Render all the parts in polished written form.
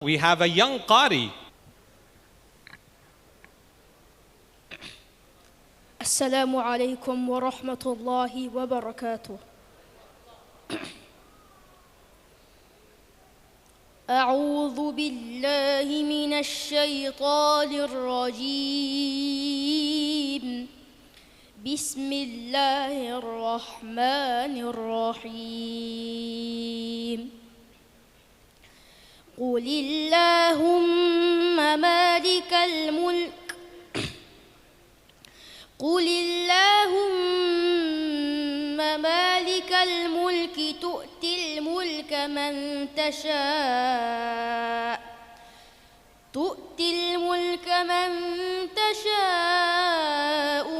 We have a young Qari. السلام عليكم ورحمة الله وبركاته. أعوذ بالله من الشيطان الرجيم. بسم الله الرحمن الرحيم. قل اللهم مالك الملك قل اللهم مالك الملك تؤتي الملك من تشاء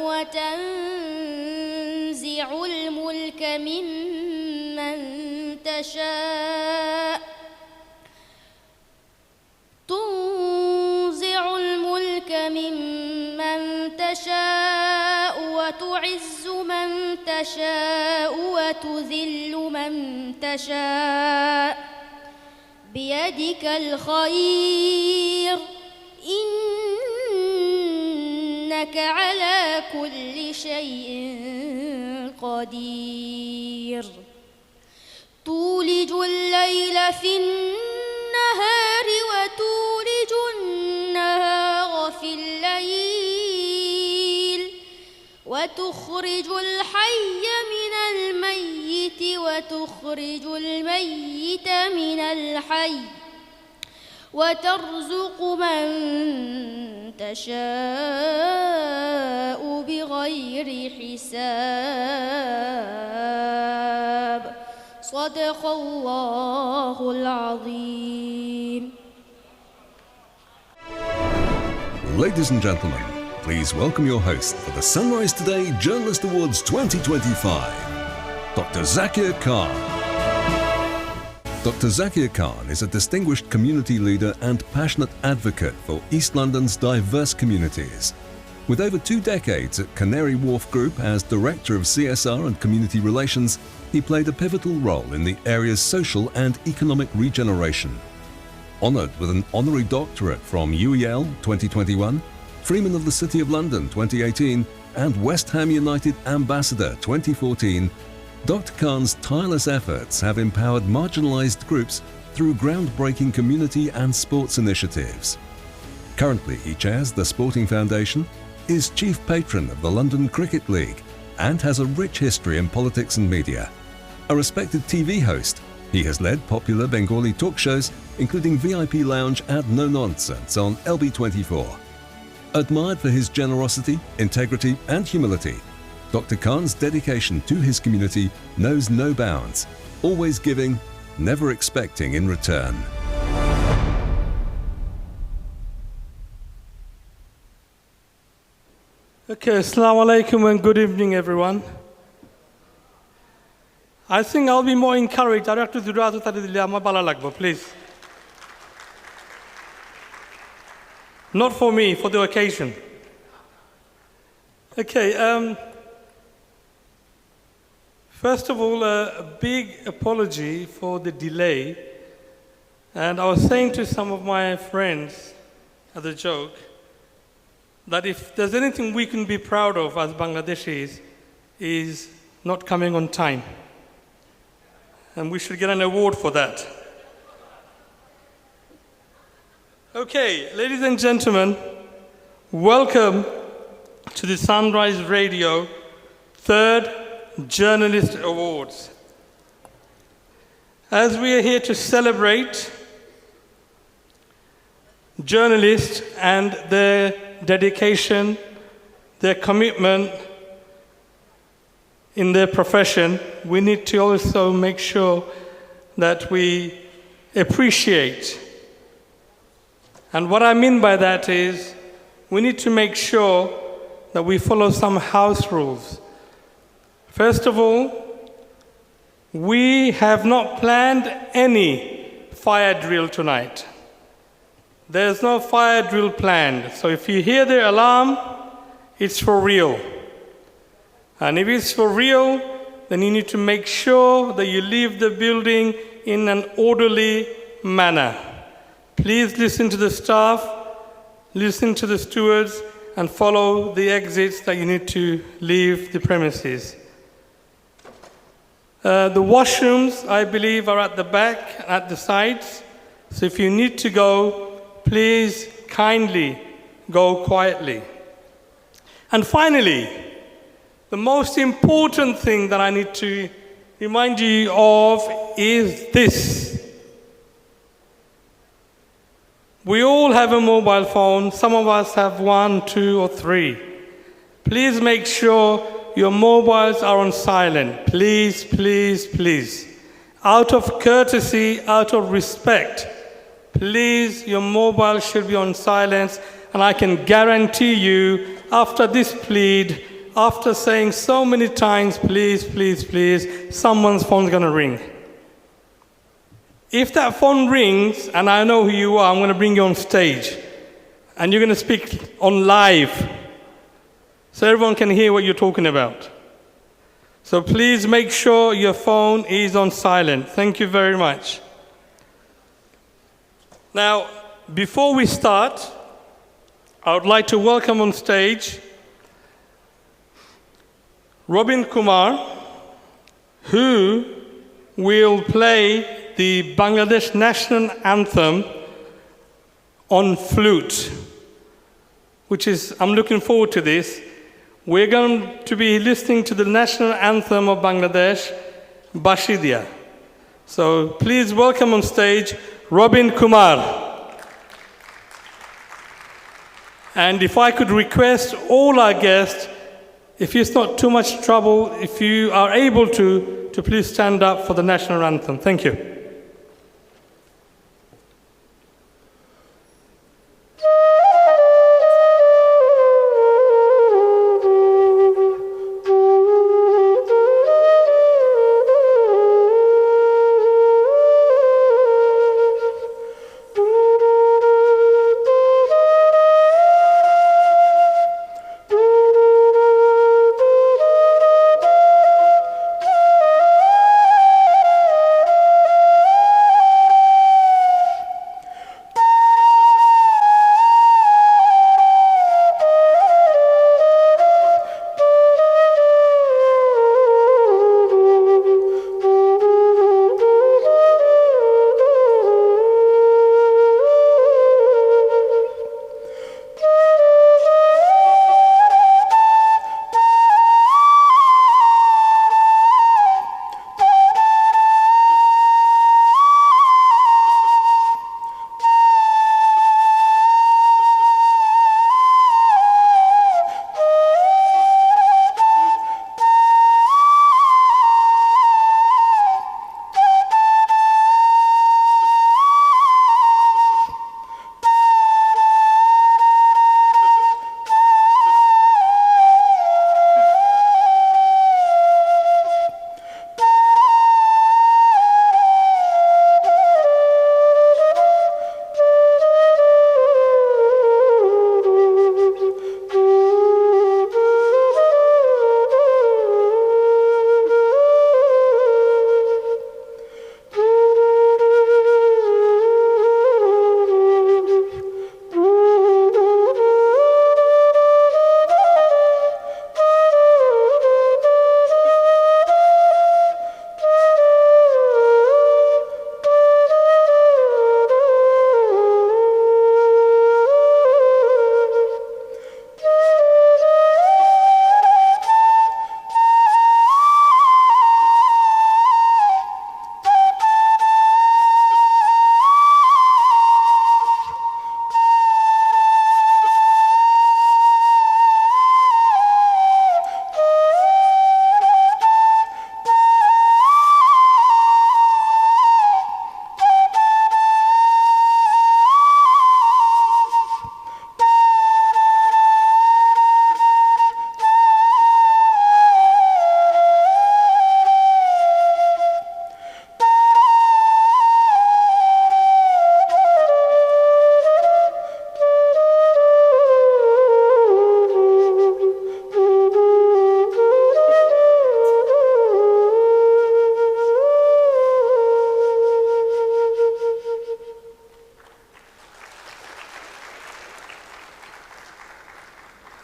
وتنزع الملك ممن تشاء تنزع الملك ممن تشاء وتعز من تشاء وتذل من تشاء بيدك الخير إنك على كل شيء قدير. تولج الليل في النهار وتولج النهار في الليل وتخرج الحي من الميت وتخرج الميت من الحي وترزق من تشاء بغير حساب. صدق الله العظيم. Ladies and gentlemen, please welcome your host for the Sunrise Today Journalist Awards 2025, Dr. Zakir Khan. Dr. Zakir Khan is a distinguished community leader and passionate advocate for East London's diverse communities. With over 2 decades at Canary Wharf Group as Director of CSR and Community Relations, he played a pivotal role in the area's social and economic regeneration. Honoured with an honorary doctorate from UEL 2021, Freeman of the City of London 2018 and West Ham United Ambassador 2014, Dr. Khan's tireless efforts have empowered marginalised groups through groundbreaking community and sports initiatives. Currently, he chairs the Sporting Foundation, is chief patron of the London Cricket League, and has a rich history in politics and media. A respected TV host, he has led popular Bengali talk shows, including VIP Lounge and No Nonsense on LB24. Admired for his generosity, integrity, and humility, Dr. Khan's dedication to his community knows no bounds, always giving, never expecting in return. Okay, assalamu alaikum and good evening, everyone. I think I'll be more encouraged. I have to do that, please. Not for me, for the occasion. Okay, first of all, a big apology for the delay. And I was saying to some of my friends as a joke that if there's anything we can be proud of as Bangladeshis is not coming on time. And we should get an award for that. Okay, ladies and gentlemen, welcome to the Sunrise Radio 3rd Journalist Awards. As we are here to celebrate journalists and their dedication, their commitment in their profession, we need to also make sure that we appreciate. And what I mean by that is we need to make sure that we follow some house rules. First of all, we have not planned any fire drill tonight. There's no fire drill planned. So if you hear the alarm, it's for real. And if it's for real, then you need to make sure that you leave the building in an orderly manner. Please listen to the staff, listen to the stewards, and follow the exits that you need to leave the premises. The washrooms, I believe, are at the back, at the sides. So if you need to go, please kindly go quietly. And finally, the most important thing that I need to remind you of is this. We all have a mobile phone. Some of us have 1, 2, or 3. Please make sure your mobiles are on silent. Please, please, please. Out of courtesy, out of respect, please, your mobile should be on silence. And I can guarantee you, after this plead, after saying so many times, please, please, please, someone's phone's going to ring. If that phone rings, and I know who you are, I'm going to bring you on stage. And you're going to speak on live, so everyone can hear what you're talking about. So please make sure your phone is on silent. Thank you very much. Now, before we start, I would like to welcome on stage Robin Kumar, who will play the Bangladesh national anthem on flute, which is, I'm looking forward to this. We're going to be listening to the national anthem of Bangladesh, Bashidia. So please welcome on stage Robin Kumar. And if I could request all our guests, if it's not too much trouble, if you are able to please stand up for the national anthem. Thank you.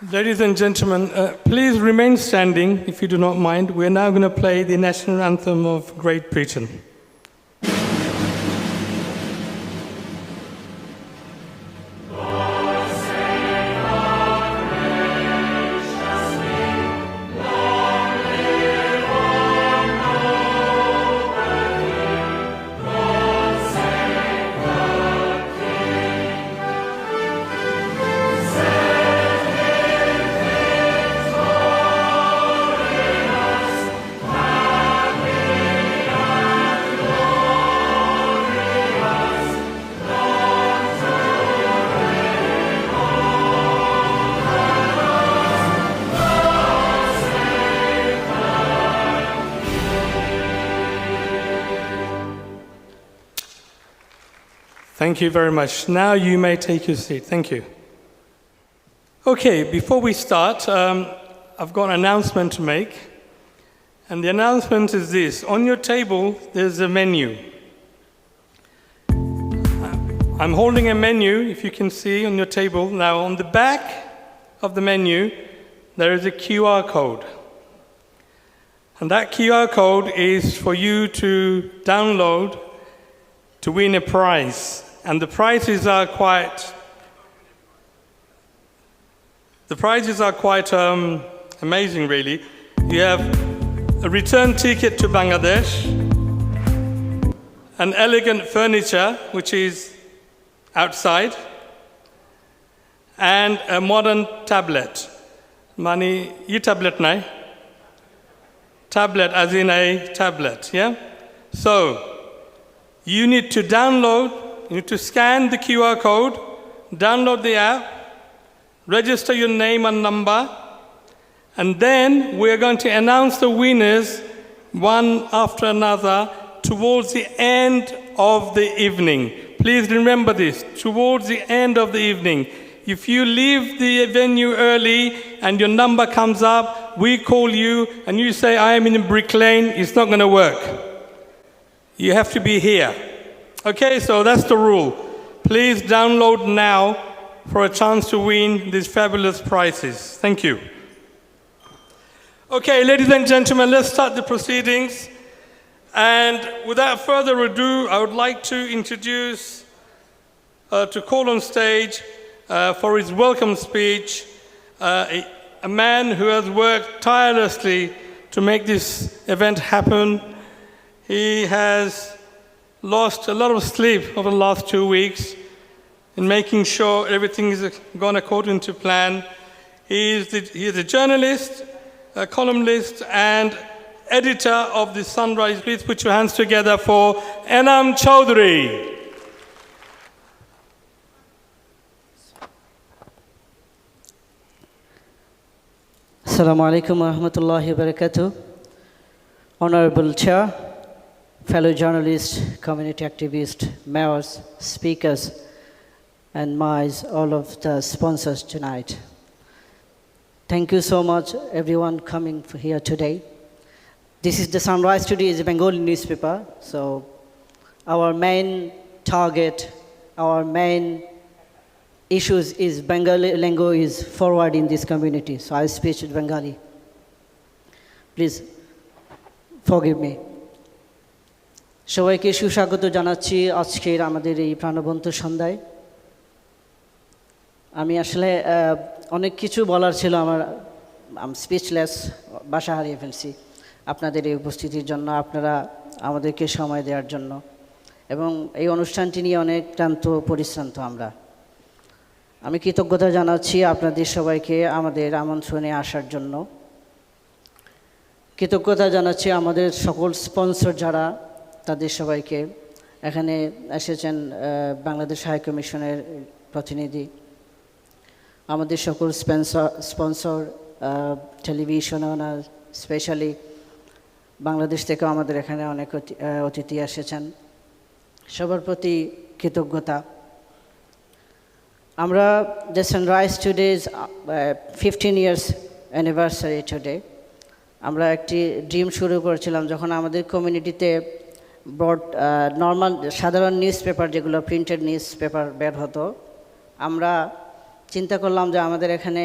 Ladies and gentlemen, please remain standing if you do not mind. We're now going to play the national anthem of Great Britain. Thank you very much. Now you may take your seat. Thank you. Okay, before we start, I've got an announcement to make. And the announcement is this. On your table, there's a menu. I'm holding a menu, if you can see, on your table. Now, on the back of the menu, there is a QR code. And that QR code is for you to download to win a prize. And the prizes are quite amazing, really. You have a return ticket to Bangladesh, an elegant furniture, which is outside, and a modern tablet. Mani, ye tablet nai? Tablet as in a tablet, yeah? So, you need to you need to scan the QR code, download the app, register your name and number, and then we're going to announce the winners one after another towards the end of the evening. Please remember this, towards the end of the evening. If you leave the venue early and your number comes up, we call you and you say, I am in Brick Lane, it's not going to work. You have to be here. Okay, so that's the rule. Please download now for a chance to win these fabulous prizes. Thank you. Okay, ladies and gentlemen, let's start the proceedings. And without further ado, I would like to introduce, to call on stage for his welcome speech, a man who has worked tirelessly to make this event happen. He has lost a lot of sleep over the last 2 weeks in making sure everything is gone according to plan. He is a journalist, a columnist, and editor of The Sunrise. Please put your hands together for Enam Chowdhury. Assalamu alaikum wa rahmatullahi wa barakatuh. Honorable Chair, fellow journalists, community activists, mayors, speakers, and all of the sponsors tonight. Thank you so much, everyone coming here today. This is The Sunrise today, is a Bengali newspaper. So our main target, our main issues is Bengali language is forward in this community. So I speak in Bengali. Please forgive me. সবাইকে সুস্বাগত জানাচ্ছি আজকের আমাদের এই প্রাণবন্ত সন্ধ্যায়। আমি আসলে অনেক কিছু বলার ছিল, I'm speechless, ভাষা হারিয়ে ফেলছি আপনাদের এই উপস্থিতির জন্য, আপনারা আমাদেরকে সময় দেওয়ার জন্য, এবং এই অনুষ্ঠানটি নিয়ে অনেক ক্লান্ত পরিশ্রান্ত আমরা। আমি কৃতজ্ঞতা জানাচ্ছি আপনাদের সবাইকে আমাদের আমন্ত্রণে আসার জন্য। কৃতজ্ঞতা জানাচ্ছি আমাদের সকল স্পন্সর যারা, তাদের সবাইকে। এখানে এসেছেন বাংলাদেশ হাই কমিশনের প্রতিনিধি, আমাদের সকল স্পন্সর, টেলিভিশন ওনার, স্পেশালি বাংলাদেশ থেকেও আমাদের এখানে অনেক অতিথি এসেছেন, সবার প্রতি কৃতজ্ঞতা। আমরা the sunrise today's 15 years anniversary today। আমরা একটি ড্রিম শুরু করেছিলাম যখন আমাদের কমিউনিটিতে নর্মাল সাধারণ নিউজ পেপার, যেগুলো প্রিন্টেড নিউজ পেপার বের হতো। আমরা চিন্তা করলাম যে আমাদের এখানে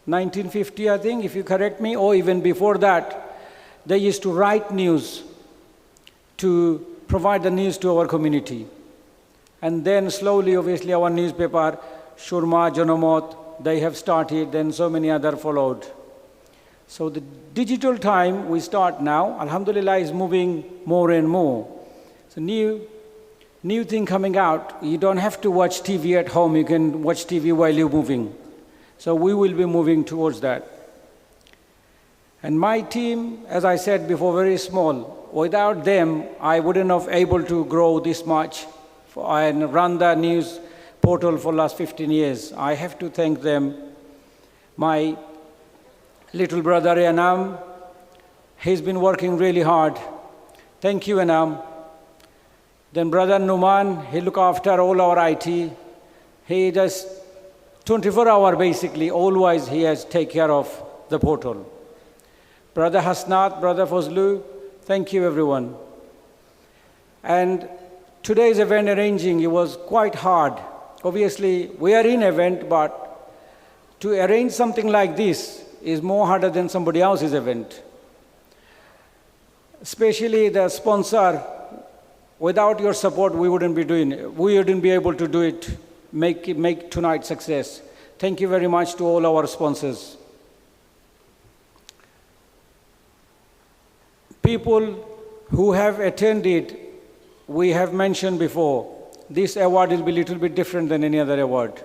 1950, I think, if you correct me, or even before that, they used to write news to provide the news to our community. And then slowly, obviously, our newspaper, Shurma, Janomot, they have started, then so many other followed. So the digital time we start now, Alhamdulillah, is moving more and more. So new thing coming out, you don't have to watch TV at home, you can watch TV while you're moving. So we will be moving towards that. And my team, as I said before, very small. Without them, I wouldn't have able to grow this much and run the news portal for the last 15 years. I have to thank them. My little brother, Anam, he's been working really hard. Thank you, Anam. Then brother Numan, he look after all our IT. He does 24-hour basically, always he has take care of the portal. Brother Hasnat, brother Fazlu, thank you everyone. And today's event arranging, it was quite hard. Obviously, we are in event, but to arrange something like this is more harder than somebody else's event. Especially the sponsor, without your support, we wouldn't be able to do it, make tonight success. Thank you very much to all our sponsors. People who have attended, we have mentioned before, this award will be a little bit different than any other award.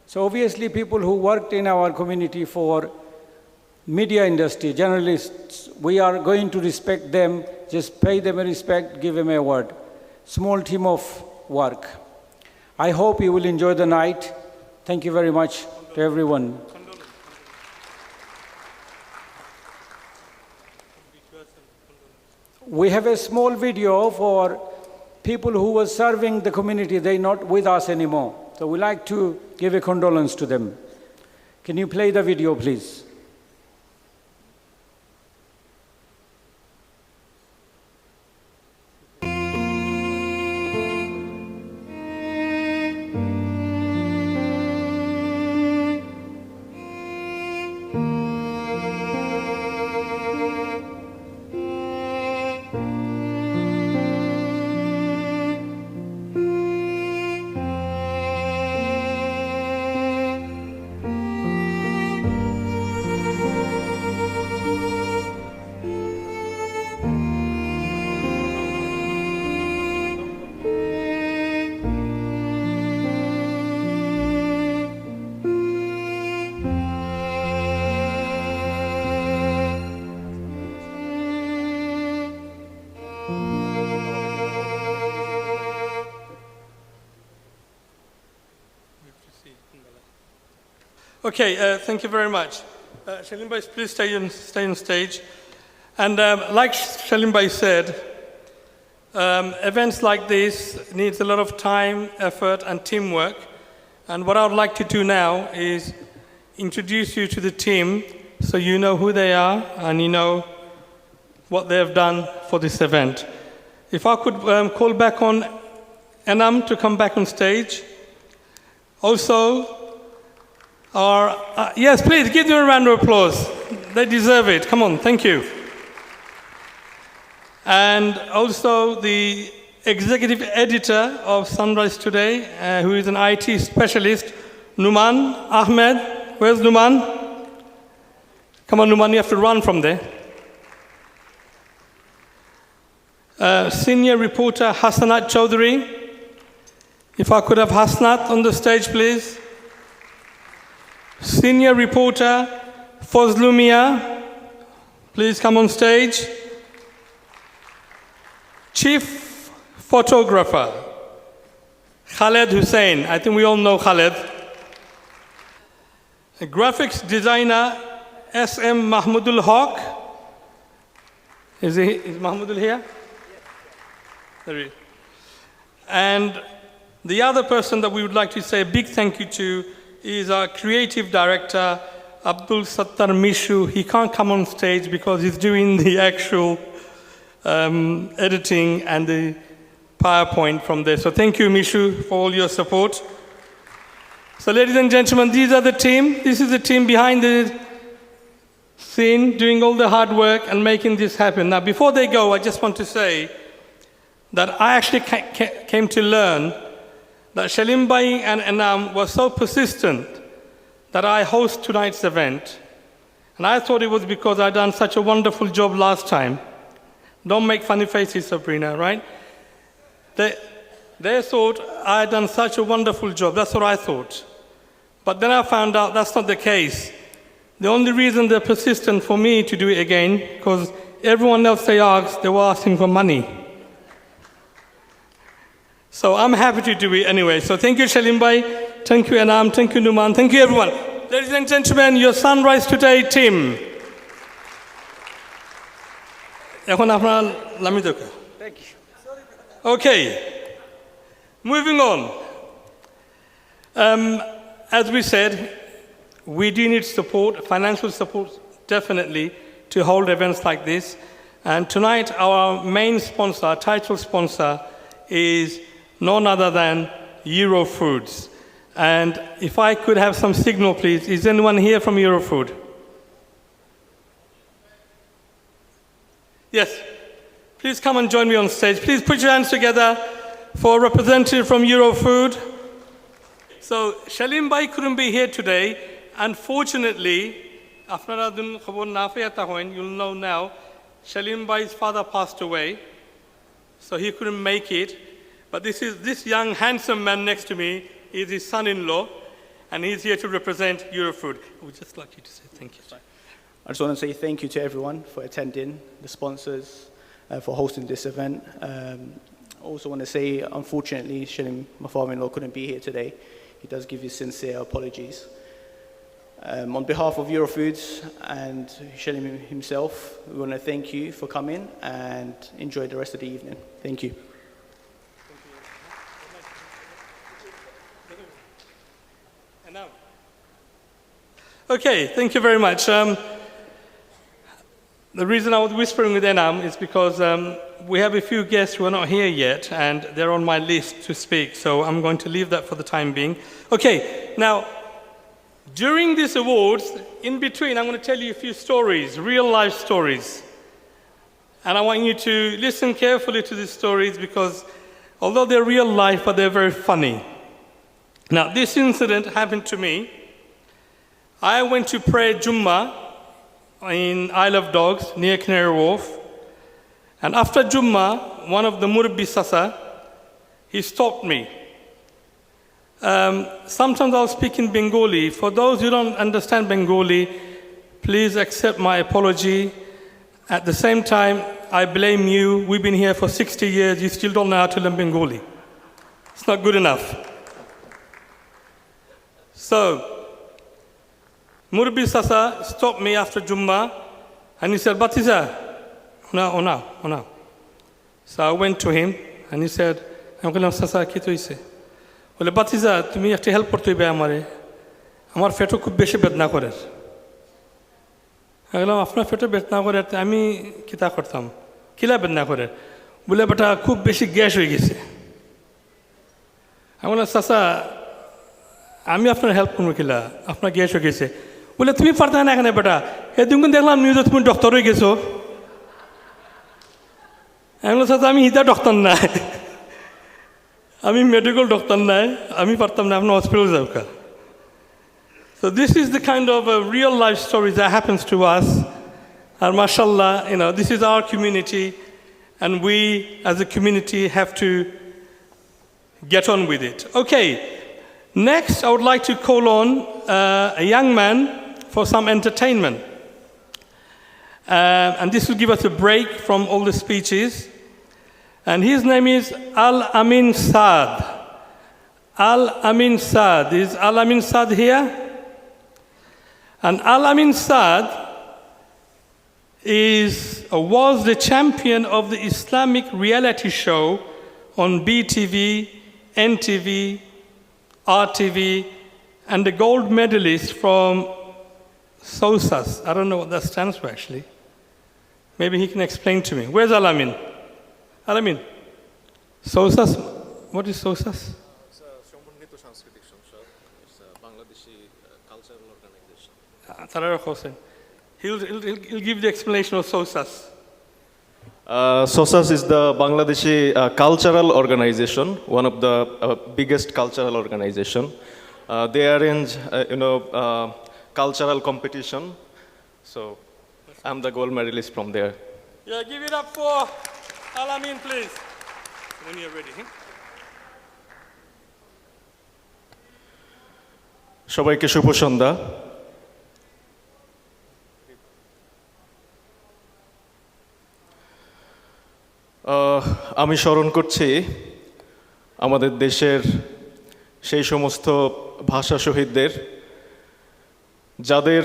So obviously people who worked in our community for media industry, journalists, we are going to respect them, just pay them a respect, give them an award. Small team of work. I hope you will enjoy the night. Thank you very much to everyone. We have a small video for people who were serving the community. They're not with us anymore. So we like to give a condolence to them. Can you play the video, please? Okay, thank you very much. Shalim Bhai, please stay on stage. And like Shalim Bhai said, events like this needs a lot of time, effort, and teamwork. And what I would like to do now is introduce you to the team so you know who they are and you know what they have done for this event. If I could call back on Anam to come back on stage. Also, yes, please give them a round of applause. They deserve it. Come on, thank you. And also the executive editor of Sunrise Today, who is an IT specialist, Numan Ahmed. Where's Numan? Come on, Numan, you have to run from there. Senior reporter Hassanat Chowdhury. If I could have Hassanat on the stage, please. Senior reporter Fazlu Mia, please come on stage. Chief photographer Khaled Hussain, I think we all know Khaled. A graphics designer SM Mahmudul Haq. Is Mahmudul here? There he is. And the other person that we would like to say a big thank you to is our creative director, Abdul Sattar Mishu. He can't come on stage because he's doing the actual editing and the PowerPoint from there. So thank you, Mishu, for all your support. So ladies and gentlemen, these are the team. This is the team behind the scene, doing all the hard work and making this happen. Now, before they go, I just want to say that I actually came to learn that Shalim Bhai and Anam was so persistent that I host tonight's event. And I thought it was because I'd done such a wonderful job last time. Don't make funny faces, Sabrina, right? They thought I had done such a wonderful job. That's what I thought. But then I found out that's not the case. The only reason they're persistent for me to do it again, because everyone else they asked, they were asking for money. So I'm happy to do it anyway. So thank you, Shalim Bhai. Thank you, Anam. Thank you, Numan. Thank you, everyone. Ladies and gentlemen, your Sunrise Today team. Thank you. Okay. Moving on. As we said, we do need support, financial support, definitely, to hold events like this. And tonight, our main sponsor, our title sponsor, is none other than Eurofoods. And if I could have some signal, please. Is anyone here from Eurofood? Yes. Please come and join me on stage. Please put your hands together for a representative from Eurofood. So Shalim Bhai couldn't be here today. Unfortunately, you'll know now, Shalim Bhai's father passed away, so he couldn't make it. But this young, handsome man next to me is his son-in-law, and he's here to represent Eurofood. I would just like you to say thank you. I just want to say thank you to everyone for attending, the sponsors, for hosting this event. I also want to say, unfortunately, Shalim, my father-in-law, couldn't be here today. He does give his sincere apologies. On behalf of Eurofoods and Shalim himself, we want to thank you for coming and enjoy the rest of the evening. Thank you. Okay, thank you very much. The reason I was whispering with Enam is because we have a few guests who are not here yet, and they're on my list to speak, so I'm going to leave that for the time being. Okay, now, during these awards, in between, I'm going to tell you a few stories, real-life stories. And I want you to listen carefully to these stories because although they're real life, but they're very funny. Now, this incident happened to me. I went to pray Jummah in Isle of Dogs, near Canary Wharf. And after Jummah, one of the Murabbi Sasa, he stopped me. Sometimes I'll speak in Bengali. For those who don't understand Bengali, please accept my apology. At the same time, I blame you. We've been here for 60 years. You still don't know how to learn Bengali. It's not good enough. So, Murabbi Sasa stopped me after Jummah, and he said, Batiza, ona. So I went to him, and he said, I'm going to Sasa, ki to ise? Bole, Batiza, tumi ekta help korte hobe amare. Amar feto khub beshi bedna kore. I bole, apnar feto bedna kore, ami kita kortam. Kila bedna kore. Bole, beta khub beshi gas hoye geche. I bole, Sasa, আমি আপনার help করবো কিলা আপনার gas হয়ে গেছে বলে তুমি পারতে না এখানে বেটা এদিন দেখলাম নিউজে তুমি ডক্টর হয়ে গেছো আমি সাথে আমি হিতা ডক্টর না আমি মেডিকেল ডক্টর নাই আমি পারতাম না আপনার হসপিটাল যাও কা So this is the kind of real life stories that happens to us and mashallah, this is our community and we as a community have to get on with it. Okay. Next, I would like to call on a young man for some entertainment. And this will give us a break from all the speeches. And his name is Al-Amin Saad. Al-Amin Saad. Is Al-Amin Saad here? And Al-Amin Saad was the champion of the Islamic reality show on BTV, NTV, RTV, and the gold medalist from SOSAS. I don't know what that stands for, actually. Maybe he can explain to me. Where's Al-Amin? Al-Amin? SOSAS? What is SOSAS? It's a Shambunito Sanskriti সংসদ. It's a Bangladeshi cultural organization. Tarar Hossein. He'll give the explanation of SOSAS. SOSAS is the Bangladeshi cultural organization, one of the biggest cultural organization. They arrange, cultural competition. So I'm the gold medalist from there. Yeah, give it up for Alamin, please. When you're ready. সবাইকে শুভ সন্ধ্যা। আমি স্মরণ করছি আমাদের দেশের সেই সমস্ত ভাষা শহীদদের যাদের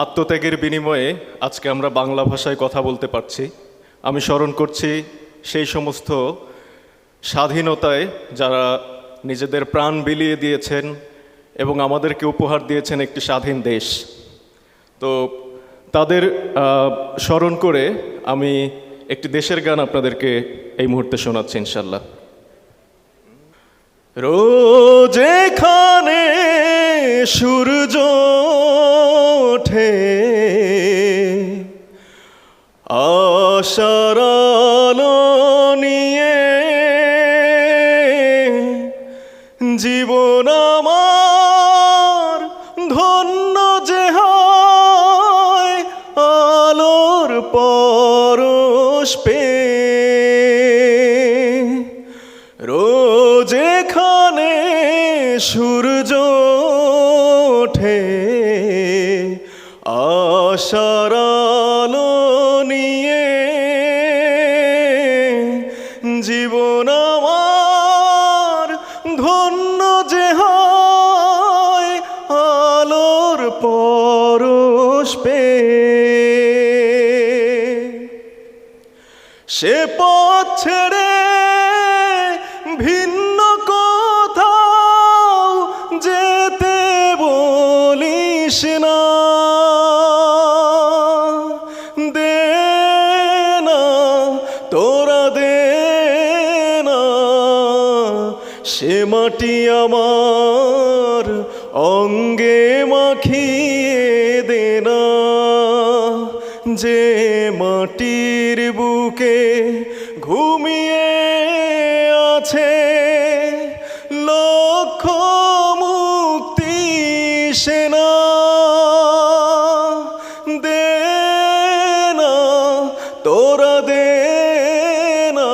আত্মত্যাগের বিনিময়ে আজকে আমরা বাংলা ভাষায় কথা বলতে পারছি। আমি স্মরণ করছি সেই সমস্ত স্বাধীনতায় যারা নিজেদের প্রাণ বিলিয়ে দিয়েছেন এবং আমাদেরকে উপহার দিয়েছেন একটি স্বাধীন দেশ। তো তাদের স্মরণ করে আমি একটি দেশের গান আপনাদেরকে এই মুহূর্তে শোনাচ্ছি ইনশাল্লাহ। রোজ এখানে সূর্য ওঠে আশার আলো নিয়ে, জীবন আমার ধন্য যে হয় আলোর পরশ পেয়ে। রোজ এখানে সূর্য ওঠে আশার আলো নিয়ে, জীবন আমার ধন্য যে হয় আলোর পরশ পেয়ে। সে পথ ছেড়ে ভিন্ন কোথাও যেতে বলিস না, দে না তোরা দে না সে মাটি আমার অঙ্গে মাখিয়ে দে না, যে মাটির বুকে ঘুমিয়ে আছে লক্ষ মুক্তি সেনা। দে না তোরা দে না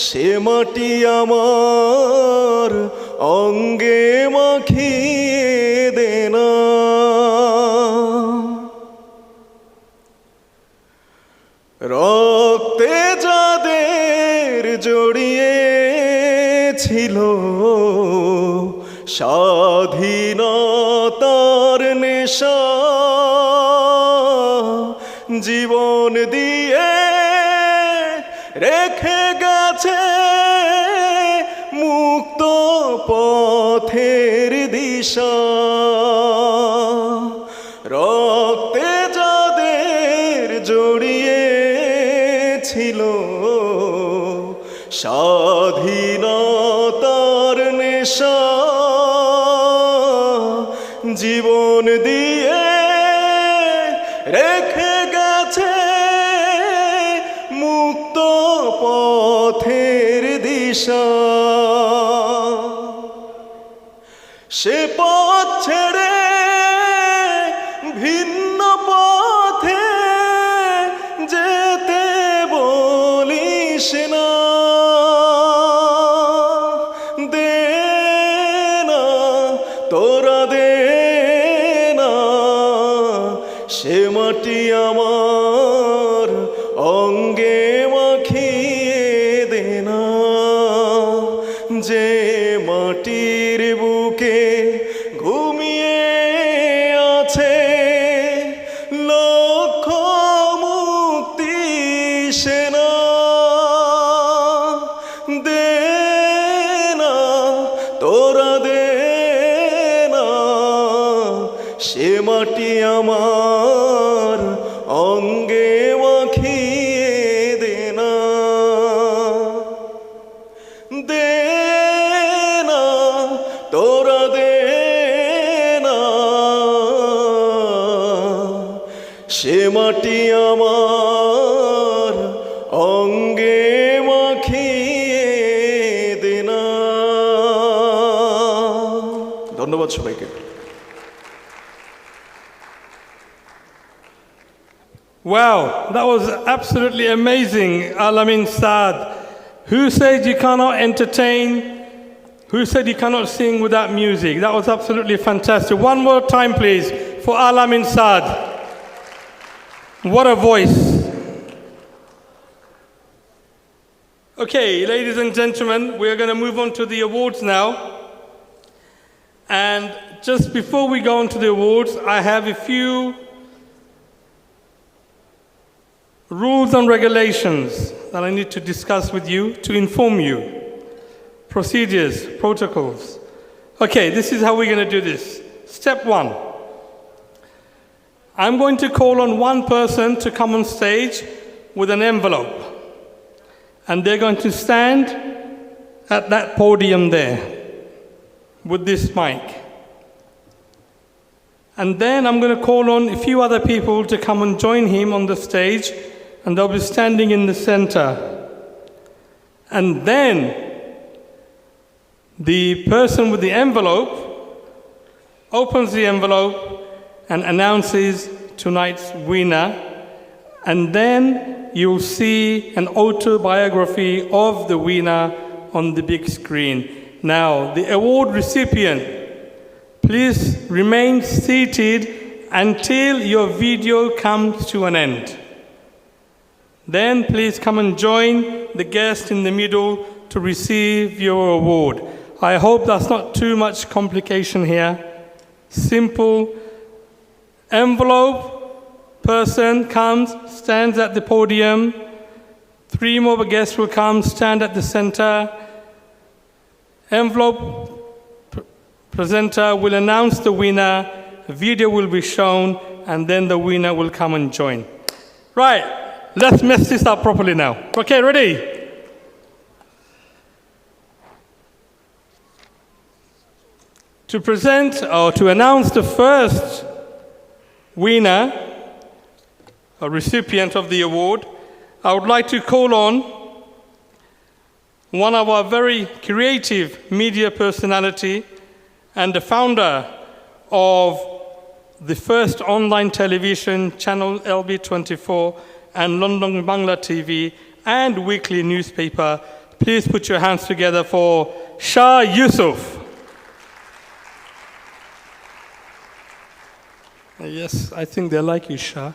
সে মাটি আমার অঙ্গে মাখিয়ে দে না। রক্তে যাদের জড়িয়ে ছিল স্বাধীনতার নেশা, জীবন দিয়ে রেখে গেছে মুক্ত পথের দিশা। রক্তে যাদের জড়িয়ে ছিল স্বাধীনতার নেশা, জীবন দিয়ে রেখে গেছে মুক্ত পথের দিশা। সে পথ ছেড়ে ভিন্ন পথে যেতে বলিস না, দে না তোরা দে না সে মাটি আমার অঙ্গে মাখিয়ে দে না, যে মাটির বুকে ঘুমিয়ে আছে লক্ষ মুক্তি সেনা। দে না তোরা দে না সে মাটি আমার অঙ্গে মাখিয়ে দে না, দে না তোরা দে সে মাটি আমার অঙ্গে মাখিয়ে দেনা। ধন্যবাদ সবাইকে। Wow, that was absolutely amazing, Alamin Saad. Who said you cannot entertain? Who said you cannot sing without music? That was absolutely fantastic. One more time, please, for Alamin Saad. What a voice. Okay, ladies and gentlemen, we're going to move on to the awards now. And just before we go on to the awards, I have a few rules and regulations that I need to discuss with you to inform you. Procedures, protocols. Okay, this is how we're going to do this. Step 1. I'm going to call on one person to come on stage with an envelope. And they're going to stand at that podium there with this mic. And then I'm going to call on a few other people to come and join him on the stage, and they'll be standing in the center. And then the person with the envelope opens the envelope and announces tonight's winner. And then you'll see an autobiography of the winner on the big screen. Now, the award recipient, please remain seated until your video comes to an end. Then please come and join the guest in the middle to receive your award. I hope that's not too much complication here. Simple envelope, person comes, stands at the podium. 3 more guests will come, stand at the center. Envelope presenter will announce the winner, a video will be shown, and then the winner will come and join. Right, let's mess this up properly now. Okay, ready? To present or to announce the first winner, a recipient of the award, I would like to call on one of our very creative media personality and the founder of the first online television channel LB24 and London Bangla TV and weekly newspaper. Please put your hands together for Shah Yusuf. Yes, I think they like you, Shah.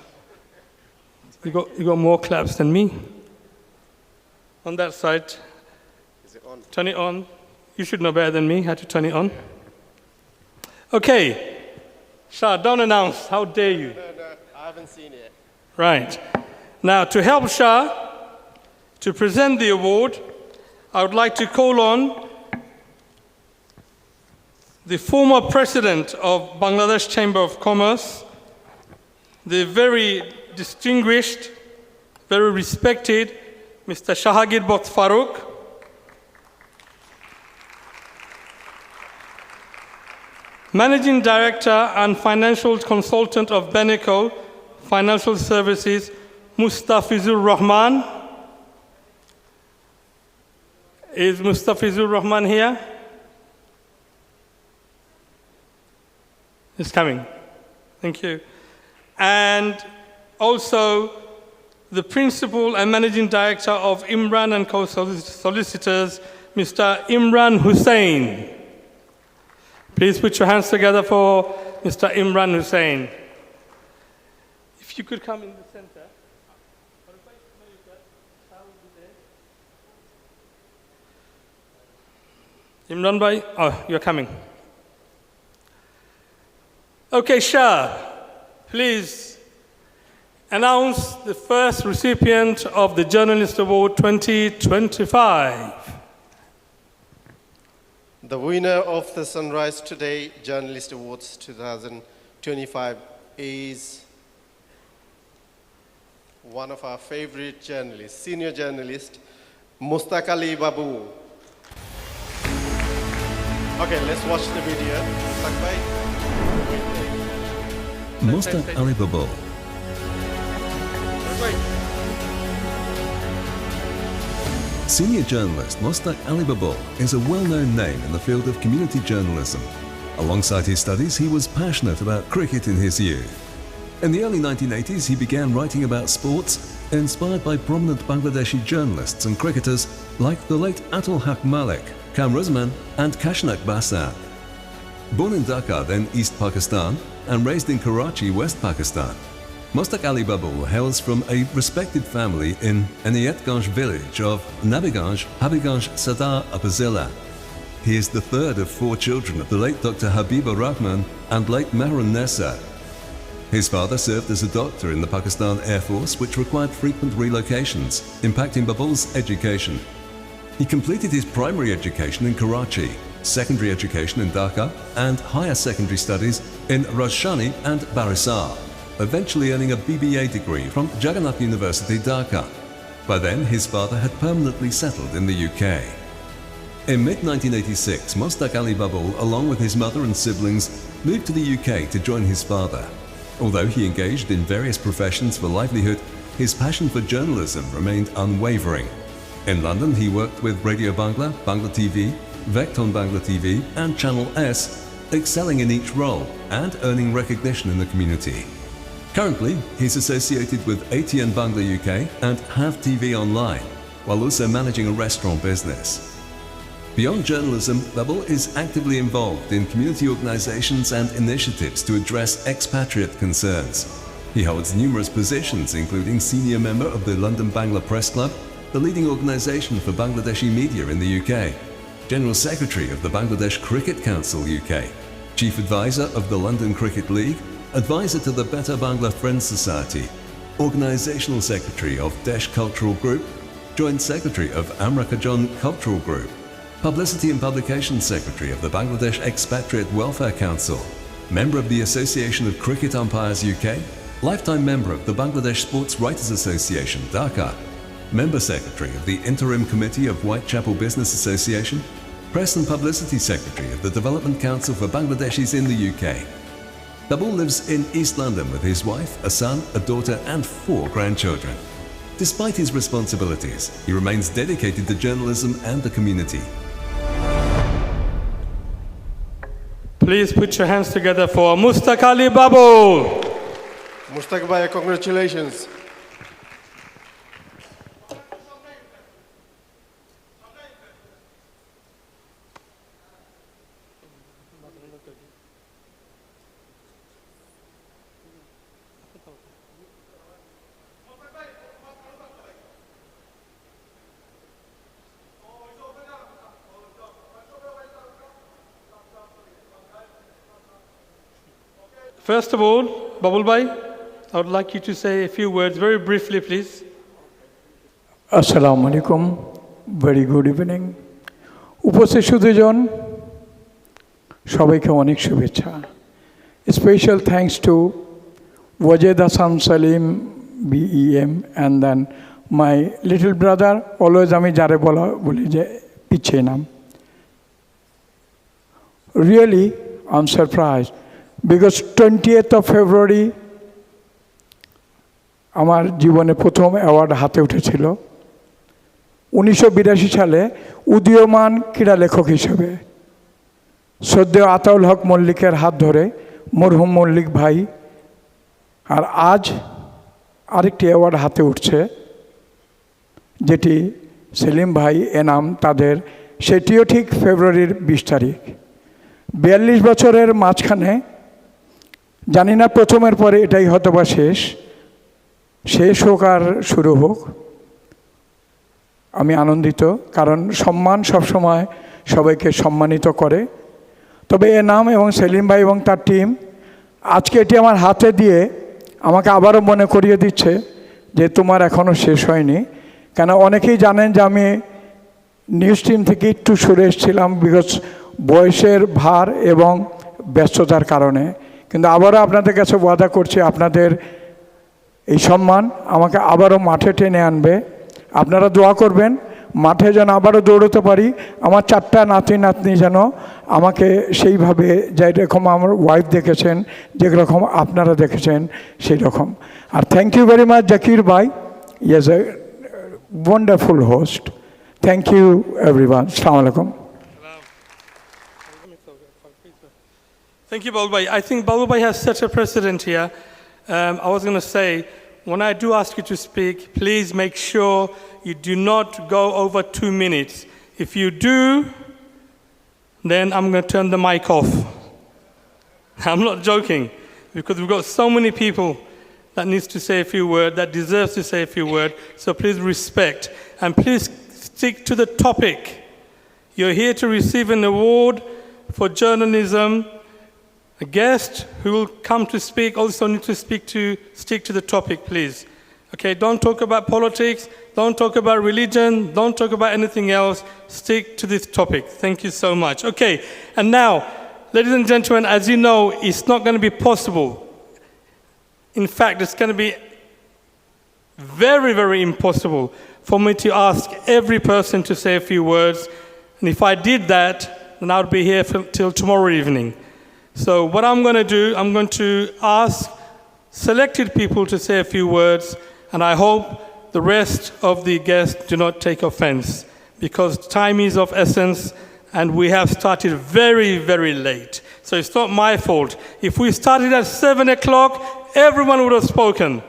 You got more claps than me. On that side. Is it on? Turn it on. You should know better than me how to turn it on. Okay. Shah, don't announce. How dare you? No, I haven't seen it. Right. Now, to help Shah to present the award, I would like to call on the former president of Bangladesh Chamber of Commerce, the very distinguished, very respected Mr. Shahagir Bot Farooq, Managing Director and Financial Consultant of Beneco Financial Services, Mustafizur Rahman. Is Mustafizur Rahman here? He's coming. Thank you. And also the Principal and Managing Director of Imran & Co. Solicitors, Mr. Imran Hussain. Please put your hands together for Mr. Imran Hussain. If you could come in the center. Imran Bhai, oh, you're coming. Okay, Shah, please announce the first recipient of the Journalist Award 2025. The winner of the Sunrise Today Journalist Awards 2025 is one of our favorite journalists, senior journalist, Mustaq Ali Babu. Okay, let's watch the video. Mustaq bhai. Mustaq Ali Babu, Senior journalist Mostaq Ali Babul is a well-known name in the field of community journalism. Alongside his studies, he was passionate about cricket in his youth. In the early 1980s, he began writing about sports, inspired by prominent Bangladeshi journalists and cricketers like the late Atul Haq Malik, Kamruzman and Kashnak Basan. Born in Dhaka, then East Pakistan, and raised in Karachi, West Pakistan, Mostaq Ali Babul hails from a respected family in Aniyatganj village of Nabiganj, Habiganj, Sadar Upazila. He is the third of 4 children of the late Dr. Habibur Rahman and late Mehrun Nessa. His father served as a doctor in the Pakistan Air Force, which required frequent relocations, impacting Babul's education. He completed his primary education in Karachi, secondary education in Dhaka, and higher secondary studies in Rajshani and Barisal, eventually earning a BBA degree from Jagannath University, Dhaka. By then, his father had permanently settled in the UK. In mid-1986, Mostaq Ali Babul, along with his mother and siblings, moved to the UK to join his father. Although he engaged in various professions for livelihood, his passion for journalism remained unwavering. In London, he worked with Radio Bangla, Bangla TV, Vecton Bangla TV, and Channel S, excelling in each role and earning recognition in the community. Currently, he's associated with ATN Bangla UK and Have TV Online, while also managing a restaurant business. Beyond journalism, Babul is actively involved in community organizations and initiatives to address expatriate concerns. He holds numerous positions, including senior member of the London Bangla Press Club, the leading organization for Bangladeshi media in the UK, General Secretary of the Bangladesh Cricket Council UK, Chief Advisor of the London Cricket League, Advisor to the Better Bangla Friends Society, Organizational Secretary of Desh Cultural Group, Joint Secretary of Amrakajon Cultural Group, Publicity and Publications Secretary of the Bangladesh Expatriate Welfare Council, Member of the Association of Cricket Umpires UK, Lifetime Member of the Bangladesh Sports Writers Association, Dhaka, Member Secretary of the Interim Committee of Whitechapel Business Association, Press and Publicity Secretary of the Development Council for Bangladeshis in the UK. Babul lives in East London with his wife, a son, a daughter and 4 grandchildren. Despite his responsibilities, he remains dedicated to journalism and the community. Please put your hands together for Mostaq Ali Babul. Mostaq bhai, congratulations. First of all, Babul bhai, I would like you to say a few words very briefly, please. Assalamu alaikum. Very good evening. উপস্থিত সুধীজন সবাইকে অনেক শুভেচ্ছা। Special thanks to Wajed Hassan Salim BEM and then my little brother, always আমি যারে বলি যে পিছে নাম। Really, I'm surprised because 20th of February আমার জীবনে প্রথম অ্যাওয়ার্ড হাতে উঠেছিল 1982 সালে উদীয়মান ক্রীড়া লেখক হিসেবে শ্রদ্ধেয় আতাউল হক মল্লিকের হাত ধরে মরহুম মল্লিক ভাই আর আজ আরেকটি অ্যাওয়ার্ড হাতে উঠছে যেটি সেলিম ভাই এনাম তাদের সেটিও ঠিক ফেব্রুয়ারির 20 তারিখ 42 বছরের মাঝখানে জানি না প্রথমের পরে এটাই হয়তোবা শেষ হোক আর শুরু হোক আমি আনন্দিত কারণ সম্মান সবসময় সবাইকে সম্মানিত করে তবে এনাম এবং সেলিম ভাই এবং তার টিম আজকে এটি আমার হাতে দিয়ে আমাকে আবারও মনে করিয়ে দিচ্ছে যে তোমার এখনও শেষ হয়নি কেন অনেকেই জানেন যে আমি নিউজ টিম থেকে একটু সরে এসেছিলাম বিকজ বয়সের ভার এবং ব্যস্ততার কারণে কিন্তু আবারও আপনাদের কাছে ওয়াদা করছি আপনাদের এই সম্মান আমাকে আবারও মাঠে টেনে আনবে আপনারা দোয়া করবেন মাঠে যেন আবারও দৌড়তে পারি আমার 4টা নাতি নাতনি যেন আমাকে সেইভাবে যেরকম আমার ওয়াইফ দেখেছেন যেরকম আপনারা দেখেছেন সেই রকম আর thank you very much Zakir ভাই he is a wonderful host Thank you, everyone. Assalamu alaikum. Thank you, Balbai. I think Balbai has set a precedent here. I was going to say, when I do ask you to speak, please make sure you do not go over 2 minutes. If you do, then I'm going to turn the mic off. I'm not joking, because we've got so many people that needs to say a few words, that deserves to say a few words. So please respect, and please stick to the topic. You're here to receive an award for journalism. A guest who will come to speak also needs to stick to the topic, please. Okay, don't talk about politics, don't talk about religion, don't talk about anything else. Stick to this topic. Thank you so much. Okay, and now, ladies and gentlemen, as you know, it's not going to be possible. In fact, it's going to be very, very impossible for me to ask every person to say a few words. And if I did that, then I would be here till tomorrow evening. So what I'm going to do, I'm going to ask selected people to say a few words, and I hope the rest of the guests do not take offense, because time is of essence, and we have started very, very late. So it's not my fault. If we started at 7 o'clock, everyone would have spoken.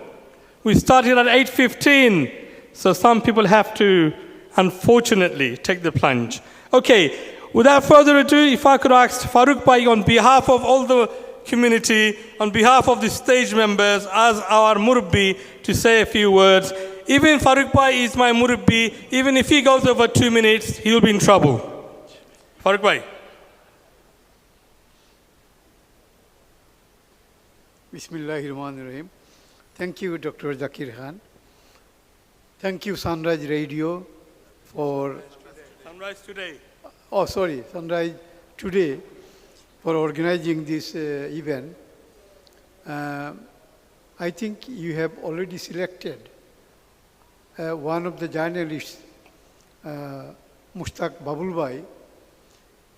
We started at 8:15, so some people have to, unfortunately, take the plunge. Okay. Without further ado, if I could ask Farooq Bhai on behalf of all the community, on behalf of the stage members, as our Murabbi, to say a few words. Even Farooq Bhai is my Murabbi. Even if he goes over 2 minutes, he will be in trouble. Farooq Bhai. Bismillahirrahmanirrahim. Thank you, Dr. Zakir Khan. Thank you, Sunrise Radio, for... Sunrise Today. Oh, sorry, Sunrise Today, for organizing this event. I think you have already selected one of the journalists, Mushtaq Babulbai,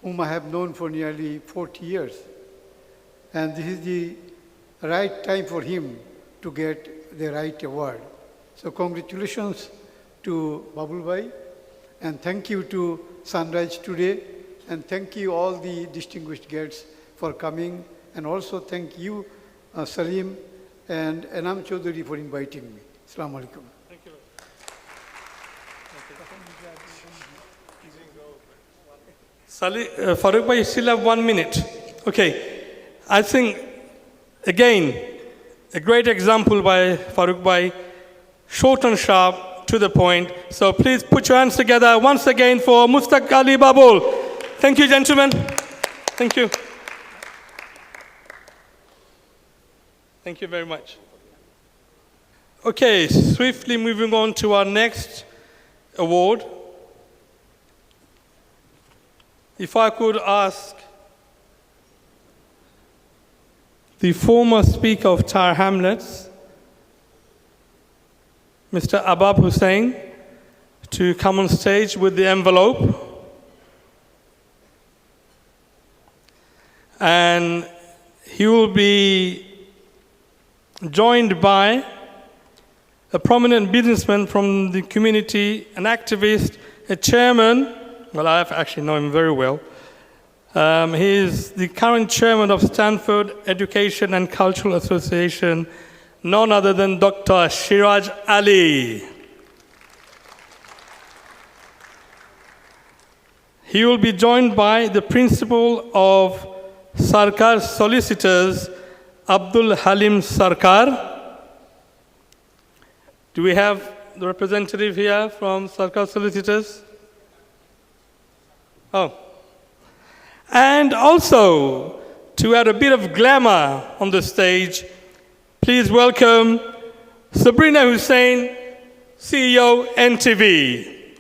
whom I have known for nearly 40 years. And this is the right time for him to get the right award. So congratulations to Babulbai, and thank you to Sunrise Today, and thank you all the distinguished guests for coming, and also thank you, Salim and Anam Chaudhary, for inviting me. Assalamu alaikum. Thank you. Farooq Bhai, you still have 1 minute. Okay, I think, again, a great example by Farooq Bhai, short and sharp, to the point. So please put your hands together once again for Mushtaq Ali Babul. Thank you, gentlemen. Thank you. Thank you very much. Okay, swiftly moving on to our next award. If I could ask the former Speaker of Tower Hamlets, Mr. Abab Hussain, to come on stage with the envelope. And he will be joined by a prominent businessman from the community, an activist, a chairman. Well, I actually know him very well. He is the current chairman of Stanford Education and Cultural Association, none other than Dr. Shiraj Ali. He will be joined by the principal of Sarkar Solicitors, Abdul Halim Sarkar. Do we have the representative here from Sarkar Solicitors? Oh. And also, to add a bit of glamour on the stage, please welcome Sabrina Hussain, CEO, NTV.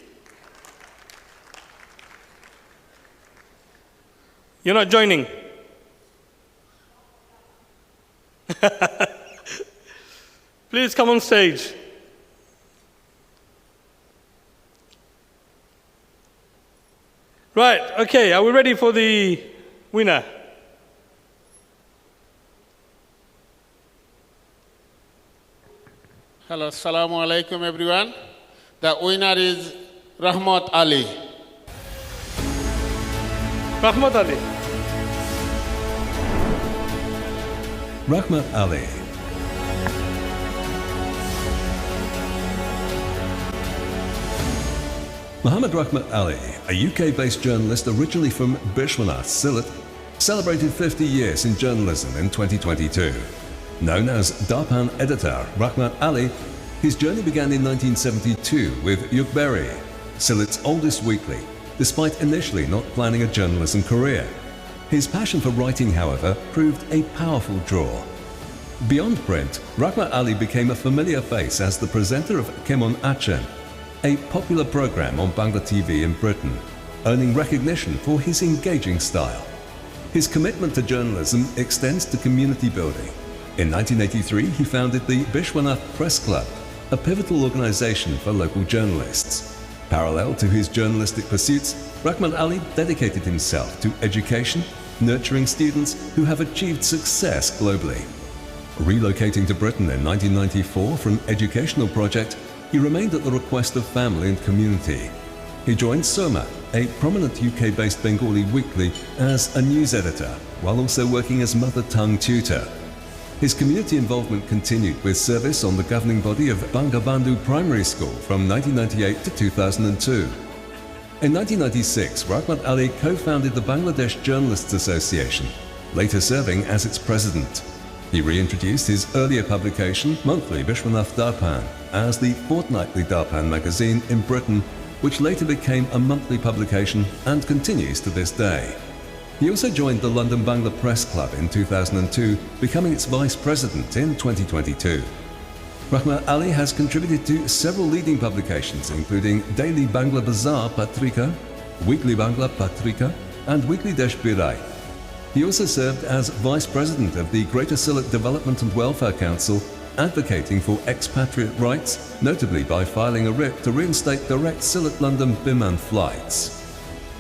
You're not joining? Please come on stage. Right, okay, are we ready for the winner? Hello, assalamu alaikum everyone. The winner is Rahmat Ali. Rahmat Ali. Rahmat Ali. Muhammad Rahmat Ali, a UK-based journalist originally from Bishwanath, Sylhet, celebrated 50 years in journalism in 2022. Known as Darpan editor Rahmat Ali, his journey began in 1972 with Yukberi, Sylhet's oldest weekly, despite initially not planning a journalism career. His passion for writing, however, proved a powerful draw. Beyond print, Rahmat Ali became a familiar face as the presenter of Kemon Achen, a popular program on Bangla TV in Britain, earning recognition for his engaging style. His commitment to journalism extends to community building. In 1983, he founded the Bishwanath Press Club, a pivotal organization for local journalists. Parallel to his journalistic pursuits, Rahmat Ali dedicated himself to education, nurturing students who have achieved success globally. Relocating to Britain in 1994 for an educational project, he remained at the request of family and community. He joined Soma, a prominent UK-based Bengali weekly, as a news editor, while also working as mother tongue tutor. His community involvement continued with service on the governing body of Bangabandhu Primary School from 1998 to 2002. In 1996, Rahmat Ali co-founded the Bangladesh Journalists Association, later serving as its president. He reintroduced his earlier publication, monthly Bishwanath Darpan, as the fortnightly Darpan magazine in Britain, which later became a monthly publication and continues to this day. He also joined the London Bangla Press Club in 2002, becoming its vice president in 2022. Rahmat Ali has contributed to several leading publications, including Daily Bangla Bazaar Patrika, Weekly Bangla Patrika, and Weekly Desh Birai. He also served as vice president of the Greater Sylhet Development and Welfare Council, advocating for expatriate rights, notably by filing a writ to reinstate direct Sylhet-London Biman flights.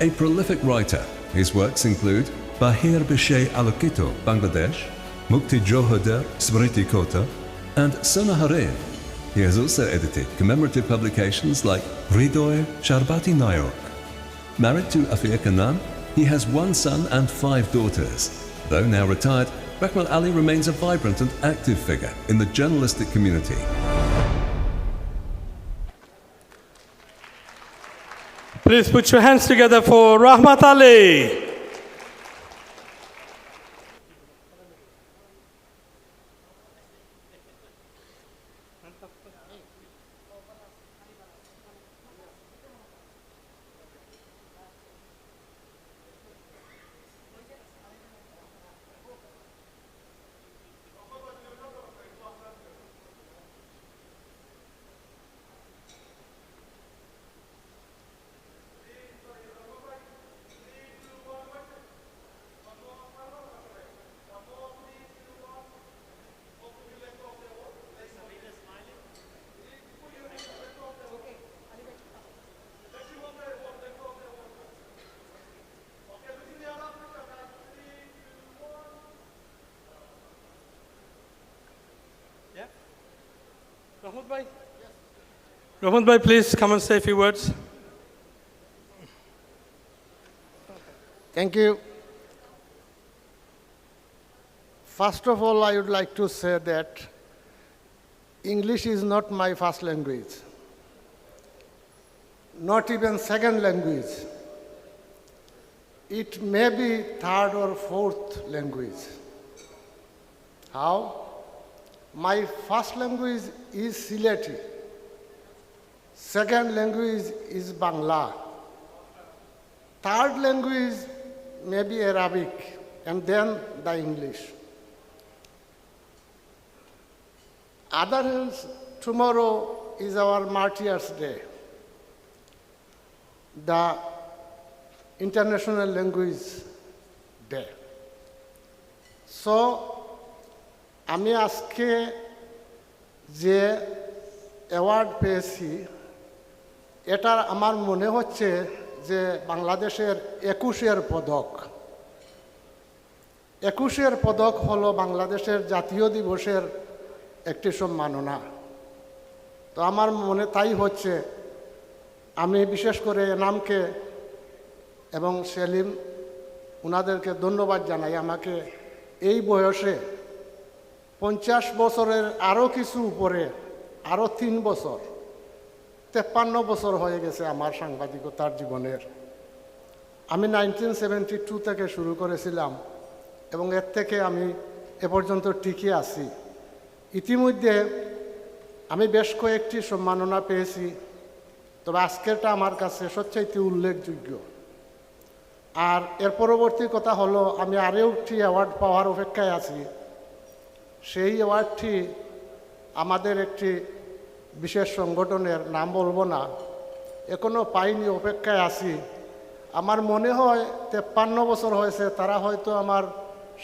A prolific writer, his works include Bahir Bishay Alokito, Bangladesh, Mukti Johoder, Smriti Kota, and Sona Harin. He has also edited commemorative publications like Hridoy Sharbati Nayok. Married to Afia Kanan, he has one son and 5 daughters. Though now retired, Rahmat Ali remains a vibrant and active figure in the journalistic community. Please put your hands together for Rahmat Ali. Rahmat Bhai, please come and say a few words. Thank you. First of all, I would like to say that English is not my first language, not even second language. It may be third or fourth language. How? My first language is Sylheti. Second language is Bangla. Third language may be Arabic, and then the English. Other else, tomorrow is our Martyrs' Day, the International Language Day. So, আমি আজকে যে award পেয়েছি এটা আমার মনে হচ্ছে যে বাংলাদেশের 21 পদক। 21 পদক হলো বাংলাদেশের জাতীয় দিবসের একটি সম্মাননা। তো আমার মনে তাই হচ্ছে আমি বিশেষ করে এনামকে এবং সেলিম ওনাদেরকে ধন্যবাদ জানাই আমাকে এই বয়সে 50 বছরের আরও কিছু উপরে আরও 3 বছর 53 বছর হয়ে গেছে আমার সাংবাদিকতার জীবনের। আমি 1972 থেকে শুরু করেছিলাম এবং এর থেকে আমি এ পর্যন্ত টিকে আছি। ইতিমধ্যে আমি বেশ কয়েকটি সম্মাননা পেয়েছি, তবে আজকেরটা আমার কাছে সবচাইতে উল্লেখযোগ্য। আর এর পরবর্তী কথা হলো আমি আরও একটি অ্যাওয়ার্ড পাওয়ার অপেক্ষায় আছি। সেই অ্যাওয়ার্ডটি আমাদের একটি বিশেষ সংগঠনের, নাম বলবো না, এখনও পাইনি, অপেক্ষায় আছি। আমার মনে হয় 53 বছর হয়েছে, তারা হয়তো আমার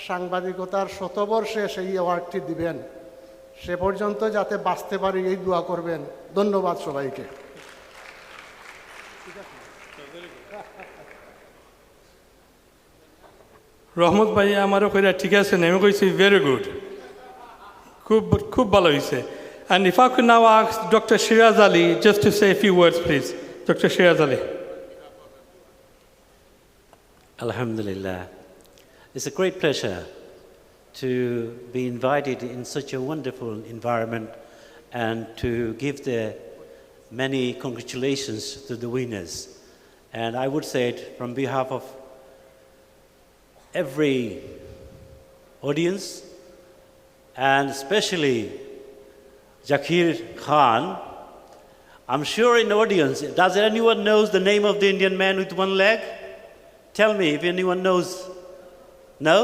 সাংবাদিকতার শতবর্ষে সেই অ্যাওয়ার্ডটি দিবেন। সে পর্যন্ত যাতে বাঁচতে পারি এই দোয়া করবেন। ধন্যবাদ সবাইকে। রহমত ভাই আমারও কইরা ঠিক আছে, আমি কইছি ভেরি গুড, খুব খুব ভালো হয়েছে। And if I could now ask Dr. Shiraz Ali just to say a few words, please. Dr. Shiraz Ali. Alhamdulillah. It's a great pleasure to be invited in such a wonderful environment and to give the many congratulations to the winners. And I would say it from behalf of every audience, and especially Zakir Khan. I'm sure in the audience, does anyone knows the name of the Indian man with one leg? Tell me if anyone knows. No?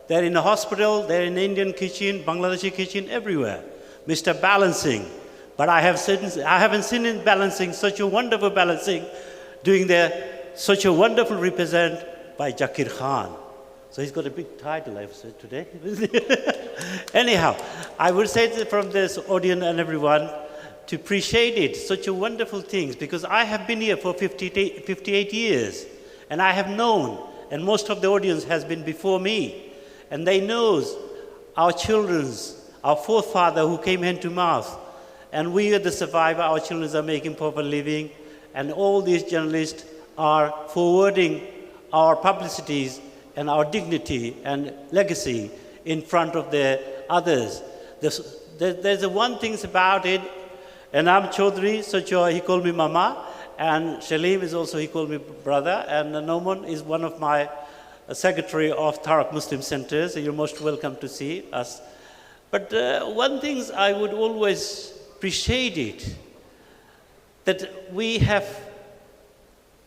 They're in the hospital, they're in the Indian kitchen, Bangladeshi kitchen, everywhere. Mr. Balancing. But I haven't seen him balancing, such a wonderful balancing, doing such a wonderful represent by Zakir Khan. So he's got a big title, I've said today. Anyhow, I would say from this audience and everyone to appreciate it, such a wonderful things, because I have been here for 58 years, and I have known, and most of the audience has been before me, and they knows our children's, our forefather who came hand to mouth, and we are the survivor, our children are making proper living, and all these journalists are forwarding our publicities and our dignity and legacy in front of the others. There's one thing about it, and I'm Chaudhry, so he called me Mama, and Shalim is also, he called me brother, and Noman is one of my secretary of Tarak Muslim Centers, so you're most welcome to see us. But one thing I would always appreciate it, that we have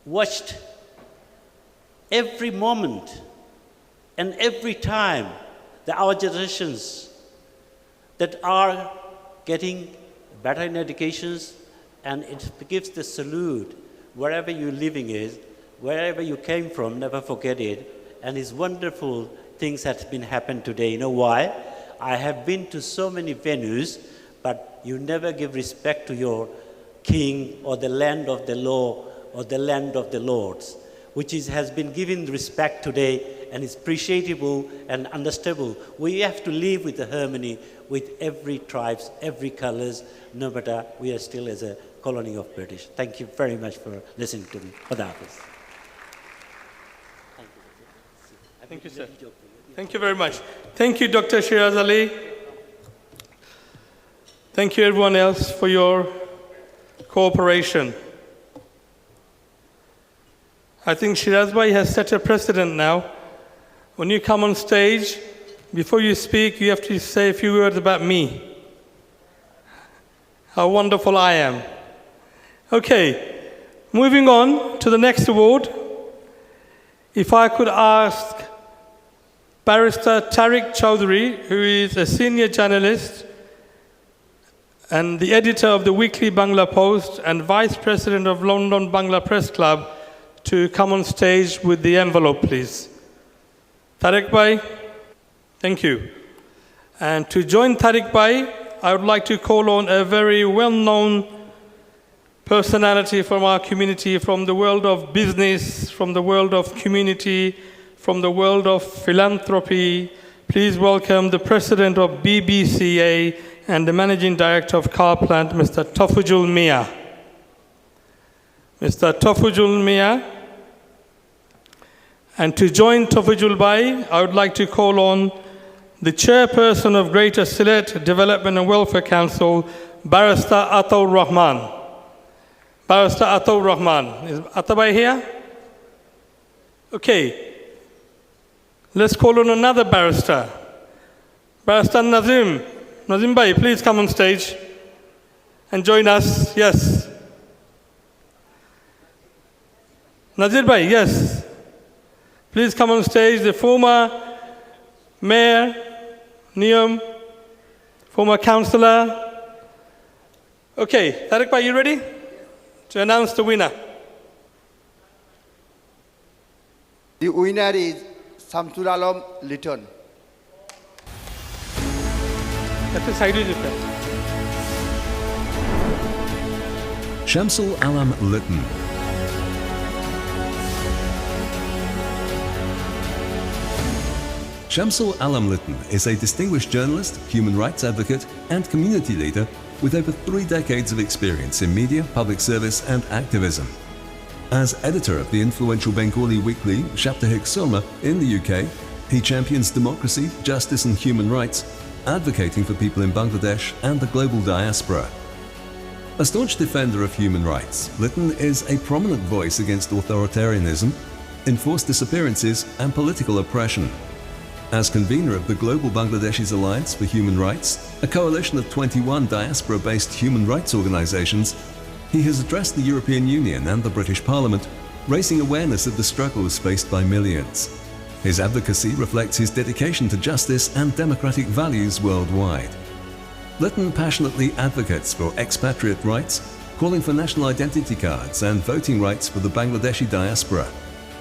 watched every moment and every time that our generations that are getting better in educations, and it gives the salute wherever you're living is, wherever you came from, never forget it. And it's wonderful things that have been happened today. You know why? I have been to so many venues, but you never give respect to your king or the land of the law or the land of the lords, which has been given respect today, and is appreciable and understandable. We have to live with the harmony with every tribes, every colors, no matter we are still as a colony of British. Thank you very much for listening to me. Khuda Hafiz. Thank you, sir. Thank you very much. Thank you, Dr. Shiraz Ali. Thank you, everyone else, for your cooperation. I think Shiraz Bhai has set a precedent now. When you come on stage, before you speak, you have to say a few words about me. How wonderful I am. Okay, moving on to the next award. If I could ask Barrister Tariq Chowdhury, who is a senior journalist and the editor of the Weekly Bangla Post and vice president of London Bangla Press Club, to come on stage with the envelope, please. Tariq Bhai, thank you. And to join Tariq Bhai, I would like to call on a very well-known personality from our community, from the world of business, from the world of community, from the world of philanthropy. Please welcome the president of BBCA and the managing director of Car Plant, Mr. Tafujul Mia. Mr. Tofujul Mia. And to join Tofujul Bhai, I would like to call on the Chairperson of Greater Sylhet Development and Welfare Council, Barrister Ataur Rahman. Barrister Ataur Rahman. Is Atta Bhai here? Okay. Let's call on another barrister. Barrister Nazim. Nazim Bhai, please come on stage and join us. Yes. Nazir Bhai, yes. Please come on stage. The former Mayor, Niyam, former councillor. Okay, Tariq Bhai, you ready to announce the winner? The winner is Samsul Alam Litton. That's a side visit. Shamsul Alam Litton. Shamsul Alam Litton is a distinguished journalist, human rights advocate, and community leader with over 3 decades of experience in media, public service, and activism. As editor of the influential Bengali weekly Saptahik Surma in the UK, he champions democracy, justice, and human rights, advocating for people in Bangladesh and the global diaspora. A staunch defender of human rights, Litton is a prominent voice against authoritarianism, enforced disappearances, and political oppression. As convener of the Global Bangladeshis Alliance for Human Rights, a coalition of 21 diaspora-based human rights organizations, he has addressed the European Union and the British Parliament, raising awareness of the struggles faced by millions. His advocacy reflects his dedication to justice and democratic values worldwide. Litton passionately advocates for expatriate rights, calling for national identity cards and voting rights for the Bangladeshi diaspora.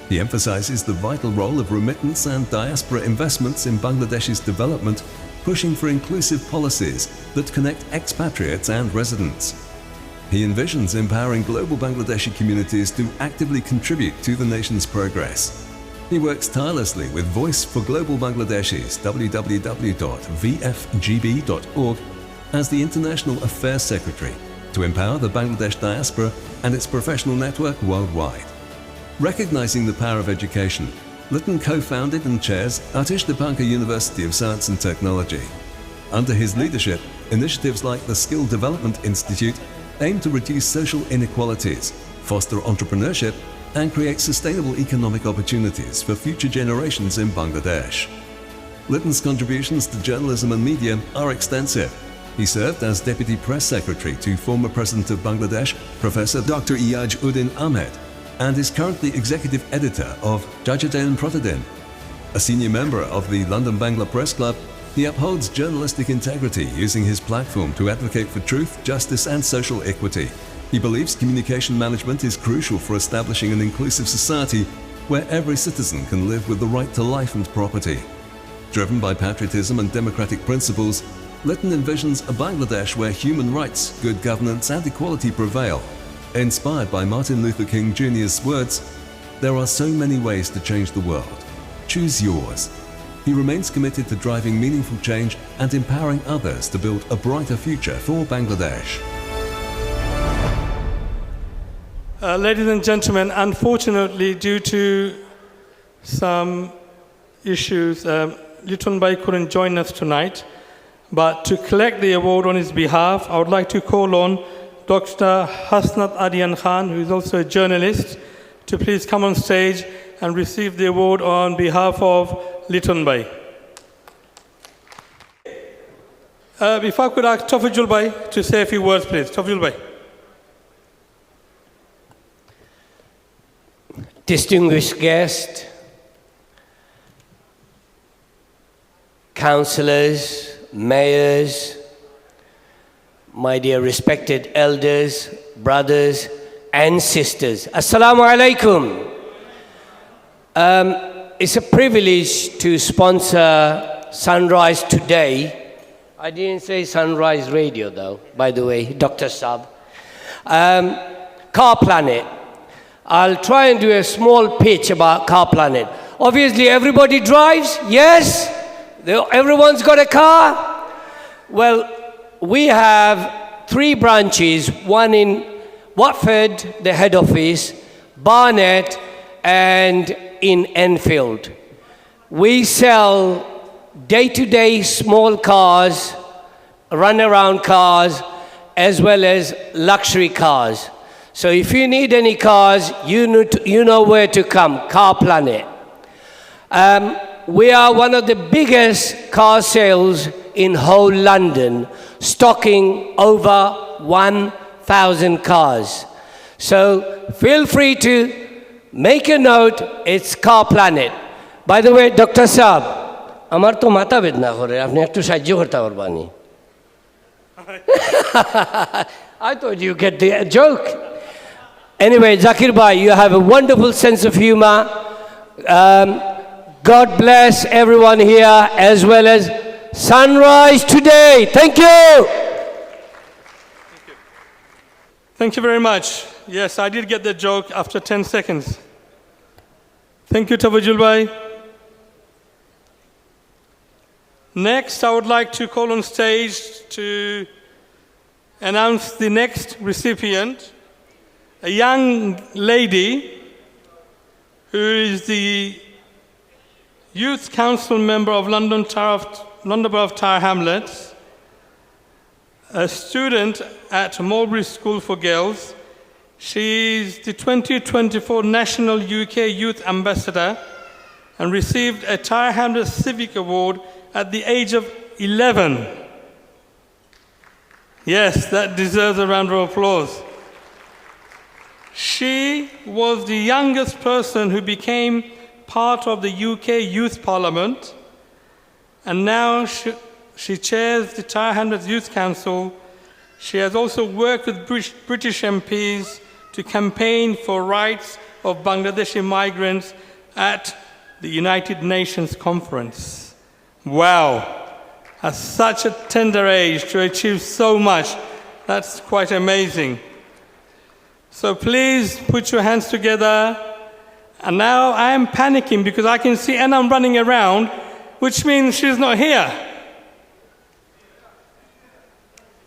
He emphasizes the vital role of remittance and diaspora investments in Bangladesh's development, pushing for inclusive policies that connect expatriates and residents. He envisions empowering global Bangladeshi communities to actively contribute to the nation's progress. He works tirelessly with Voice for Global Bangladeshis, www.vfgb.org, as the International Affairs Secretary to empower the Bangladesh diaspora and its professional network worldwide. Recognizing the power of education, Litton co-founded and chairs Atish Dipankar University of Science and Technology. Under his leadership, initiatives like the Skill Development Institute aim to reduce social inequalities, foster entrepreneurship, and create sustainable economic opportunities for future generations in Bangladesh. Litton's contributions to journalism and media are extensive. He served as Deputy Press Secretary to former President of Bangladesh, Professor Dr. Iyaj Uddin Ahmed, and is currently Executive Editor of Jajadin Protidin. A senior member of the London Bangla Press Club, he upholds journalistic integrity using his platform to advocate for truth, justice, and social equity. He believes communication management is crucial for establishing an inclusive society where every citizen can live with the right to life and property. Driven by patriotism and democratic principles, Litton envisions a Bangladesh where human rights, good governance, and equality prevail. Inspired by Martin Luther King Jr.'s words, "There are so many ways to change the world. Choose yours." He remains committed to driving meaningful change and empowering others to build a brighter future for Bangladesh. Ladies and gentlemen, unfortunately, due to some issues, Litton Bhai couldn't join us tonight. But to collect the award on his behalf, I would like to call on Dr. Hasnat Aryan Khan, who is also a journalist, to please come on stage and receive the award on behalf of Litton Bhai. If I could ask Tofujul Bhai to say a few words, please. Tofujul Bhai. Distinguished guest, councillors, mayors, my dear respected elders, brothers and sisters. Assalamu alaikum. It's a privilege to sponsor Sunrise today. I didn't say Sunrise Radio though, by the way, Dr. Saab. Car Planet. I'll try and do a small pitch about Car Planet. Obviously everybody drives, yes? Everyone's got a car? Well, we have 3 branches, one in Watford, the head office, Barnet, and in Enfield. We sell day-to-day small cars, run-around cars, as well as luxury cars. So if you need any cars, you know where to come, Car Planet. We are one of the biggest car sales in whole London, stocking over 1,000 cars. So feel free to make a note, it's Car Planet. By the way, Dr. Saab, আমার তো মাথা বেদনা করে আপনি একটু সাহায্য করতে পারবানি I thought you get the joke. Anyway, Zakir Bhai, you have a wonderful sense of humor. God bless everyone here as well as Sunrise today. Thank you. Thank you very much. Yes, I did get the joke after 10 seconds. Thank you, Tawajul Bhai. Next, I would like to call on stage to announce the next recipient, a young lady who is the Youth Council member of London Borough of Tower Hamlets, a student at Mulberry School for Girls. She is the 2024 National UK Youth Ambassador and received a Tower Hamlets Civic Award at the age of 11. Yes, that deserves a round of applause. She was the youngest person who became part of the UK Youth Parliament, and now she chairs the Tower Hamlets Youth Council. She has also worked with British MPs to campaign for rights of Bangladeshi migrants at the United Nations Conference. Wow, at such a tender age to achieve so much, that's quite amazing. So please put your hands together. And now I am panicking because I can see Anam running around, which means she's not here.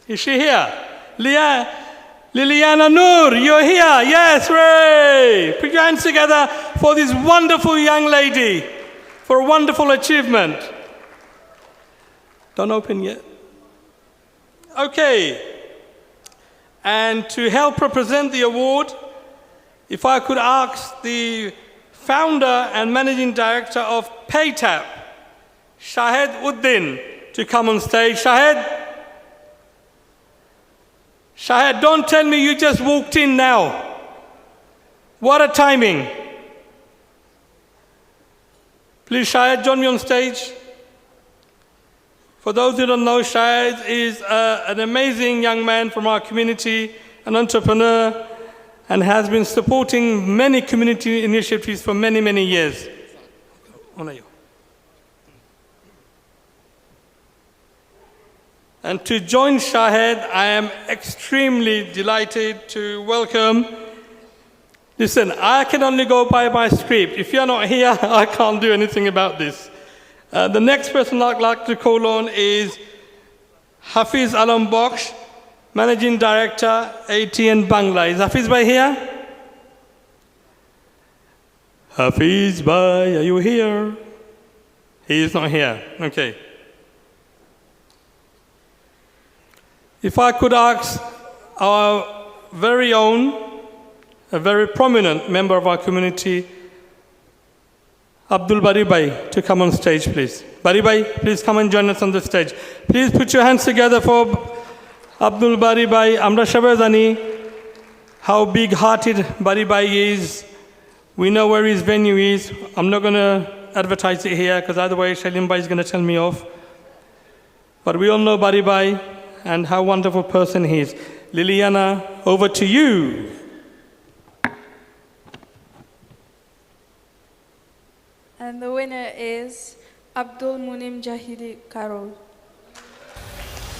Is she here? Liliana Noor, you're here. Yes, hooray! Put your hands together for this wonderful young lady, for a wonderful achievement. Don't open yet. Okay. And to help represent the award, if I could ask the founder and managing director of PayTap, Shahed Uddin, to come on stage. Shahed, don't tell me you just walked in now. What a timing. Please, Shahed, join me on stage. For those who don't know, Shahed is an amazing young man from our community, an entrepreneur, and has been supporting many community initiatives for many, many years. And to join Shahed, I am extremely delighted to welcome. Listen, I can only go by my script. If you're not here, I can't do anything about this. The next person I'd like to call on is Hafiz Alam Baksh, Managing Director, ATN Bangla. Is Hafiz Bhai here? Hafiz Bhai, are you here? He is not here. Okay. If I could ask our very own, a very prominent member of our community, Abdul Bari Bhai, to come on stage, please. Bari Bhai, please come and join us on the stage. Please put your hands together for Abdul Bari Bhai. Amra sabai jani how big-hearted Bari Bhai is. We know where his venue is. I'm not going to advertise it here because otherwise Shalim Bhai is going to tell me off. But we all know Bari Bhai and how wonderful person he is. Liliana, over to you. And the winner is Abdul Munim Jahidi Karol.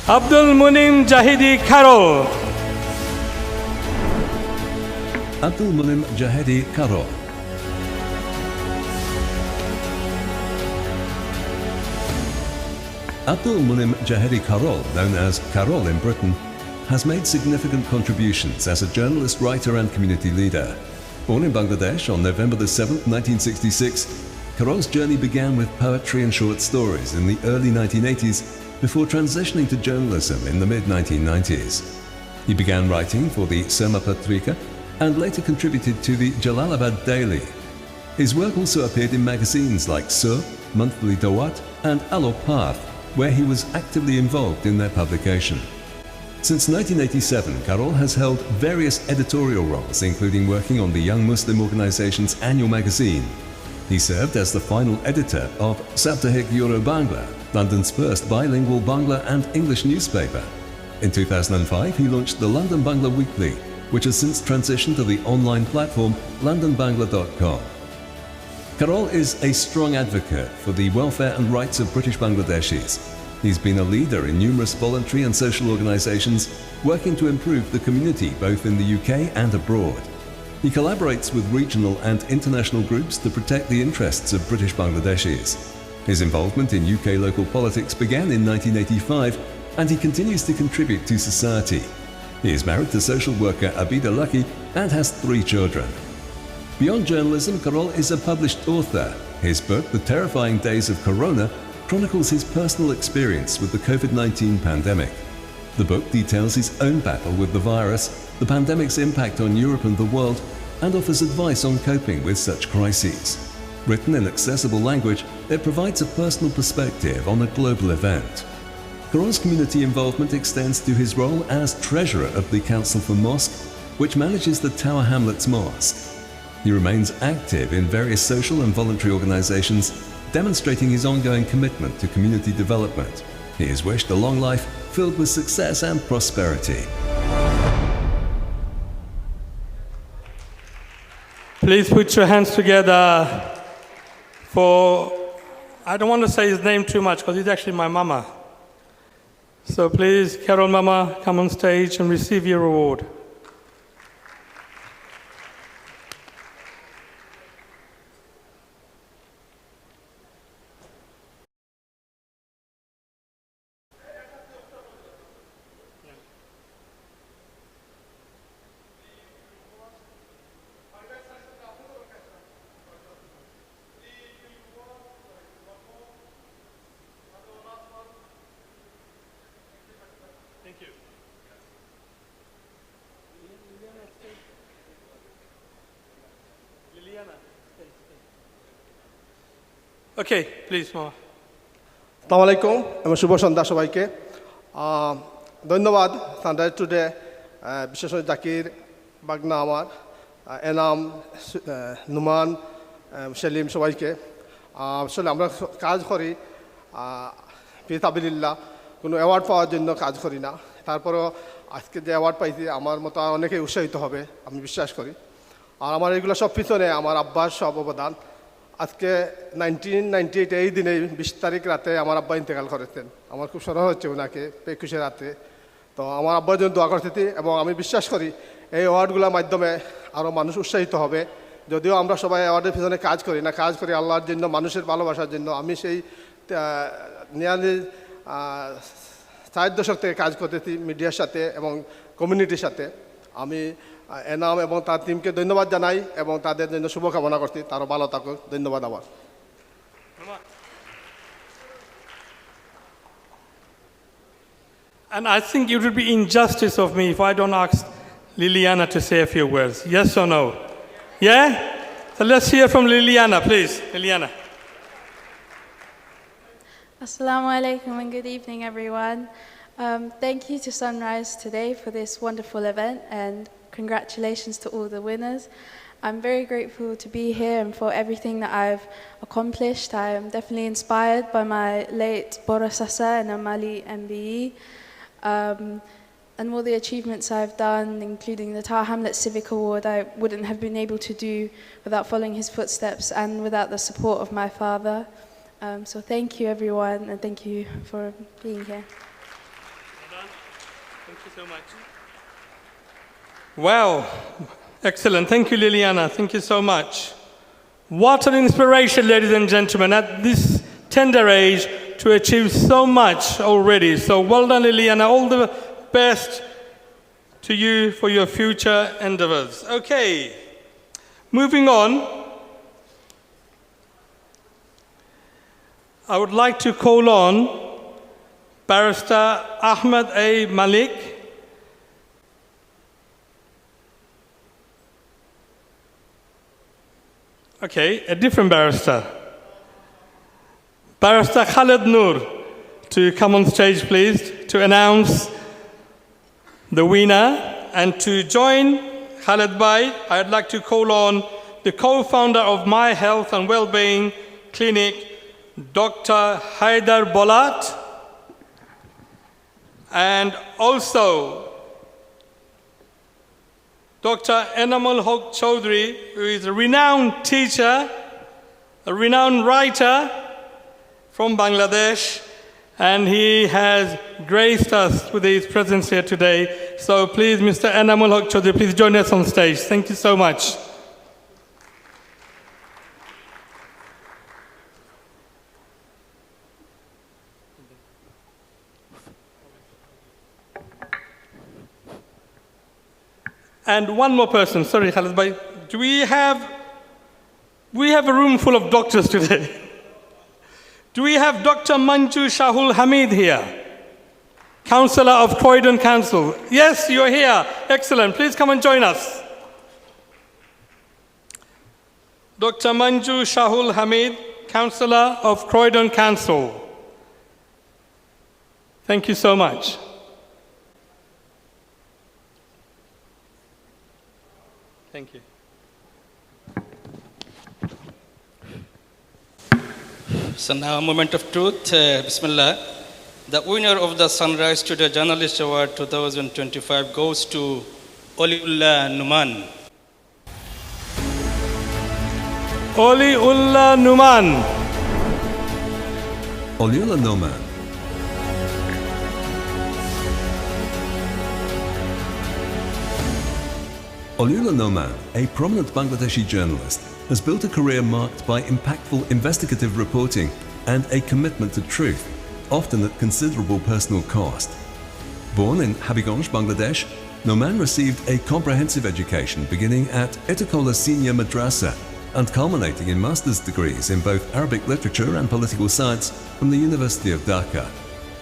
Abdul Munim Jahidi Karol. Abdul Munim Jahedi Karol. Abdul Munim Jahedi Karol, known as Karol in Britain, has made significant contributions as a journalist, writer and community leader. Born in Bangladesh on November the 7th, 1966, Karol's journey began with poetry and short stories in the early 1980s before transitioning to journalism in the mid-1990s. He began writing for the Sama Patrika and later contributed to the Jalalabad Daily. His work also appeared in magazines like Sur, Monthly Dawat and Alo Path, where he was actively involved in their publication. Since 1987, Karol has held various editorial roles, including working on the Young Muslim Organization's annual magazine. He served as the final editor of Saptahik Euro Bangla, London's first bilingual Bangla and English newspaper. In 2005, he launched the London Bangla Weekly, which has since transitioned to the online platform londonbangla.com. Karol is a strong advocate for the welfare and rights of British Bangladeshis. He's been a leader in numerous voluntary and social organizations working to improve the community both in the UK and abroad. He collaborates with regional and international groups to protect the interests of British Bangladeshis. His involvement in UK local politics began in 1985, and he continues to contribute to society. He is married to social worker Abida Lucky and has 3 children. Beyond journalism, Karol is a published author. His book, The Terrifying Days of Corona, chronicles his personal experience with the COVID-19 pandemic. The book details his own battle with the virus, the pandemic's impact on Europe and the world, and offers advice on coping with such crises. Written in accessible language, it provides a personal perspective on a global event. Karol's community involvement extends to his role as treasurer of the Council for Mosque, which manages the Tower Hamlets Mosque. He remains active in various social and voluntary organizations, demonstrating his ongoing commitment to community development. He is wished a long life filled with success and prosperity. Please put your hands together for, I don't want to say his name too much because he's actually my mama. So please, Karol Mama, come on stage and receive your award. Okay, please, Mama. আসসালামু আলাইকুম এবং শুভ সন্ধ্যা সবাইকে। ধন্যবাদ sunrise today, বিশেষ করে জাকির বাগনা, আমার এনাম, নুমান, সেলিম, সবাইকে। আসলে আমরা কাজ করি ফিতাবিল্লাহ, কোনো অ্যাওয়ার্ড পাওয়ার জন্য কাজ করি না। তারপরেও আজকে যে অ্যাওয়ার্ড পাইছি আমার মতো অনেকেই উৎসাহিত হবে আমি বিশ্বাস করি। আর আমার এগুলো সব পিছনে আমার আব্বার সব অবদান। আজকে 1998 এই দিনে 20 তারিখ রাতে আমার আব্বা ইন্তেকাল করেছেন। আমার খুব স্মরণ হচ্ছে ওনাকে 21 রাতে। তো আমার আব্বার জন্য দোয়া করতেছি এবং আমি বিশ্বাস করি এই অ্যাওয়ার্ডগুলোর মাধ্যমে আরও মানুষ উৎসাহিত হবে। যদিও আমরা সবাই অ্যাওয়ার্ডের পিছনে কাজ করি না, কাজ করি আল্লাহর জন্য, মানুষের ভালোবাসার জন্য। আমি সেই নিয়ালি 4 দশক থেকে কাজ করতেছি মিডিয়ার সাথে এবং কমিউনিটির সাথে। আমি এনাম এবং তার টিমকে ধন্যবাদ জানাই এবং তাদের জন্য শুভকামনা করছি, তারও ভালো থাকুক। ধন্যবাদ আবার। And I think it would be injustice of me if I don't ask Liliana to say a few words. Yes or no? Yeah? So let's hear from Liliana, please. Liliana. Assalamu alaikum and good evening, everyone. Thank you to Sunrise today for this wonderful event, and congratulations to all the winners. I'm very grateful to be here and for everything that I've accomplished. I am definitely inspired by my late Bora Sasa and Amali MBE, and all the achievements I've done, including the Tower Hamlets Civic Award, I wouldn't have been able to do without following his footsteps and without the support of my father. So thank you, everyone, and thank you for being here. Well done. Thank you so much. Wow, excellent. Thank you, Liliana. Thank you so much. What an inspiration, ladies and gentlemen, at this tender age to achieve so much already. So well done, Liliana. All the best to you for your future endeavors. Okay, moving on. I would like to call on Barrister Ahmed A. Malik. Okay, a different barrister. Barrister Khaled Noor to come on stage, please, to announce the winner. And to join Khaled Bhai, I'd like to call on the co-founder of My Health and Wellbeing Clinic, Dr. Haidar Bolat, and also Dr. Enamul Haq Chaudhry, who is a renowned teacher, a renowned writer from Bangladesh, and he has graced us with his presence here today. So please, Mr. Enamul Haq Chaudhry, please join us on stage. Thank you so much. And one more person, sorry Khalid Bhai, we have a room full of doctors today. Do we have Dr. Manju Shahul Hamid here? Councillor of Croydon Council. Yes, you're here. Excellent. Please come and join us. Dr. Manju Shahul Hamid, Councillor of Croydon Council. Thank you so much. Thank you. So now a moment of truth. Bismillah. The winner of the Sunrise Studio Journalist Award 2025 goes to Oliullah Numan. Oliullah Numan. Oliullah Numan. Oliullah Numan, a prominent Bangladeshi journalist, has built a career marked by impactful investigative reporting and a commitment to truth, often at considerable personal cost. Born in Habiganj, Bangladesh, Numan received a comprehensive education beginning at Itakola Senior Madrasa and culminating in master's degrees in both Arabic literature and political science from the University of Dhaka.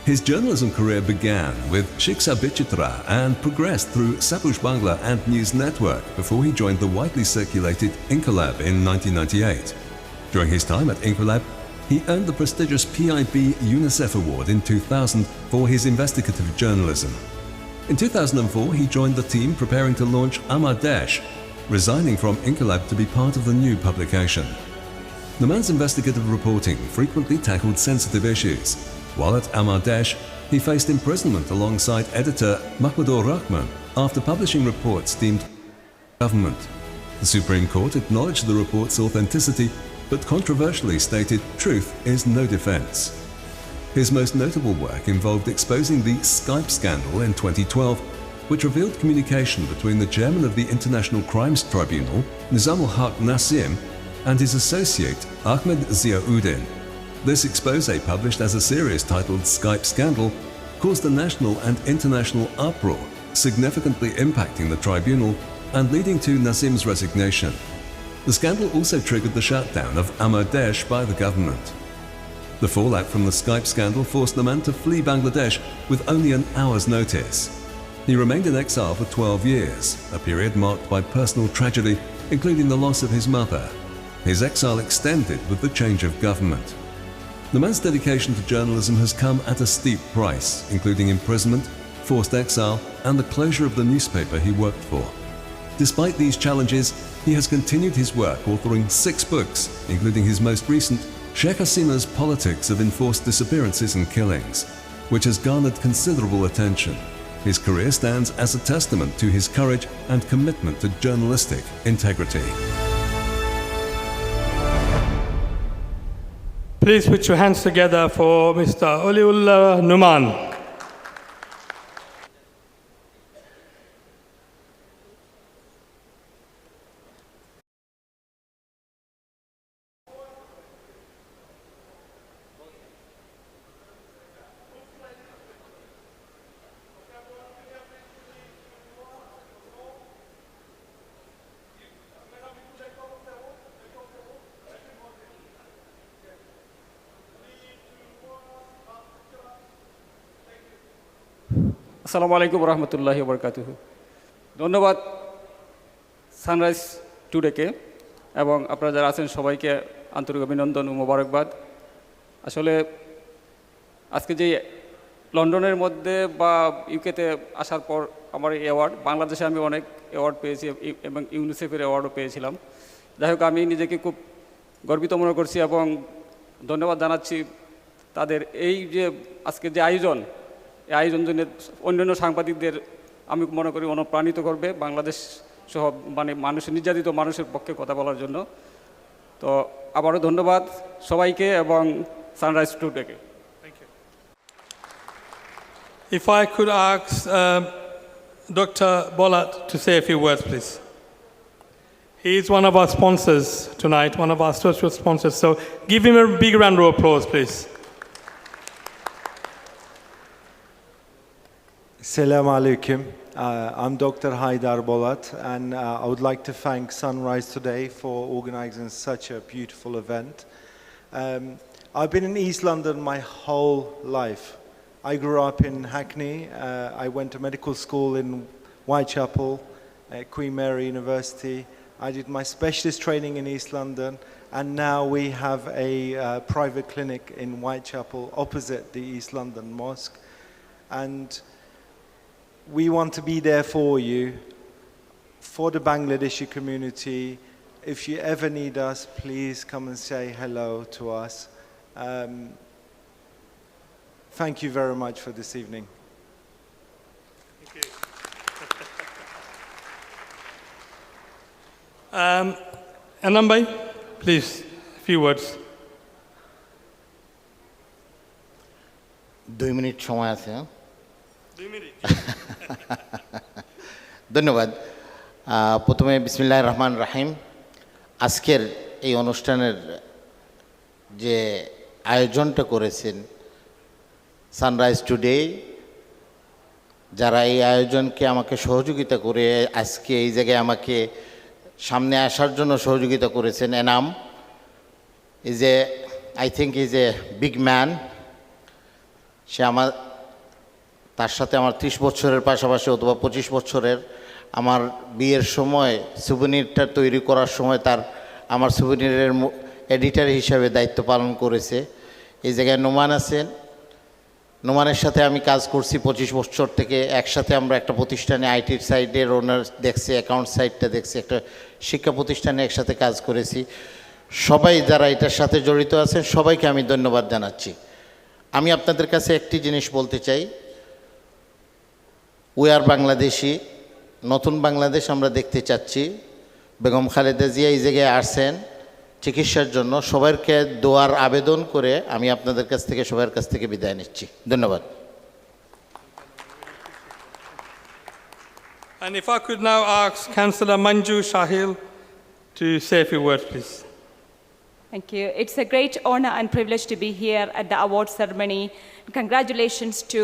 His journalism career began with Shiksha Bichitra and progressed through Sapush Bangla and News Network before he joined the widely circulated Inquilab in 1998. During his time at Inquilab, he earned the prestigious PIB UNICEF Award in 2000 for his investigative journalism. In 2004, he joined the team preparing to launch Amar Desh, resigning from Inquilab to be part of the new publication. Numan's investigative reporting frequently tackled sensitive issues. While at Amar Desh, he faced imprisonment alongside editor Mahmoud Rahman after publishing reports deemed government. The Supreme Court acknowledged the report's authenticity, but controversially stated truth is no defense. His most notable work involved exposing the Skype scandal in 2012, which revealed communication between the chairman of the International Crimes Tribunal, Nizamul Haq Nassim, and his associate, Ahmed Ziauddin. This expose, published as a series titled Skype Scandal, caused a national and international uproar, significantly impacting the tribunal and leading to Nassim's resignation. The scandal also triggered the shutdown of Amar Desh by the government. The fallout from the Skype scandal forced Numan to flee Bangladesh with only an hour's notice. He remained in exile for 12 years, a period marked by personal tragedy, including the loss of his mother. His exile extended with the change of government. Numan's dedication to journalism has come at a steep price, including imprisonment, forced exile, and the closure of the newspaper he worked for. Despite these challenges, he has continued his work, authoring 6 books, including his most recent, Sheikh Hasina's Politics of Enforced Disappearances and Killings, which has garnered considerable attention. His career stands as a testament to his courage and commitment to journalistic integrity. Please put your hands together for Mr. Oliullah Numan. আসসালামু আলাইকুম রহমতুল্লাহি বরকাতুহু। ধন্যবাদ sunrise টুডেকে এবং আপনারা যারা আছেন সবাইকে আন্তরিক অভিনন্দন ও মোবারকবাদ। আসলে আজকে যে লন্ডনের মধ্যে বা ইউকেতে আসার পর আমার এই অ্যাওয়ার্ড, বাংলাদেশে আমি অনেক অ্যাওয়ার্ড পেয়েছি এবং ইউনিসেফের অ্যাওয়ার্ডও পেয়েছিলাম। যাই হোক, আমি নিজেকে খুব গর্বিত মনে করছি এবং ধন্যবাদ জানাচ্ছি তাদের। এই যে আজকে যে আয়োজন, এই আয়োজন জন্য অন্যান্য সাংবাদিকদের আমি মনে করি অনুপ্রাণিত করবে বাংলাদেশ সহ মানে মানুষের নির্যাতিত মানুষের পক্ষে কথা বলার জন্য। তো আবারও ধন্যবাদ সবাইকে এবং sunrise টুডেকে। If I could ask Dr. Bolat to say a few words, please. He is one of our sponsors tonight, one of our social sponsors. So give him a big round of applause, please. Assalamu alaikum. I'm Dr. Haydar Bolat, and I would like to thank Sunrise today for organizing such a beautiful event. I've been in East London my whole life. I grew up in Hackney. I went to medical school in Whitechapel, Queen Mary University. I did my specialist training in East London, and now we have a private clinic in Whitechapel opposite the East London Mosque. And we want to be there for you, for the Bangladeshi community. If you ever need us, please come and say hello to us. Thank you very much for this evening. Thank you. Anambay, please, a few words. 2 minute সময় আছে। 2 minute. ধন্যবাদ। প্রথমে বিসমিল্লাহির রহমানির রহিম। আজকের এই অনুষ্ঠানের যে আয়োজনটা করেছেন সানরাইজ টুডে, যারা এই আয়োজনকে আমাকে সহযোগিতা করে আজকে এই জায়গায় আমাকে সামনে আসার জন্য সহযোগিতা করেছেন, Enam is a I think is a big man. সে আমার, তার সাথে আমার 30 বছরের পাশাপাশি অথবা 25 বছরের আমার বিয়ের সময় সুভেনিরটা তৈরি করার সময় তার আমার সুভেনিরের এডিটর হিসাবে দায়িত্ব পালন করেছে। এই জায়গায় নোমান আছেন, নোমানের সাথে আমি কাজ করছি 25 বছর থেকে। একসাথে আমরা একটা প্রতিষ্ঠানে আইটির সাইডের ওনার দেখছি, অ্যাকাউন্ট সাইডটা দেখছি, একটা শিক্ষা প্রতিষ্ঠানে একসাথে কাজ করেছি। সবাই যারা এটার সাথে জড়িত আছেন সবাইকে আমি ধন্যবাদ জানাচ্ছি। আমি আপনাদের কাছে একটি জিনিস বলতে চাই, উই আর বাংলাদেশি, নতুন বাংলাদেশ আমরা দেখতে চাচ্ছি। বেগম খালেদা জিয়া এই জায়গায় আসছেন চিকিৎসার জন্য। সবাইকে দোয়ার আবেদন করে আমি আপনাদের কাছ থেকে সবার কাছ থেকে বিদায় নিচ্ছি। ধন্যবাদ। And if I could now ask Councillor Manju Shahil to say a few words, please. Thank you. It's a great honor and privilege to be here at the award ceremony. Congratulations to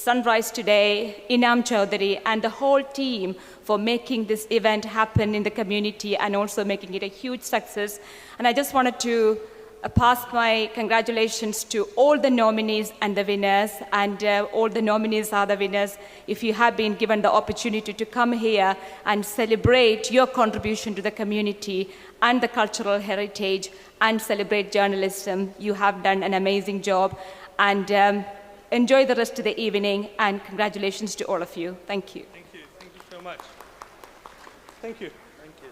Sunrise today, Inam Chaudhary, and the whole team for making this event happen in the community and also making it a huge success. And I just wanted to pass my congratulations to all the nominees and the winners, and all the nominees are the winners. If you have been given the opportunity to come here and celebrate your contribution to the community and the cultural heritage and celebrate journalism, you have done an amazing job. And enjoy the rest of the evening, and congratulations to all of you. Thank you. Thank you. Thank you so much. Thank you.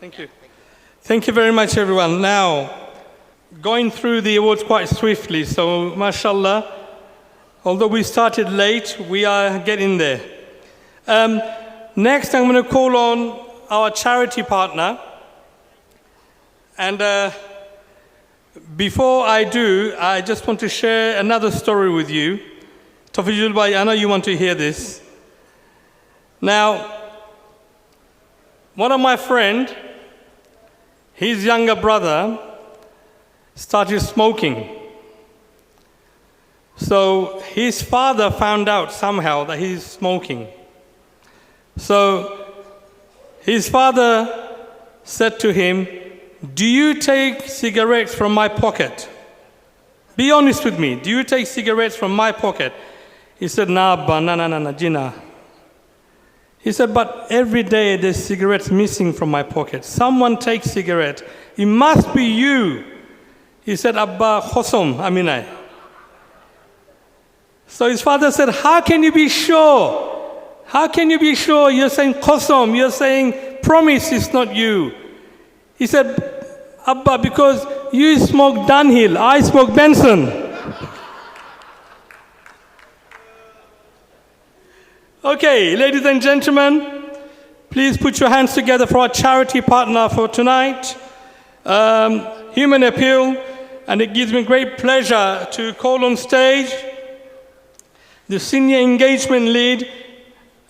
Thank you. Thank you very much, everyone. Now, going through the awards quite swiftly, so mashallah, although we started late, we are getting there. Next, I'm going to call on our charity partner. And before I do, I just want to share another story with you. Tafizul Bhai, I know you want to hear this. Now, one of my friend, his younger brother, started smoking. So his father found out somehow that he's smoking. So his father said to him, "Do you take cigarettes from my pocket? Be honest with me. Do you take cigarettes from my pocket?" He said, "Nah, Abba, nah, Jina. He said, but every day there's cigarettes missing from my pocket. Someone takes cigarette. It must be you. He said, Abba Khosom Aminai. So his father said, how can you be sure? How can you be sure? You're saying Khosom, you're saying promise it's not you. He said, Abba, because you smoke Dunhill, I smoke Benson. Okay, ladies and gentlemen, please put your hands together for our charity partner for tonight, Human Appeal, and it gives me great pleasure to call on stage the Senior Engagement Lead,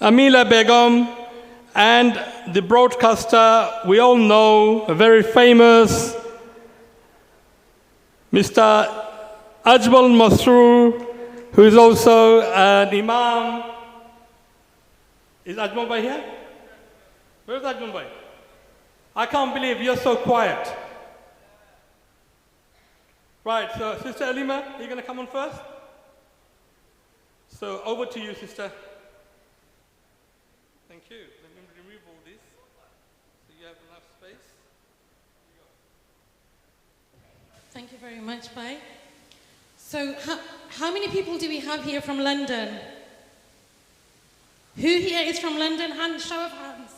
Amila Begum, and the broadcaster we all know, a very famous Mr. Ajmal Masroor, who is also an Imam. Is Ajmal Bhai here? Where's Ajmal Bhai? I can't believe you're so quiet. Right, so Sister Alima, are you going to come on first? So over to you, sister. Thank you. Let me remove all this so you have enough space. Thank you very much, Bhai. So how many people do we have here from London? Who here is from London? Show of hands.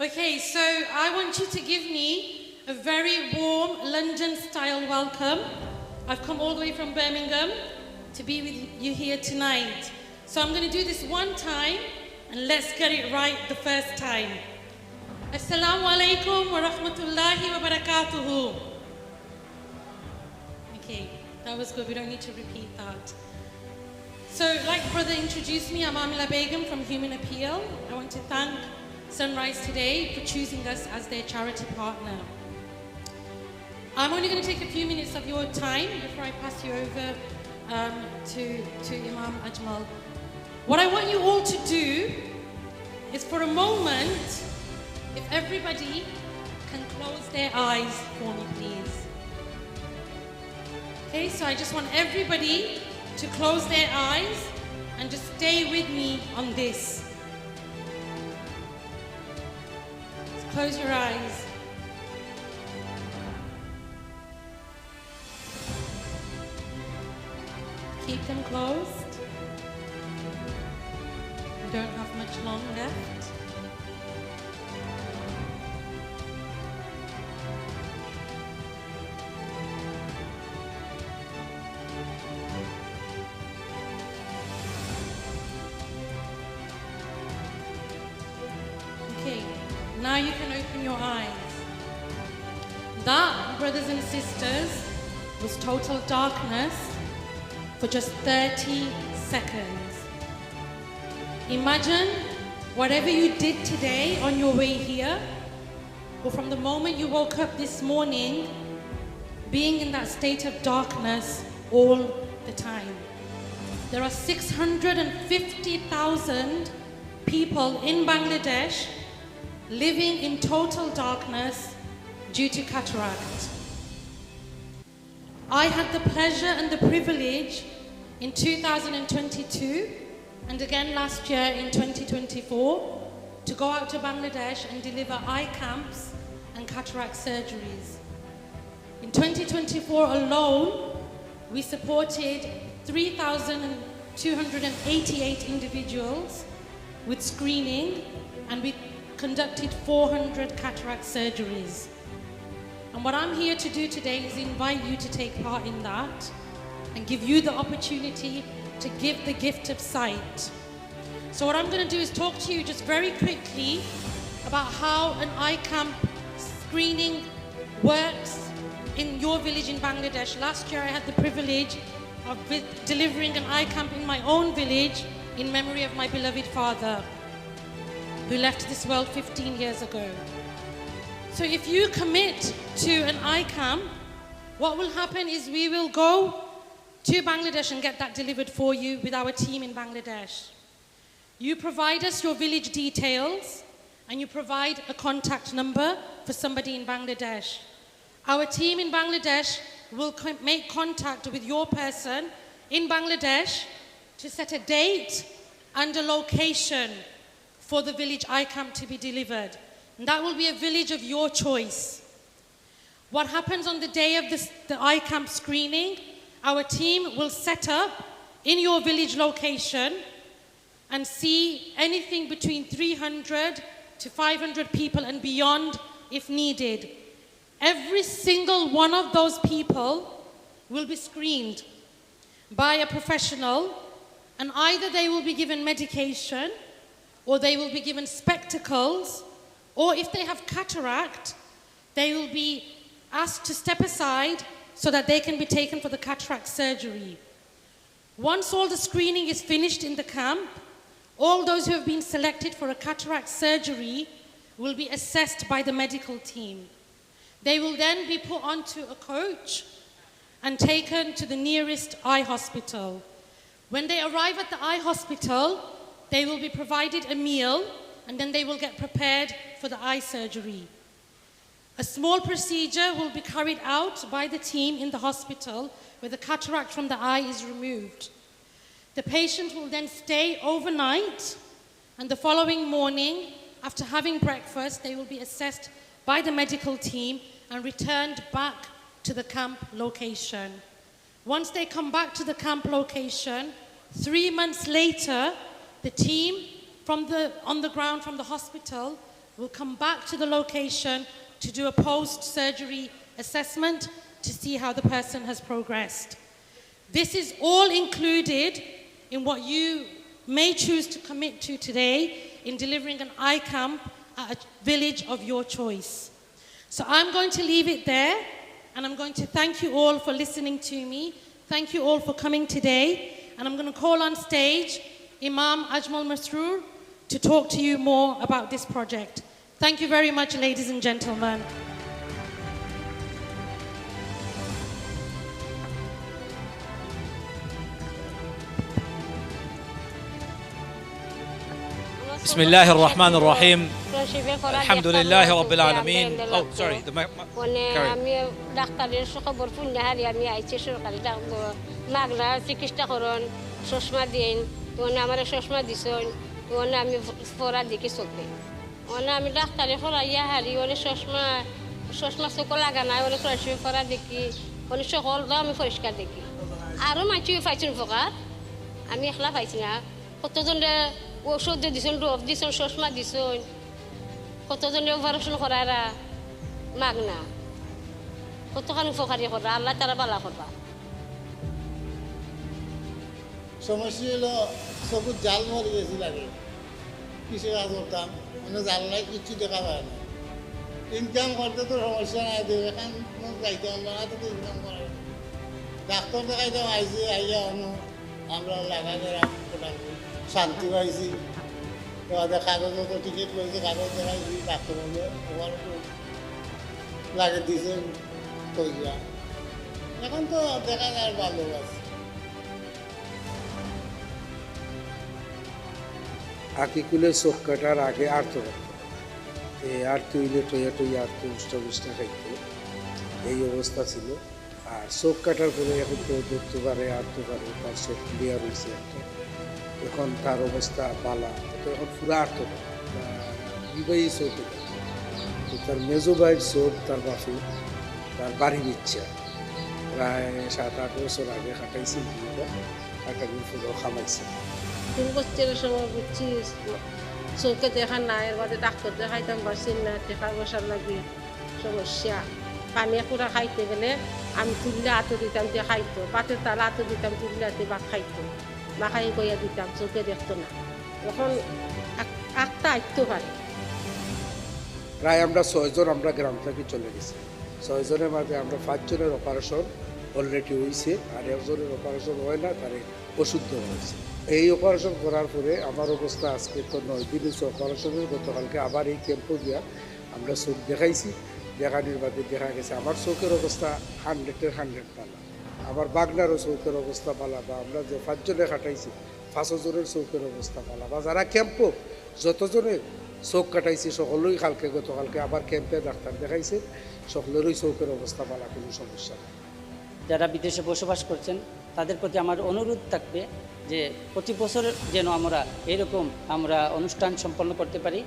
Okay, so I want you to give me a very warm London-style welcome. I've come all the way from Birmingham to be with you here tonight. So I'm going to do this one time, and let's get it right the first time. Assalamu alaikum wa rahmatullahi wa barakatuhu. Okay, that was good. We don't need to repeat that. So, like brother introduced me, I'm Amila Begum from Human Appeal. I want to thank Sunrise today for choosing us as their charity partner. I'm only going to take a few minutes of your time before I pass you over to Imam Ajmal. What I want you all to do is, for a moment, if everybody can close their eyes for me, please. Okay, so I just want everybody to close their eyes and just stay with me on this. Just close your eyes. Keep them closed. We don't have much long left. Okay, now you can open your eyes. That, brothers and sisters, was total darkness for just 30 seconds. Imagine whatever you did today on your way here, or from the moment you woke up this morning, being in that state of darkness all the time. There are 650,000 people in Bangladesh living in total darkness due to cataract. I had the pleasure and the privilege in 2022 and again last year in 2024 to go out to Bangladesh and deliver eye camps and cataract surgeries. In 2024 alone, we supported 3,288 individuals with screening, and we conducted 400 cataract surgeries. And what I'm here to do today is invite you to take part in that and give you the opportunity to give the gift of sight. So what I'm going to do is talk to you just very quickly about how an eye camp screening works in your village in Bangladesh. Last year I had the privilege of delivering an eye camp in my own village in memory of my beloved father, who left this world 15 years ago. So if you commit to an eye camp, what will happen is we will go to Bangladesh and get that delivered for you with our team in Bangladesh. You provide us your village details and you provide a contact number for somebody in Bangladesh. Our team in Bangladesh will make contact with your person in Bangladesh to set a date and a location for the village eye camp to be delivered. And that will be a village of your choice. What happens on the day of the eye camp screening, our team will set up in your village location and see anything between 300 to 500 people and beyond if needed. Every single one of those people will be screened by a professional, and either they will be given medication or they will be given spectacles, or if they have cataract, they will be asked to step aside so that they can be taken for the cataract surgery. Once all the screening is finished in the camp, all those who have been selected for a cataract surgery will be assessed by the medical team. They will then be put onto a coach and taken to the nearest eye hospital. When they arrive at the eye hospital, they will be provided a meal and then they will get prepared for the eye surgery. A small procedure will be carried out by the team in the hospital where the cataract from the eye is removed. The patient will then stay overnight, and the following morning, after having breakfast, they will be assessed by the medical team and returned back to the camp location. Once they come back to the camp location, 3 months later, the team on the ground from the hospital will come back to the location to do a post-surgery assessment to see how the person has progressed. This is all included in what you may choose to commit to today in delivering an eye camp at a village of your choice. So I'm going to leave it there, and I'm going to thank you all for listening to me. Thank you all for coming today, and I'm going to call on stage Imam Ajmal Masroor to talk to you more about this project. Thank you very much, ladies and gentlemen. بسم الله الرحمن الرحيم الحمد لله رب العالمين. Oh, sorry. আমি ডাক্তারের খবর শুনলে হারি আমি আইছি সরকারি মাগনা চিকিৎসাকরণ চশমা দিন ওনে আমার চশমা দিছেন ওনে আমি পড়া দেখি চলবে ওনে আমি ডাক্তারে পড়াইয়া হারি ওনে চশমা চোখ লাগা নাই ওনে পড়া দেখি ওনে সকলটা আমি পরিষ্কার দেখি আরও মাছি পাইছেন উপকার আমি একলা পাইছি না কতজনে ওষুধ দিছেন ডোব দিছেন চশমা দিছেন কতজনে অপারেশন করারা মাগনা কতখানি উপকারী করা আল্লাহ তারা বালা করবা সমস্যা হলো চকুর জাল মরে গেছিল আগে কিসে কাজ করতাম মানে জাল নাই কিচ্ছু দেখা যায় না ইনকাম করতে তো সমস্যা নাই এখন যাইতে পারবো না তো ইনকাম করে ডাক্তার দেখাইতাম আইসি আইয়া আমরা লাগা গেলাম শান্তি পাইছি তোমাদের কাগজ তো টিকিট লইছে কাগজ দেখাইছি ডাক্তার বলে ওখানে লাগে দিছে কইয়া এখন তো দেখা যায় ভালো আছে আকিকুলে চোখ কাটার আগে আর্ত এই আর্ত হইলে টইয়া আর্ত উষ্টা খাইতো এই অবস্থা ছিল আর চোখ কাটার পরে এখন তো ধরতে পারে আর্ত পারে তার চোখ ক্লিয়ার হয়েছে একটা এখন তার অবস্থা বালা তো এখন পুরা আর্ত বিবাহী চোখ তো তার মেজো ভাইয়ের চোখ তার বাপে তার বাড়ির ইচ্ছা প্রায় 7-8 বছর আগে কাটাইছে কাটানোর পরেও খামাইছে 3 বছরের সময় বুঝছি চোখে দেখা নাই এর বাদে ডাক্তার দেখাইতাম পারছি না দেখা বসার লাগে সমস্যা পানি পুরা খাইতে গেলে আমি তুললে হাতে দিতাম দিয়ে খাইতো পাতের তালা হাতে দিতাম তুললে হাতে বা খাইতো বা খাই গইয়া দিতাম চোখে দেখতো না এখন একটা আইতো পারে প্রায় আমরা 6 জন আমরা গ্রাম থেকে চলে গেছি 6 জনের মধ্যে আমরা 5 জনের অপারেশন অলরেডি হয়েছে আর একজনের অপারেশন হয় না তারে ওষুধ দেওয়া হয়েছে এই অপারেশন করার পরে আমার অবস্থা আজকে তো 9 দিন হয়েছে অপারেশনের গতকালকে আবার এই ক্যাম্পে গিয়া আমরা চোখ দেখাইছি দেখানোর বাদে দেখা গেছে আমার চোখের অবস্থা 100-এর 100 পালা আমার বাগনারও চোখের অবস্থা পালা বা আমরা যে 5 জনে কাটাইছি 5 জনের চোখের অবস্থা পালা বা যারা ক্যাম্পও যতজনের চোখ কাটাইছি সকলেই গতকালকে আবার ক্যাম্পে ডাক্তার দেখাইছে সকলেরই চোখের অবস্থা পালা কোনো সমস্যা নেই যারা বিদেশে বসবাস করছেন তাদের প্রতি আমার অনুরোধ থাকবে যে প্রতি বছর যেন আমরা এরকম আমরা অনুষ্ঠান সম্পন্ন করতে পারি।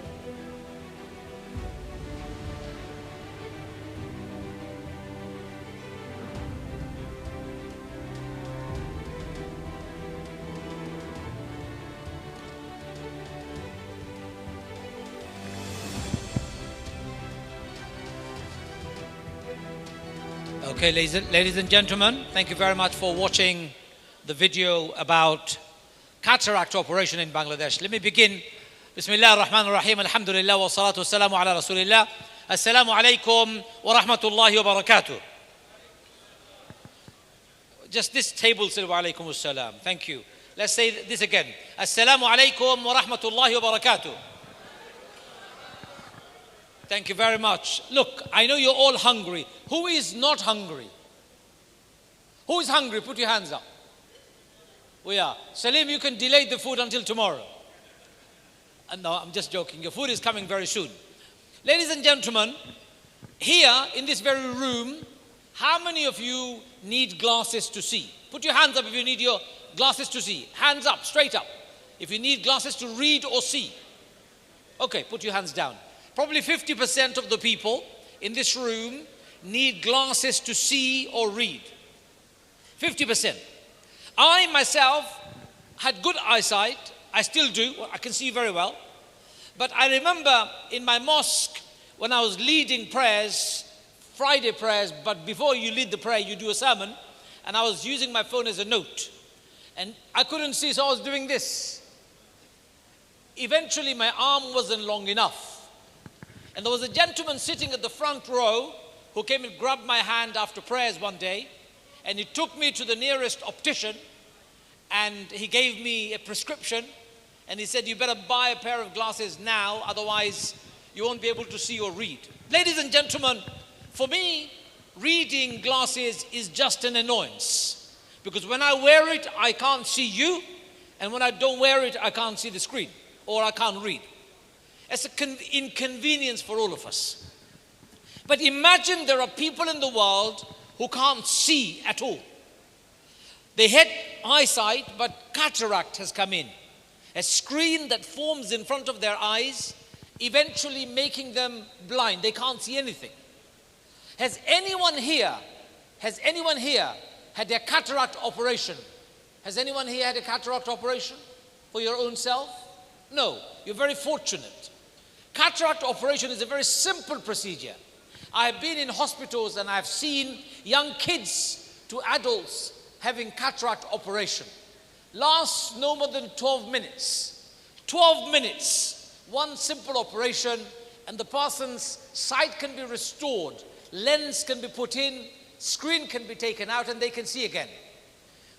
Okay, ladies and gentlemen, thank you very much for watching the video about cataract operation in Bangladesh. Let me begin. Bismillah ar-Rahman ar-Rahim, alhamdulillah, wa salatu wa salamu ala rasulillah. Assalamu alaikum wa rahmatullahi wa barakatuh. Just this table said wa alaikum assalam. Thank you. Let's say this again. Assalamu alaikum wa rahmatullahi wa barakatuh. Thank you very much. Look, I know you're all hungry. Who is not hungry? Who is hungry? Put your hands up. We are. Salim, you can delay the food until tomorrow. No, I'm just joking. Your food is coming very soon. Ladies and gentlemen, here in this very room, how many of you need glasses to see? Put your hands up if you need your glasses to see. Hands up, straight up. If you need glasses to read or see. Okay, put your hands down. Probably 50% of the people in this room need glasses to see or read. 50%. I myself had good eyesight. I still do. I can see very well. But I remember in my mosque when I was leading prayers, Friday prayers, but before you lead the prayer, you do a sermon, and I was using my phone as a note. And I couldn't see, so I was doing this. Eventually, my arm wasn't long enough. And there was a gentleman sitting at the front row who came and grabbed my hand after prayers one day, and he took me to the nearest optician, and he gave me a prescription, and he said, you better buy a pair of glasses now, otherwise you won't be able to see or read. Ladies and gentlemen, for me, reading glasses is just an annoyance, because when I wear it, I can't see you, and when I don't wear it, I can't see the screen, or I can't read. It's an inconvenience for all of us. But imagine there are people in the world who can't see at all. They had eyesight, but cataract has come in. A screen that forms in front of their eyes, eventually making them blind. They can't see anything. Has anyone here had a cataract operation? Has anyone here had a cataract operation for your own self? No, you're very fortunate. Cataract operation is a very simple procedure. I have been in hospitals and I've seen young kids to adults having cataract operation. Lasts no more than 12 minutes. 12 minutes, one simple operation, and the person's sight can be restored, lens can be put in, screen can be taken out, and they can see again.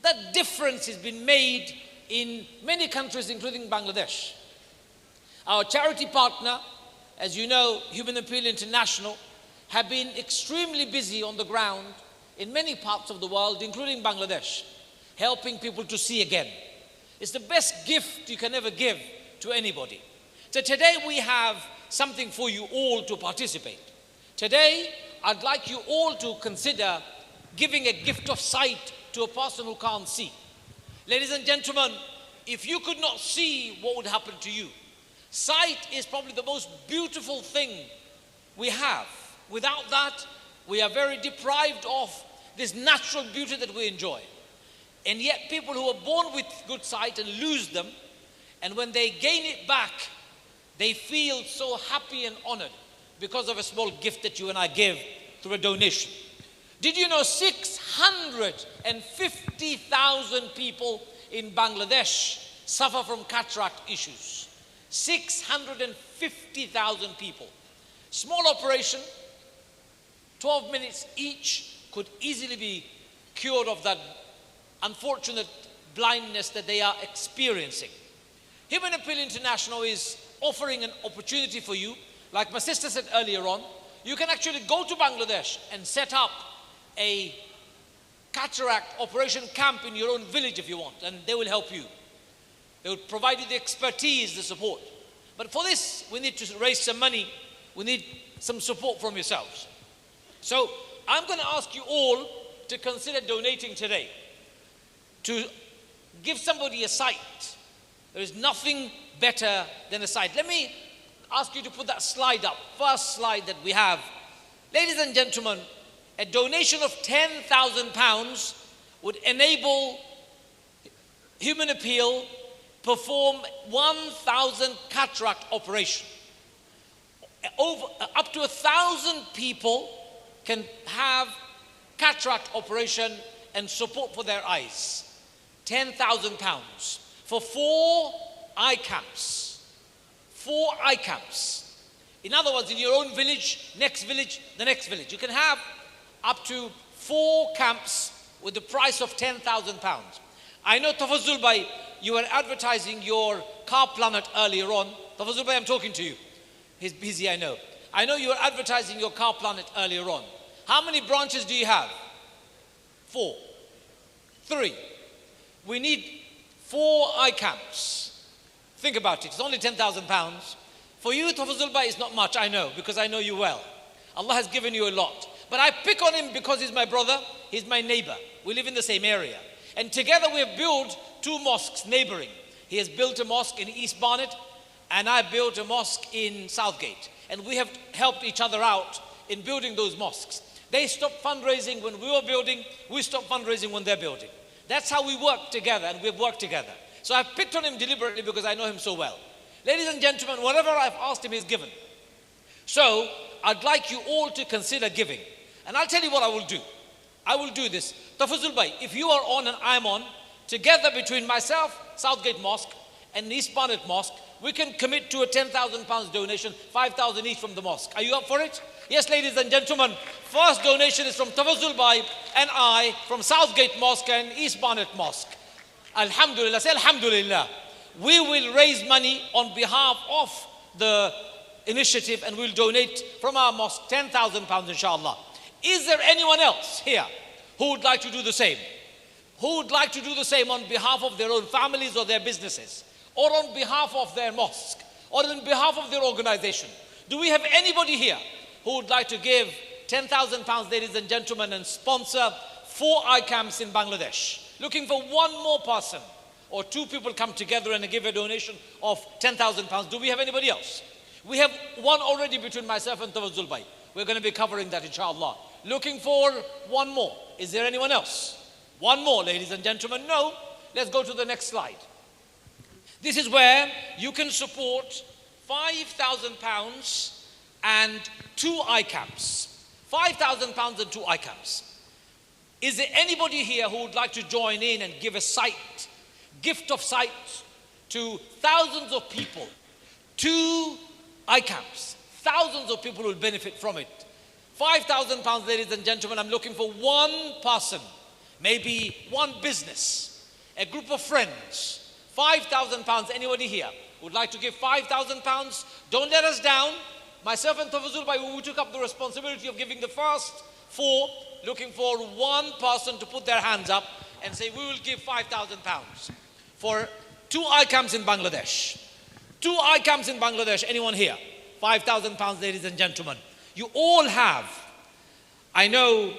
That difference has been made in many countries, including Bangladesh. Our charity partner, as you know, Human Appeal International, have been extremely busy on the ground in many parts of the world, including Bangladesh, helping people to see again. It's the best gift you can ever give to anybody. So today we have something for you all to participate. Today, I'd like you all to consider giving a gift of sight to a person who can't see. Ladies and gentlemen, if you could not see, what would happen to you? Sight is probably the most beautiful thing we have. Without that, we are very deprived of this natural beauty that we enjoy. And yet people who are born with good sight and lose them, and when they gain it back, they feel so happy and honored because of a small gift that you and I give through a donation. Did you know 650,000 people in Bangladesh suffer from cataract issues? 650,000 people. Small operation, 12 minutes each, could easily be cured of that unfortunate blindness that they are experiencing. Human Appeal International is offering an opportunity for you. Like my sister said earlier on, you can actually go to Bangladesh and set up a cataract operation camp in your own village if you want, and they will help you. They will provide you the expertise, the support. But for this, we need to raise some money. We need some support from yourselves. So I'm going to ask you all to consider donating today to give somebody a sight. There is nothing better than a sight. Let me ask you to put that slide up, first slide that we have. Ladies and gentlemen, a donation of £10,000 would enable Human Appeal perform 1,000 cataract operation. Up to 1,000 people can have cataract operation and support for their eyes. £10,000 for 4 eye camps. 4 eye camps. In other words, in your own village, next village, the next village. You can have up to 4 camps with the price of £10,000. I know, Tafazul Bhai, you were advertising your car planet earlier on. Tafazul Bhai, I'm talking to you. He's busy, I know. I know you were advertising your car planet earlier on. How many branches do you have? 4. 3. We need 4 eye camps. Think about it. It's only £10,000. For you, Tafazul Bhai, it's not much, I know, because I know you well. Allah has given you a lot. But I pick on him because he's my brother, he's my neighbor. We live in the same area. And together we have built 2 mosques neighboring. He has built a mosque in East Barnet, and I built a mosque in Southgate. And we have helped each other out in building those mosques. They stopped fundraising when we were building, we stopped fundraising when they're building. That's how we work together, and we've worked together. So I've picked on him deliberately because I know him so well. Ladies and gentlemen, whatever I've asked him, he's given. So I'd like you all to consider giving. And I'll tell you what I will do. I will do this. Tafazul Bhai, if you are on and I'm on, together between myself, Southgate Mosque, and East Barnet Mosque, we can commit to a £10,000 donation, 5,000 each from the mosque. Are you up for it? Yes, ladies and gentlemen, first donation is from Tafazul Bhai and I from Southgate Mosque and East Barnet Mosque. Alhamdulillah, say Alhamdulillah. We will raise money on behalf of the initiative and we'll donate from our mosque £10,000 inshallah. Is there anyone else here who would like to do the same? Who would like to do the same on behalf of their own families or their businesses? Or on behalf of their mosque? Or on behalf of their organization? Do we have anybody here who would like to give £10,000, ladies and gentlemen, and sponsor 4 eye camps in Bangladesh? Looking for one more person, or 2 people come together and give a donation of £10,000. Do we have anybody else? We have one already between myself and Tafazul Bhai. We're going to be covering that inshallah. Looking for one more. Is there anyone else? One more, ladies and gentlemen. No. Let's go to the next slide. This is where you can support £5,000 and 2 eye camps. £5,000 and 2 eye camps. Is there anybody here who would like to join in and give a sight, gift of sight to thousands of people? 2 eye camps. Thousands of people will benefit from it. £5,000, ladies and gentlemen. I'm looking for one person, maybe one business, a group of friends. £5,000. Anybody here would like to give £5,000? Don't let us down. Myself and Tafazul Bhai, we took up the responsibility of giving the first 4, looking for one person to put their hands up and say, we will give £5,000 for 2 eye camps in Bangladesh. 2 eye camps in Bangladesh. Anyone here? £5,000, ladies and gentlemen. You all have. I know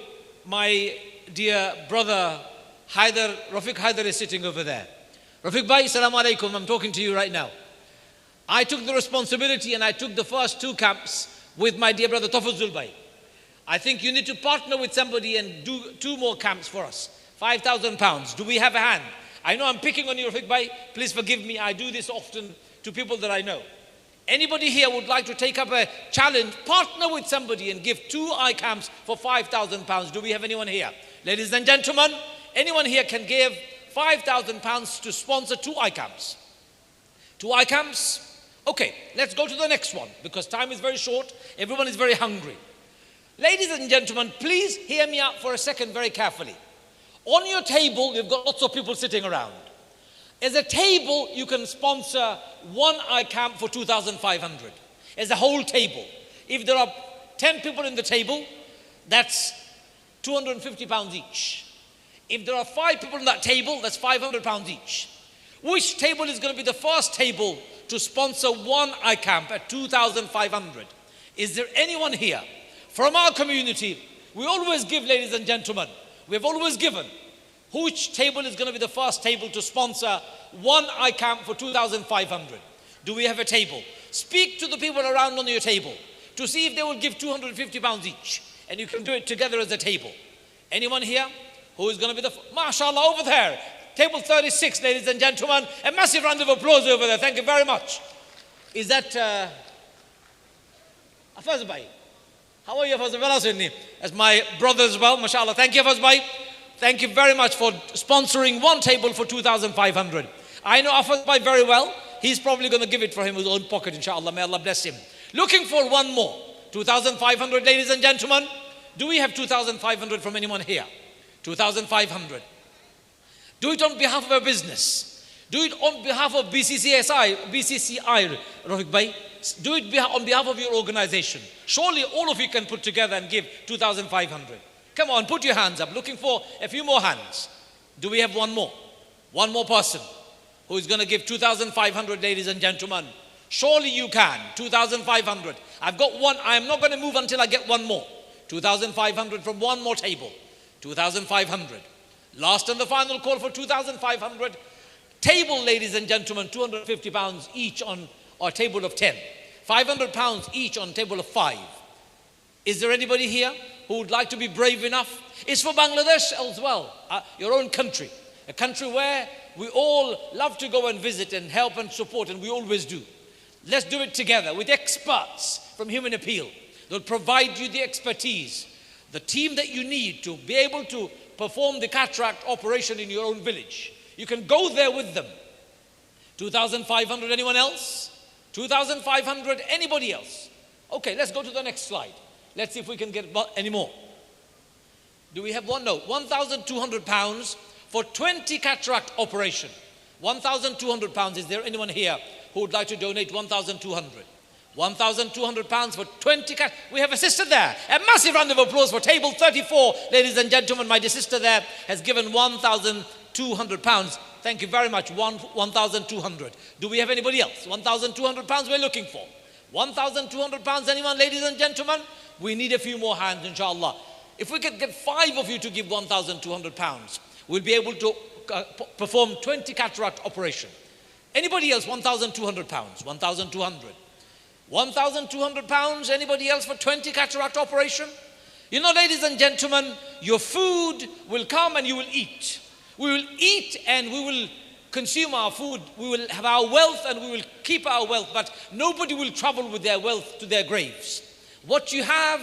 my dear brother Rafiq Haider is sitting over there. Rafiq Bhai, Assalamu alaikum. I'm talking to you right now. I took the responsibility and I took the first 2 camps with my dear brother Tafazul Bhai. I think you need to partner with somebody and do 2 more camps for us. £5,000. Do we have a hand? I know I'm picking on you, Rafiq Bhai. Please forgive me. I do this often to people that I know. Anybody here would like to take up a challenge, partner with somebody and give 2 eye camps for £5,000. Do we have anyone here? Ladies and gentlemen, anyone here can give £5,000 to sponsor 2 eye camps. 2 eye camps? Okay, let's go to the next one because time is very short. Everyone is very hungry. Ladies and gentlemen, please hear me out for a second very carefully. On your table, you've got lots of people sitting around. As a table, you can sponsor 1 eye camp for 2,500. As a whole table. If there are 10 people in the table, that's £250 each. If there are 5 people in that table, that's £500 each. Which table is going to be the first table to sponsor 1 eye camp at 2,500? Is there anyone here? From our community, we always give, ladies and gentlemen. We have always given. Which table is going to be the first table to sponsor one eye camp for 2,500? Do we have a table? Speak to the people around on your table to see if they will give 250 pounds each. And you can do it together as a table. Anyone here who is going to be the... MashaAllah, over there. Table 36, ladies and gentlemen. A massive round of applause over there. Thank you very much. Is that... Afaz Bhai? How are you, Afaz Bhai? As my brother as well, MashaAllah. Thank you, Afaz Bhai. Thank you very much for sponsoring one table for 2,500. I know Afaz Bhai very well. He's probably going to give it for him in his own pocket, inshallah. May Allah bless him. Looking for one more. 2,500, ladies and gentlemen. Do we have 2,500 from anyone here? 2,500. Do it on behalf of a business. Do it on behalf of BCCI, Rohik Bhai. Do it on behalf of your organization. Surely all of you can put together and give 2,500. Come on, put your hands up. Looking for a few more hands. Do we have one more? One more person who is going to give 2,500, ladies and gentlemen. Surely you can. 2,500. I've got one. I am not going to move until I get one more. 2,500 from one more table. 2,500. Last and the final call for 2,500. Table, ladies and gentlemen, 250 pounds each on a table of 10. 500 pounds each on table of 5. Is there anybody here who would like to be brave enough? It's for Bangladesh as well, your own country. A country where we all love to go and visit and help and support, and we always do. Let's do it together with experts from Human Appeal. They'll provide you the expertise, the team that you need to be able to perform the cataract operation in your own village. You can go there with them. 2,500, anyone else? 2,500, anybody else? Okay, let's go to the next slide. Let's see if we can get any more. Do we have one? No. 1,200 pounds for 20 cataract operation. 1,200 pounds. Is there anyone here who would like to donate 1,200? 1,200 pounds for 20 cat. We have a sister there. A massive round of applause for table 34. Ladies and gentlemen, my dear sister there has given 1,200 pounds. Thank you very much. 1,200. Do we have anybody else? 1,200 pounds we're looking for. 1,200 pounds. Anyone, ladies and gentlemen? We need a few more hands, inshallah. If we could get 5 of you to give 1,200 pounds, we'll be able to perform 20 cataract operation. Anybody else? 1,200 pounds. 1,200. 1,200 pounds. Anybody else for 20 cataract operation? You know, ladies and gentlemen, your food will come and you will eat. We will eat and we will consume our food. We will have our wealth and we will keep our wealth, but nobody will travel with their wealth to their graves. What you have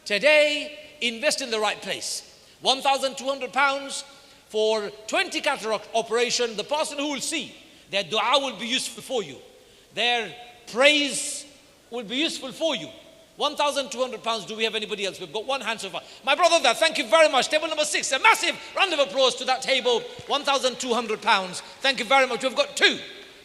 today, invest in the right place. 1,200 pounds for 20 cataract operation. The person who will see, their dua will be useful for you. Their praise will be useful for you. 1,200 pounds. Do we have anybody else? We've got one hand so far. My brother there, thank you very much. Table number 6. A massive round of applause to that table. 1,200 pounds. Thank you very much. We've got 2.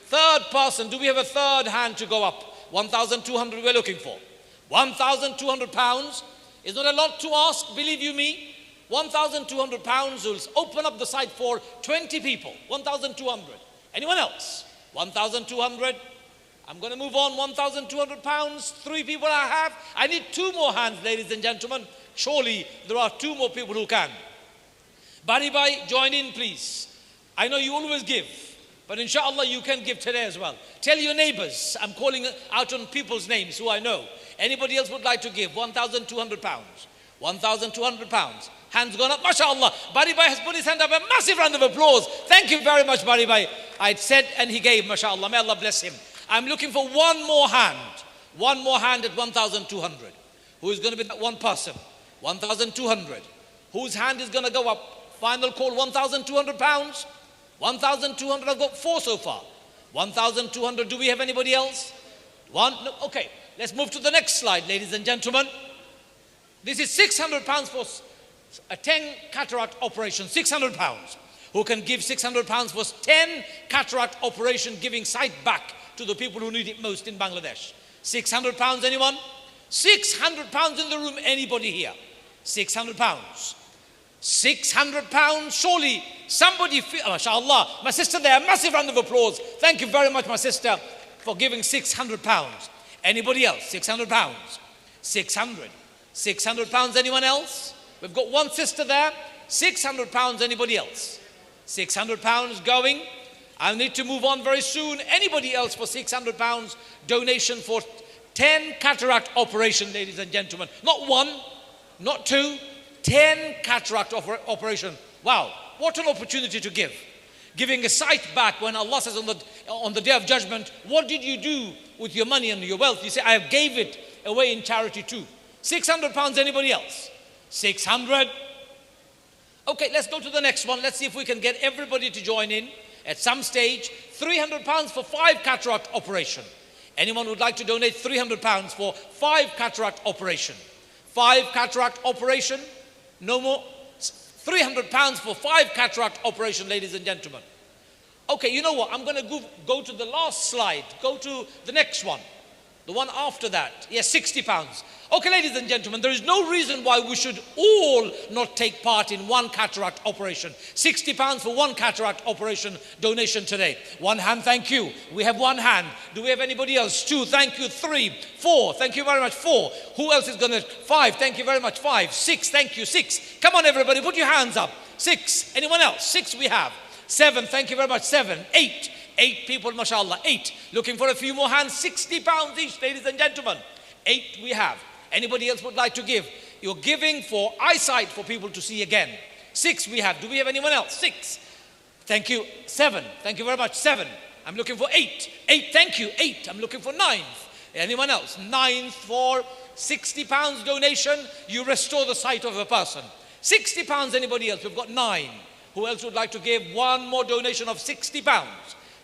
Third person. Do we have a third hand to go up? 1,200 we're looking for. 1,200 pounds is not a lot to ask, believe you me. 1,200 pounds will open up the site for 20 people. 1,200. Anyone else? 1,200. I'm going to move on. 1,200 pounds. 3 people I have. I need 2 more hands, ladies and gentlemen. Surely there are 2 more people who can. Bari Bhai, join in, please. I know you always give, but inshallah you can give today as well. Tell your neighbors. I'm calling out on people's names who I know. Anybody else would like to give? 1,200 pounds. 1,200 pounds. Hands gone up. MashaAllah. Bari Bhai has put his hand up. A massive round of applause. Thank you very much, Bari Bhai. I said and he gave. MashaAllah. May Allah bless him. I'm looking for one more hand. One more hand at 1,200. Who is going to be that one person? 1,200. Whose hand is going to go up? Final call, 1,200 pounds. 1,200. I've got 4 so far. 1,200. Do we have anybody else? One? No. Okay. Let's move to the next slide, ladies and gentlemen. This is 600 pounds for a 10 cataract operation. 600 pounds. Who can give 600 pounds for 10 cataract operation, giving sight back to the people who need it most in Bangladesh? 600 pounds, anyone? 600 pounds in the room, anybody here? 600 pounds. 600 pounds, surely somebody, mashallah, my sister there, a massive round of applause. Thank you very much, my sister, for giving 600 pounds. Anybody else? 600 pounds. 600. 600 pounds, anyone else? We've got one sister there. 600 pounds, anybody else? £600 going. I need to move on very soon. Anybody else for £600 donation for 10 cataract operation, ladies and gentlemen. Not one, not two, 10 cataract operation. Wow, what an opportunity to give. Giving a sight back when Allah says on the day of judgment, what did you do with your money and your wealth? You say, I gave it away in charity too. £600, anybody else? 600. Okay, let's go to the next one. Let's see if we can get everybody to join in at some stage. £300 for 5 cataract operation. Anyone would like to donate £300 for 5 cataract operation? 5 cataract operation? No more? £300 for 5 cataract operation, ladies and gentlemen. Okay, you know what? I'm going to go to the last slide. Go to the next one. The one after that. Yes, £60. Okay, ladies and gentlemen, there is no reason why we should all not take part in 1 cataract operation. £60 for 1 cataract operation donation today. 1 hand, thank you. We have 1 hand. Do we have anybody else? 2, thank you. 3, 4, thank you very much. 4. Who else is going to? 5, thank you very much. 5, 6, thank you. 6. Come on, everybody, put your hands up. 6. Anyone else? 6 we have. 7, thank you very much. 7, 8. 8 people, mashallah. 8. Looking for a few more hands. £60 each, ladies and gentlemen. 8 we have. Anybody else would like to give? You're giving for eyesight for people to see again. 6 we have. Do we have anyone else? 6. Thank you. 7. Thank you very much. 7. I'm looking for 8. 8. Thank you. 8. I'm looking for 9. Anyone else? 9 for £60 donation. You restore the sight of a person. £60. Anybody else? We've got 9. Who else would like to give 1 more donation of £60?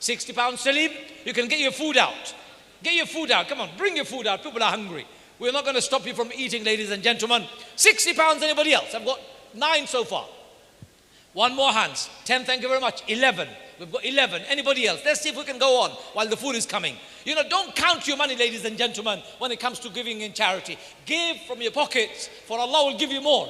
£60, Salim. You can get your food out. Get your food out. Come on, bring your food out. People are hungry. We're not going to stop you from eating, ladies and gentlemen. £60, anybody else? I've got 9 so far. 1 more hands. 10, thank you very much. 11. We've got 11. Anybody else? Let's see if we can go on while the food is coming. You know, don't count your money, ladies and gentlemen, when it comes to giving in charity. Give from your pockets, for Allah will give you more.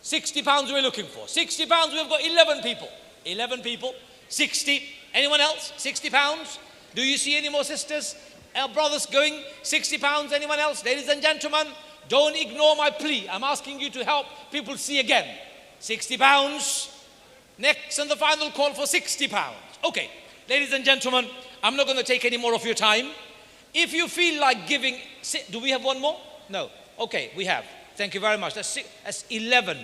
£60 we're looking for. £60, we've got 11 people. 11 people. 60. Anyone else? £60. Do you see any more sisters? Our brothers going? £60. Anyone else? Ladies and gentlemen, don't ignore my plea. I'm asking you to help people see again. £60. Next and the final call for £60. Okay, ladies and gentlemen, I'm not going to take any more of your time. If you feel like giving, do we have 1 more? No. Okay, we have. Thank you very much. That's 11.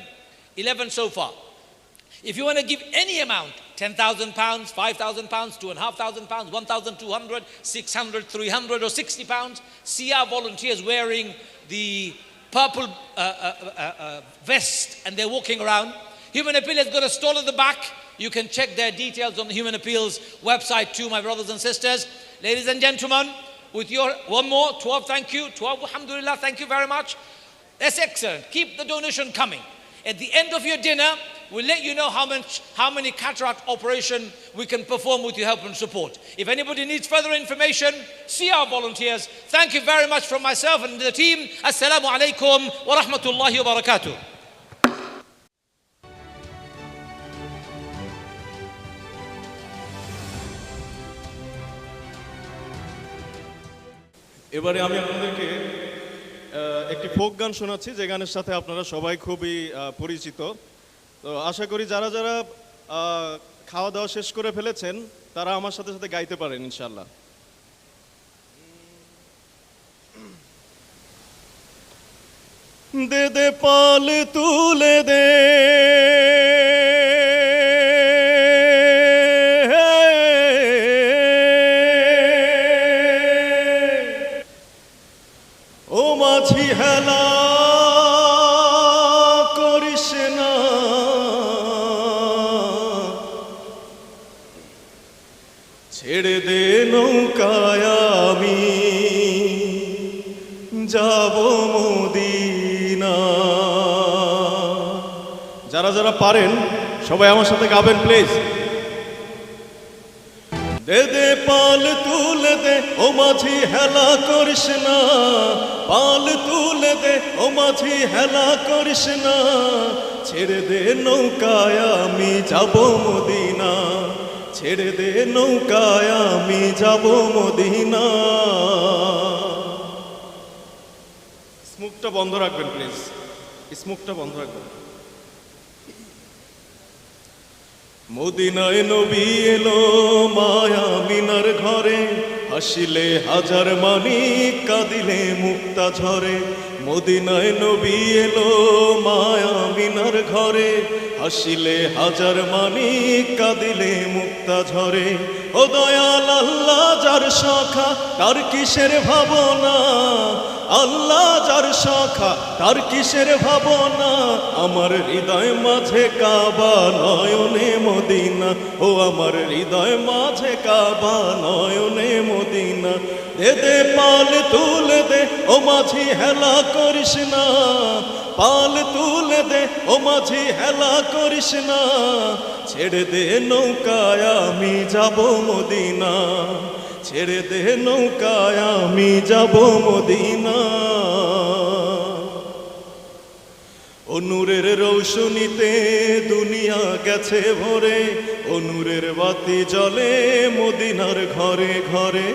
11 so far. If you want to give any amount, £10,000, £5,000, £2,500, 1,200, 600, 300 or £60, see our volunteers wearing the purple vest and they're walking around. Human Appeal has got a stall at the back. You can check their details on the Human Appeal's website too, my brothers and sisters. Ladies and gentlemen, with your 1 more, 12, thank you. 12, alhamdulillah, thank you very much. That's excellent. Keep the donation coming. At the end of your dinner, we'll let you know how many cataract operation we can perform with your help and support. If anybody needs further information, see our volunteers. Thank you very much from myself and the team. Assalamu alaikum wa rahmatullahi wa barakatuh. এবারে আমি আপনাদেরকে একটি folk গান শোনাচ্ছি যে গানের সাথে আপনারা সবাই খুবই পরিচিত। তো আশা করি যারা যারা খাওয়া দাওয়া শেষ করে ফেলেছেন তারা আমার সাথে সাথে গাইতে পারেন ইনশাআল্লাহ। দে দে পাল তুলে দে ও মাঝি হেলা করিস না ছেড়ে দে নৌকায় আমি যাব মদিনা। যারা যারা পারেন সবাই আমার সাথে গাবেন প্লিজ। দে দে পাল তুলে দে ও মাঝি হেলা করিস না, পাল তুলে দে ও মাঝি হেলা করিস না, ছেড়ে দে নৌকায় আমি যাব মদিনা, ছেড়ে দে নৌকায় আমি যাব মদিনা। স্মোকটা বন্ধ রাখবেন প্লিজ, স্মোকটা বন্ধ রাখবেন। মদিনায় নবী এলো মায়া মিনার ঘরে, হাসিলে হাজার মানিক কাঁদিলে মুক্তা ঝরে। মদিনায় নবী এলো মায়া মিনার ঘরে, হাসিলে হাজার মানিক কাঁদিলে মুক্তা ঝরে। ও দয়াল আল্লাহ যার সখা তার কিসের ভাবনা, আল্লাহ যার সখা তার কিসের ভাবনা। আমার হৃদয় মাঝে কাবা নয়নে মদিনা, ও আমার হৃদয় মাঝে কাবা নয়নে মদিনা। দে দে পাল তুলে দে ও মাঝি হেলা করিস না, পাল তুলে দে ও মাঝি হেলা করিস না। ছেড়ে দে নৌকায় আমি যাব মদিনা, ছেড়ে দে নৌকায় আমি যাব মদিনা। ও নূরের রৌশনীতে দুনিয়া গেছে ভরে, ও নূরের বাতি জ্বলে মদিনার ঘরে ঘরে।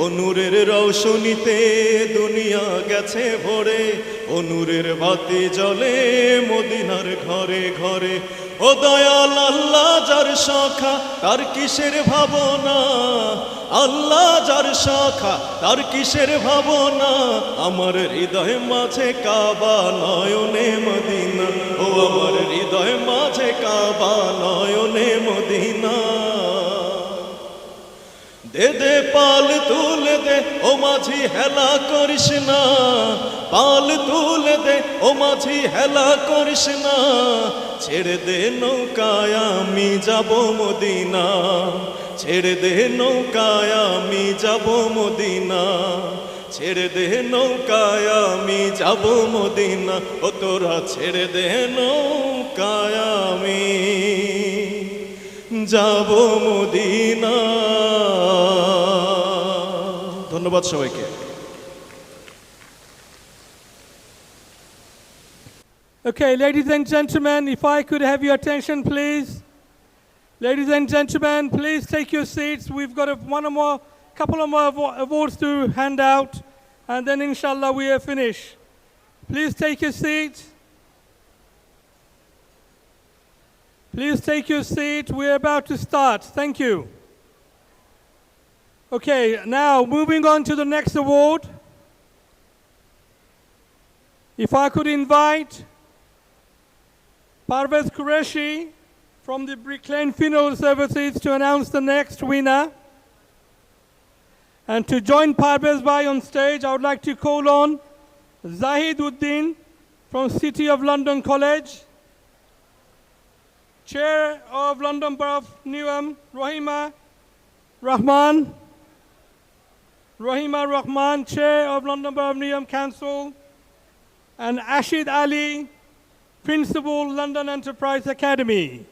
ও নূরের রৌশনীতে দুনিয়া গেছে ভরে, ও নূরের বাতি জ্বলে মদিনার ঘরে ঘরে। ও দয়াল আল্লাহ যার সখা তার কিসের ভাবনা, আল্লাহ যার সখা তার কিসের ভাবনা। আমার হৃদয় মাঝে কাবা নয়নে মদিনা, ও আমার হৃদয় মাঝে কাবা নয়নে মদিনা। দে দে পাল তুলে দে ও মাঝি হেলা করিস না, পাল তুলে দে ও মাঝি হেলা করিস না। ছেড়ে দে নৌকায় আমি যাব মদিনা, ছেড়ে দে নৌকায় আমি যাব মদিনা, ছেড়ে দে নৌকায় আমি যাব মদিনা। ও তোরা ছেড়ে দে নৌকায় আমি যাব মদিনা। ধন্যবাদ সবাইকে। Okay, ladies and gentlemen, if I could have your attention, please. Ladies and gentlemen, please take your seats. We've got couple of more awards to hand out, and then inshallah we are finished. Please take your seats. Please take your seat. We're about to start. Thank you. Okay, now moving on to the next award. If I could invite Parvez Qureshi from the Brick Lane Funeral Services to announce the next winner. And to join Parvez Bhai on stage, I would like to call on Zahid Uddin from City of London College, Chair of London Borough of Newham, Rahima Rahman, Chair of London Borough of Newham Council, and Ashid Ali, Principal, London Enterprise Academy.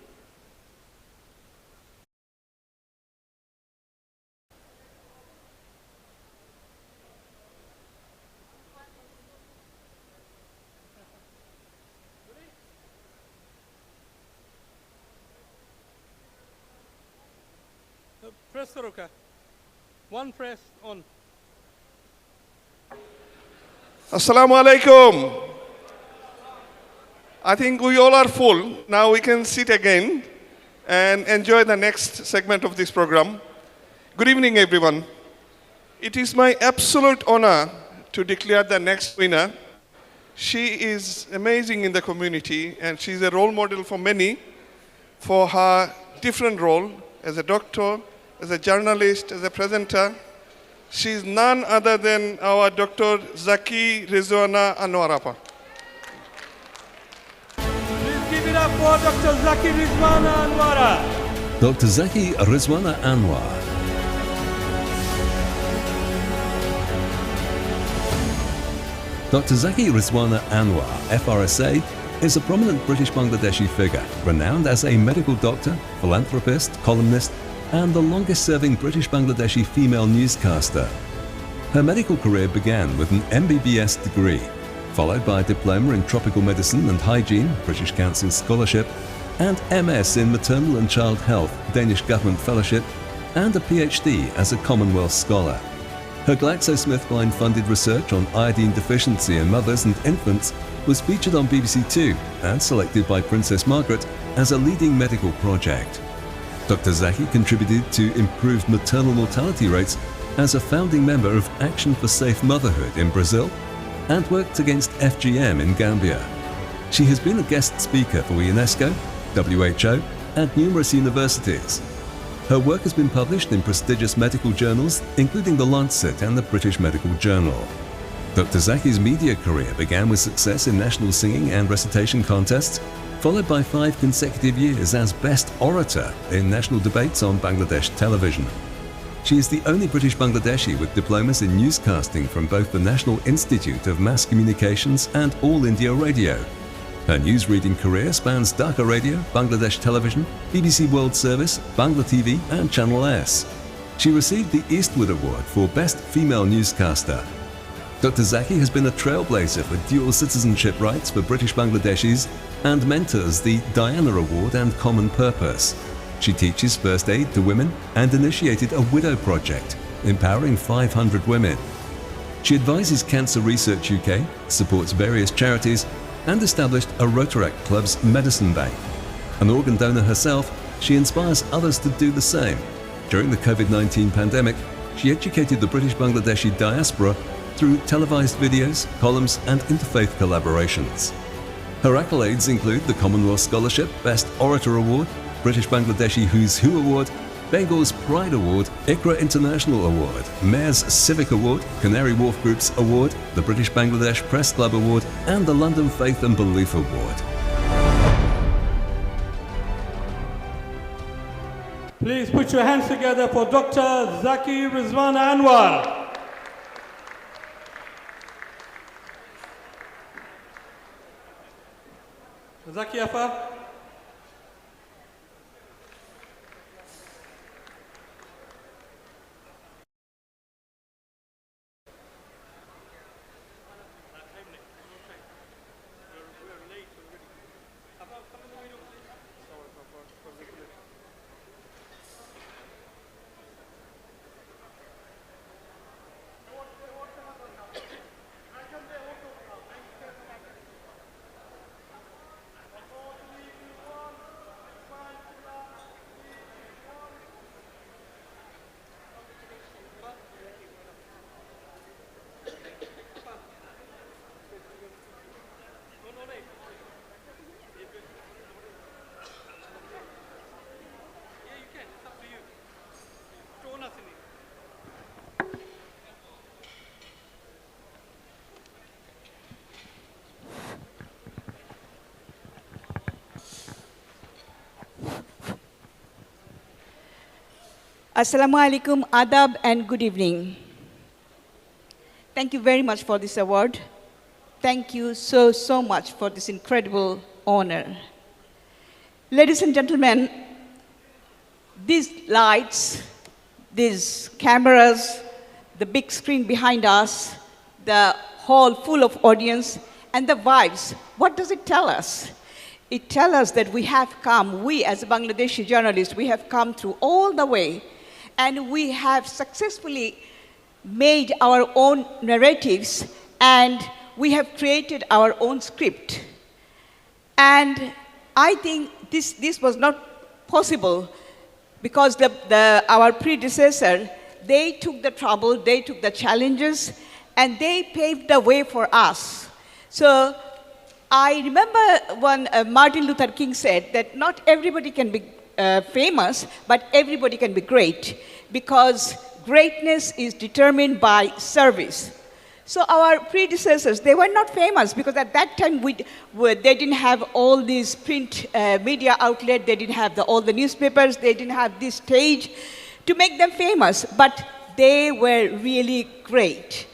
Press Saroka. One press on. Assalamu alaikum. I think we all are full. Now we can sit again and enjoy the next segment of this program. Good evening, everyone. It is my absolute honor to declare the next winner. She is amazing in the community, and she is a role model for many for her different role as a doctor, as a journalist, as a presenter. She is none other than our Dr. Zaki Rizwana Anwarapa. Please give it up for Dr. Zaki Rizwana Anwara. Dr. Zaki Rizwana Anwar. Dr. Zaki Rizwana Anwar, FRSA, is a prominent British Bangladeshi figure, renowned as a medical doctor, philanthropist, columnist, and the longest-serving British Bangladeshi female newscaster. Her medical career began with an MBBS degree, followed by a diploma in tropical medicine and hygiene, British Council scholarship, and MS in maternal and child health, Danish government fellowship, and a PhD as a Commonwealth scholar. Her GlaxoSmithKline-funded research on iodine deficiency in mothers and infants was featured on BBC Two and selected by Princess Margaret as a leading medical project. Dr. Zaki contributed to improved maternal mortality rates as a founding member of Action for Safe Motherhood in Brazil and worked against FGM in Gambia. She has been a guest speaker for UNESCO, WHO, and numerous universities. Her work has been published in prestigious medical journals, including The Lancet and the British Medical Journal. Dr. Zaki's media career began with success in national singing and recitation contests, followed by 5 consecutive years as Best Orator in national debates on Bangladesh television. She is the only British Bangladeshi with diplomas in newscasting from both the National Institute of Mass Communications and All India Radio. Her newsreading career spans Dhaka Radio, Bangladesh Television, BBC World Service, Bangla TV and Channel S. She received the Eastwood Award for Best Female Newscaster. Dr. Zaki has been a trailblazer for dual citizenship rights for British Bangladeshis and mentors the Diana Award and Common Purpose. She teaches first aid to women and initiated a widow project, empowering 500 women. She advises Cancer Research UK, supports various charities, and established a Rotaract Club's Medicine Bank. An organ donor herself, she inspires others to do the same. During the COVID-19 pandemic, she educated the British Bangladeshi diaspora through televised videos, columns, and interfaith collaborations. Her accolades include the Commonwealth Scholarship, Best Orator Award, British Bangladeshi Who's Who Award, Bengal's Pride Award, ICRA International Award, Mayor's Civic Award, Canary Wharf Group's Award, the British Bangladesh Press Club Award, and the London Faith and Belief Award. Please put your hands together for Dr. Zaki Rizwan Anwar. Zaki Afa. Assalamu alaikum, adab, and good evening. Thank you very much for this award. Thank you so much for this incredible honor. Ladies and gentlemen, these lights, these cameras, the big screen behind us, the hall full of audience, and the vibes, what does it tell us? It tells us that we have come, we as Bangladeshi journalists, we have come through all the way, and we have successfully made our own narratives, and we have created our own script. And I think this was not possible because our predecessor, they took the trouble, they took the challenges, and they paved the way for us. So I remember when Martin Luther King said that not everybody can be famous, but everybody can be great, because greatness is determined by service. So our predecessors, they were not famous because at that time they didn't have all these print media outlets, they didn't have all the newspapers, they didn't have this stage to make them famous, but they were really great.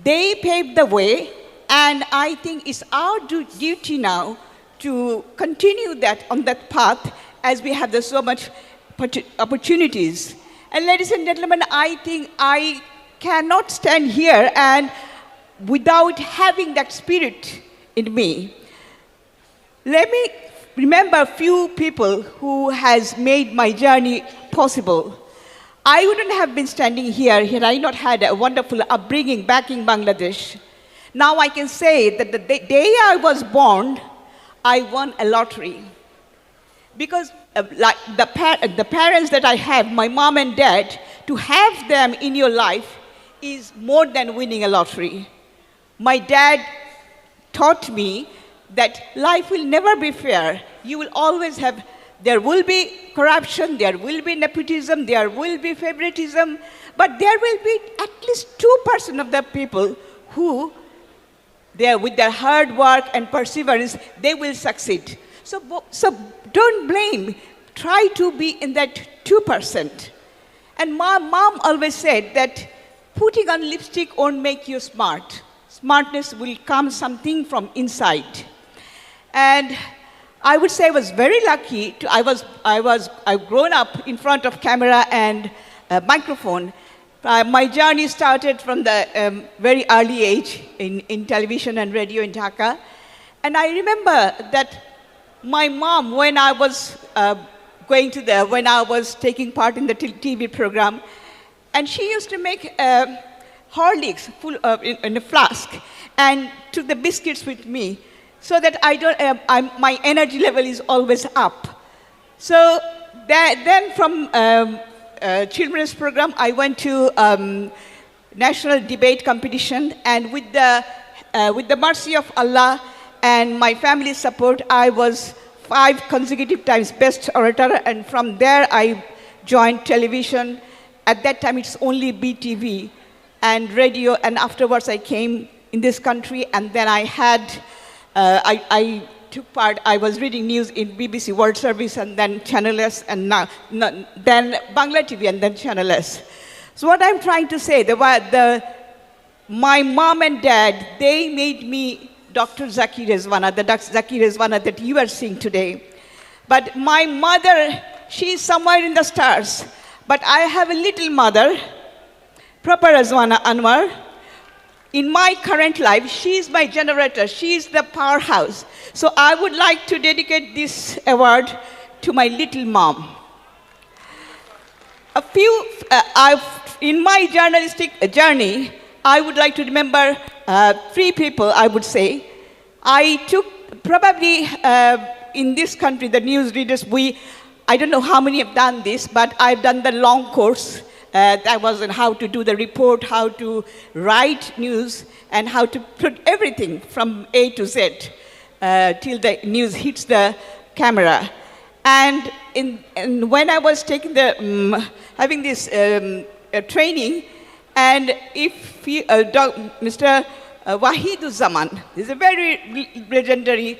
They paved the way, and I think it's our duty now to continue that on that path as we have so much opportunities. And ladies and gentlemen, I think I cannot stand here and without having that spirit in me. Let me remember a few people who has made my journey possible. I wouldn't have been standing here had I not had a wonderful upbringing back in Bangladesh. Now I can say that the day I was born, I won a lottery. Because like the parents that I have, my mom and dad, to have them in your life is more than winning a lottery. My dad taught me that life will never be fair. You will always have, there will be corruption, there will be nepotism, there will be favoritism, but there will be at least 2% of the people who, with their hard work and perseverance, they will succeed. So don't blame. Try to be in that 2%. And my mom always said that putting on lipstick won't make you smart. Smartness will come something from inside. And I would say I was very lucky. I've grown up in front of camera and microphone. My journey started from the very early age in television and radio in Dhaka. And I remember that my mom, when I was when I was taking part in the TV program, and she used to make Horlicks full in a flask and took the biscuits with me, so that my energy level is always up. So then from children's program, I went to national debate competition, and with the mercy of Allah and my family's support, I was 5 consecutive times best orator, and from there I joined television. At that time it's only BTV and radio, and afterwards I came in this country, and then I I took part, I was reading news in BBC World Service, and then Channel S, and then Bangla TV, and then Channel S. So what I'm trying to say, my mom and dad, they made me Dr. Zakir Rizwana, the Zakir Rizwana that you are seeing today. But my mother, she's somewhere in the stars. But I have a little mother, Proper Rizwana Anwar. In my current life, she's my generator. She's the powerhouse. So I would like to dedicate this award to my little mom. In my journalistic journey, I would like to remember 3 people, I would say. I took probably in this country, the news readers, I don't know how many have done this, but I've done the long course. That was on how to do the report, how to write news, and how to put everything from A to Z till the news hits the camera. And when I was taking having this training, and if Mr. Wahiduzzaman is a very legendary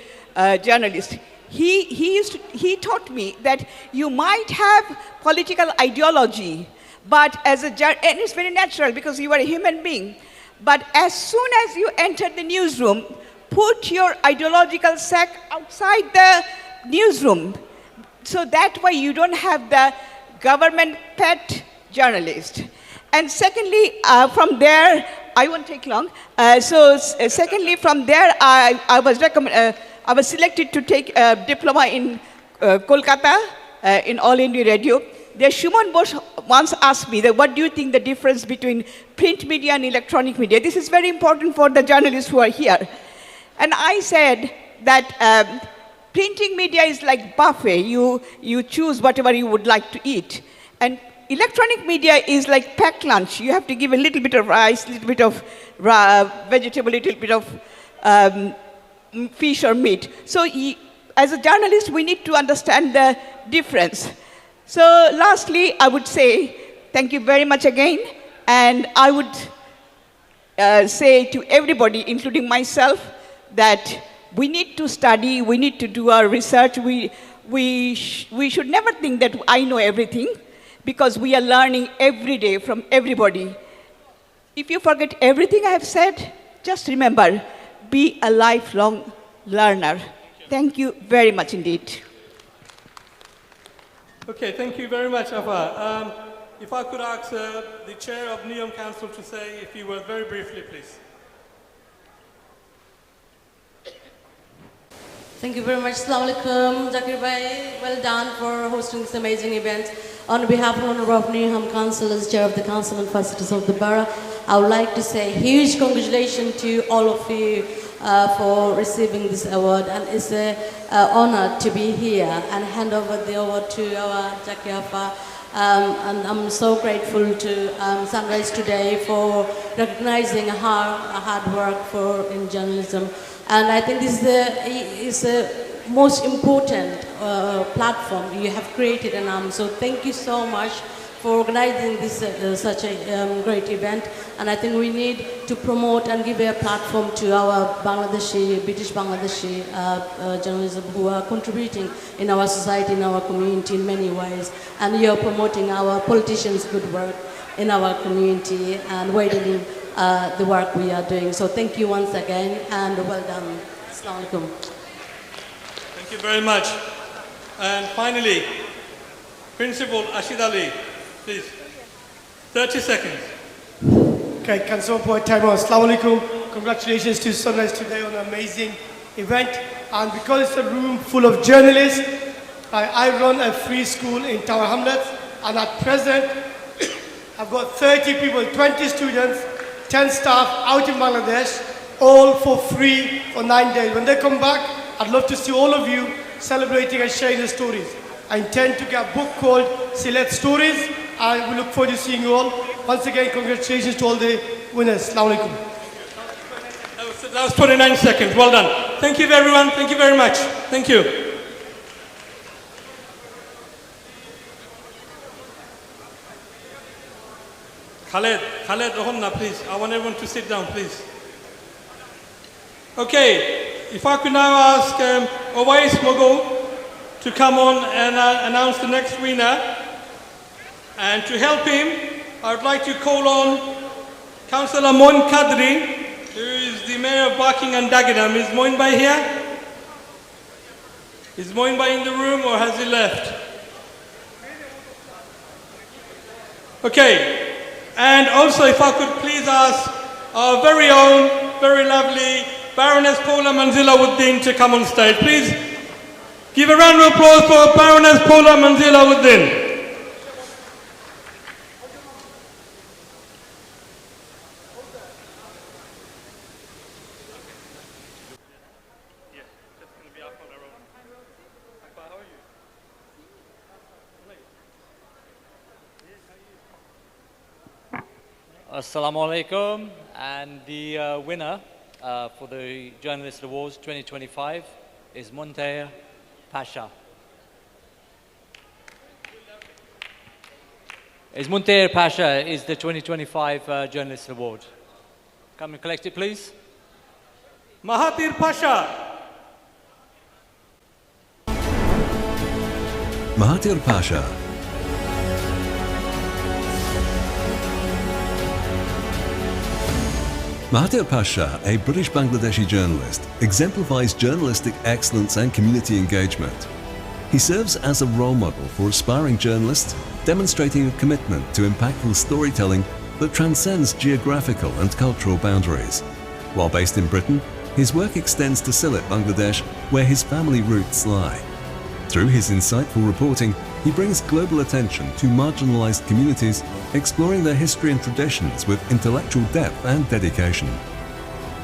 journalist. He taught me that you might have political ideology, but and it's very natural because you are a human being. But as soon as you enter the newsroom, put your ideological sack outside the newsroom. So that way you don't have the government pet journalist. And secondly, from there, I won't take long. Secondly, from there, I was selected to take a diploma in Kolkata in All India Radio. There, Shuman Bosch once asked me that, what do you think the difference between print media and electronic media? This is very important for the journalists who are here. And I said that printing media is like buffet. You choose whatever you would like to eat. And electronic media is like packed lunch. You have to give a little bit of rice, a little bit of vegetable, a little bit of fish or meat. So as a journalist, we need to understand the difference. So lastly, I would say thank you very much again. And I would say to everybody, including myself, that we need to study, we need to do our research. We should never think that I know everything, because we are learning every day from everybody. If you forget everything I have said, just remember, be a lifelong learner. Thank you very much indeed. Okay, thank you very much, Afa. If I could ask the Chair of NIOM Council to say a few words very briefly, please. Thank you very much. Assalamu alaikum, Zakir Bhai. Well done for hosting this amazing event. On behalf of NIOM Council, as Chair of the Council and Facilities of the Borough, I would like to say huge congratulations to all of you for receiving this award, and it's an honor to be here and hand over the award to our Jakiafa. And I'm so grateful to Sunrise Today for recognizing her hard work in journalism. And I think this is the most important platform you have created, and so thank you so much for organizing this such a great event. And I think we need to promote and give a platform to our British Bangladeshi journalism who are contributing in our society, in our community in many ways. And you're promoting our politicians' good work in our community and widening the work we are doing. So thank you once again, and well done. Assalamu alaikum. Thank you very much. And finally, Principal Ashid Ali, please. 30 seconds. Okay, can someone put a timer on? Assalamu alaikum. Congratulations to Sunrise Today on an amazing event. And because it's a room full of journalists, I run a free school in Tower Hamlets, and at present, I've got 30 people, 20 students, 10 staff out in Bangladesh, all for free for 9 days. When they come back, I'd love to see all of you celebrating and sharing the stories. I intend to get a book called Select Stories, and we look forward to seeing you all. Once again, congratulations to all the winners. Assalamu alaikum. That was 29 seconds. Well done. Thank you, everyone. Thank you very much. Thank you. Khaled, Rohonna, please. I want everyone to sit down, please. Okay, if I could now ask Owais Mogul to come on and announce the next winner. And to help him, I would like to call on Councillor Moin Kadri, who is the Mayor of Barking and Dagenham. Is Moin Bhai here? Is Moin Bhai in the room, or has he left? Okay, and also if I could please ask our very own, very lovely Baroness Paula Manzila Uddin to come on stage. Please give a round of applause for Baroness Paula Manzila Uddin. Assalamu alaikum, and the winner for the Journalist Awards 2025 is Muntair Pasha. Muntair Pasha is the 2025 Journalist Award. Come and collect it, please. Mahathir Pasha. Mahathir Pasha. Mahathir Pasha, a British Bangladeshi journalist, exemplifies journalistic excellence and community engagement. He serves as a role model for aspiring journalists, demonstrating a commitment to impactful storytelling that transcends geographical and cultural boundaries. While based in Britain, his work extends to Sylhet, Bangladesh, where his family roots lie. Through his insightful reporting, he brings global attention to marginalized communities, exploring their history and traditions with intellectual depth and dedication.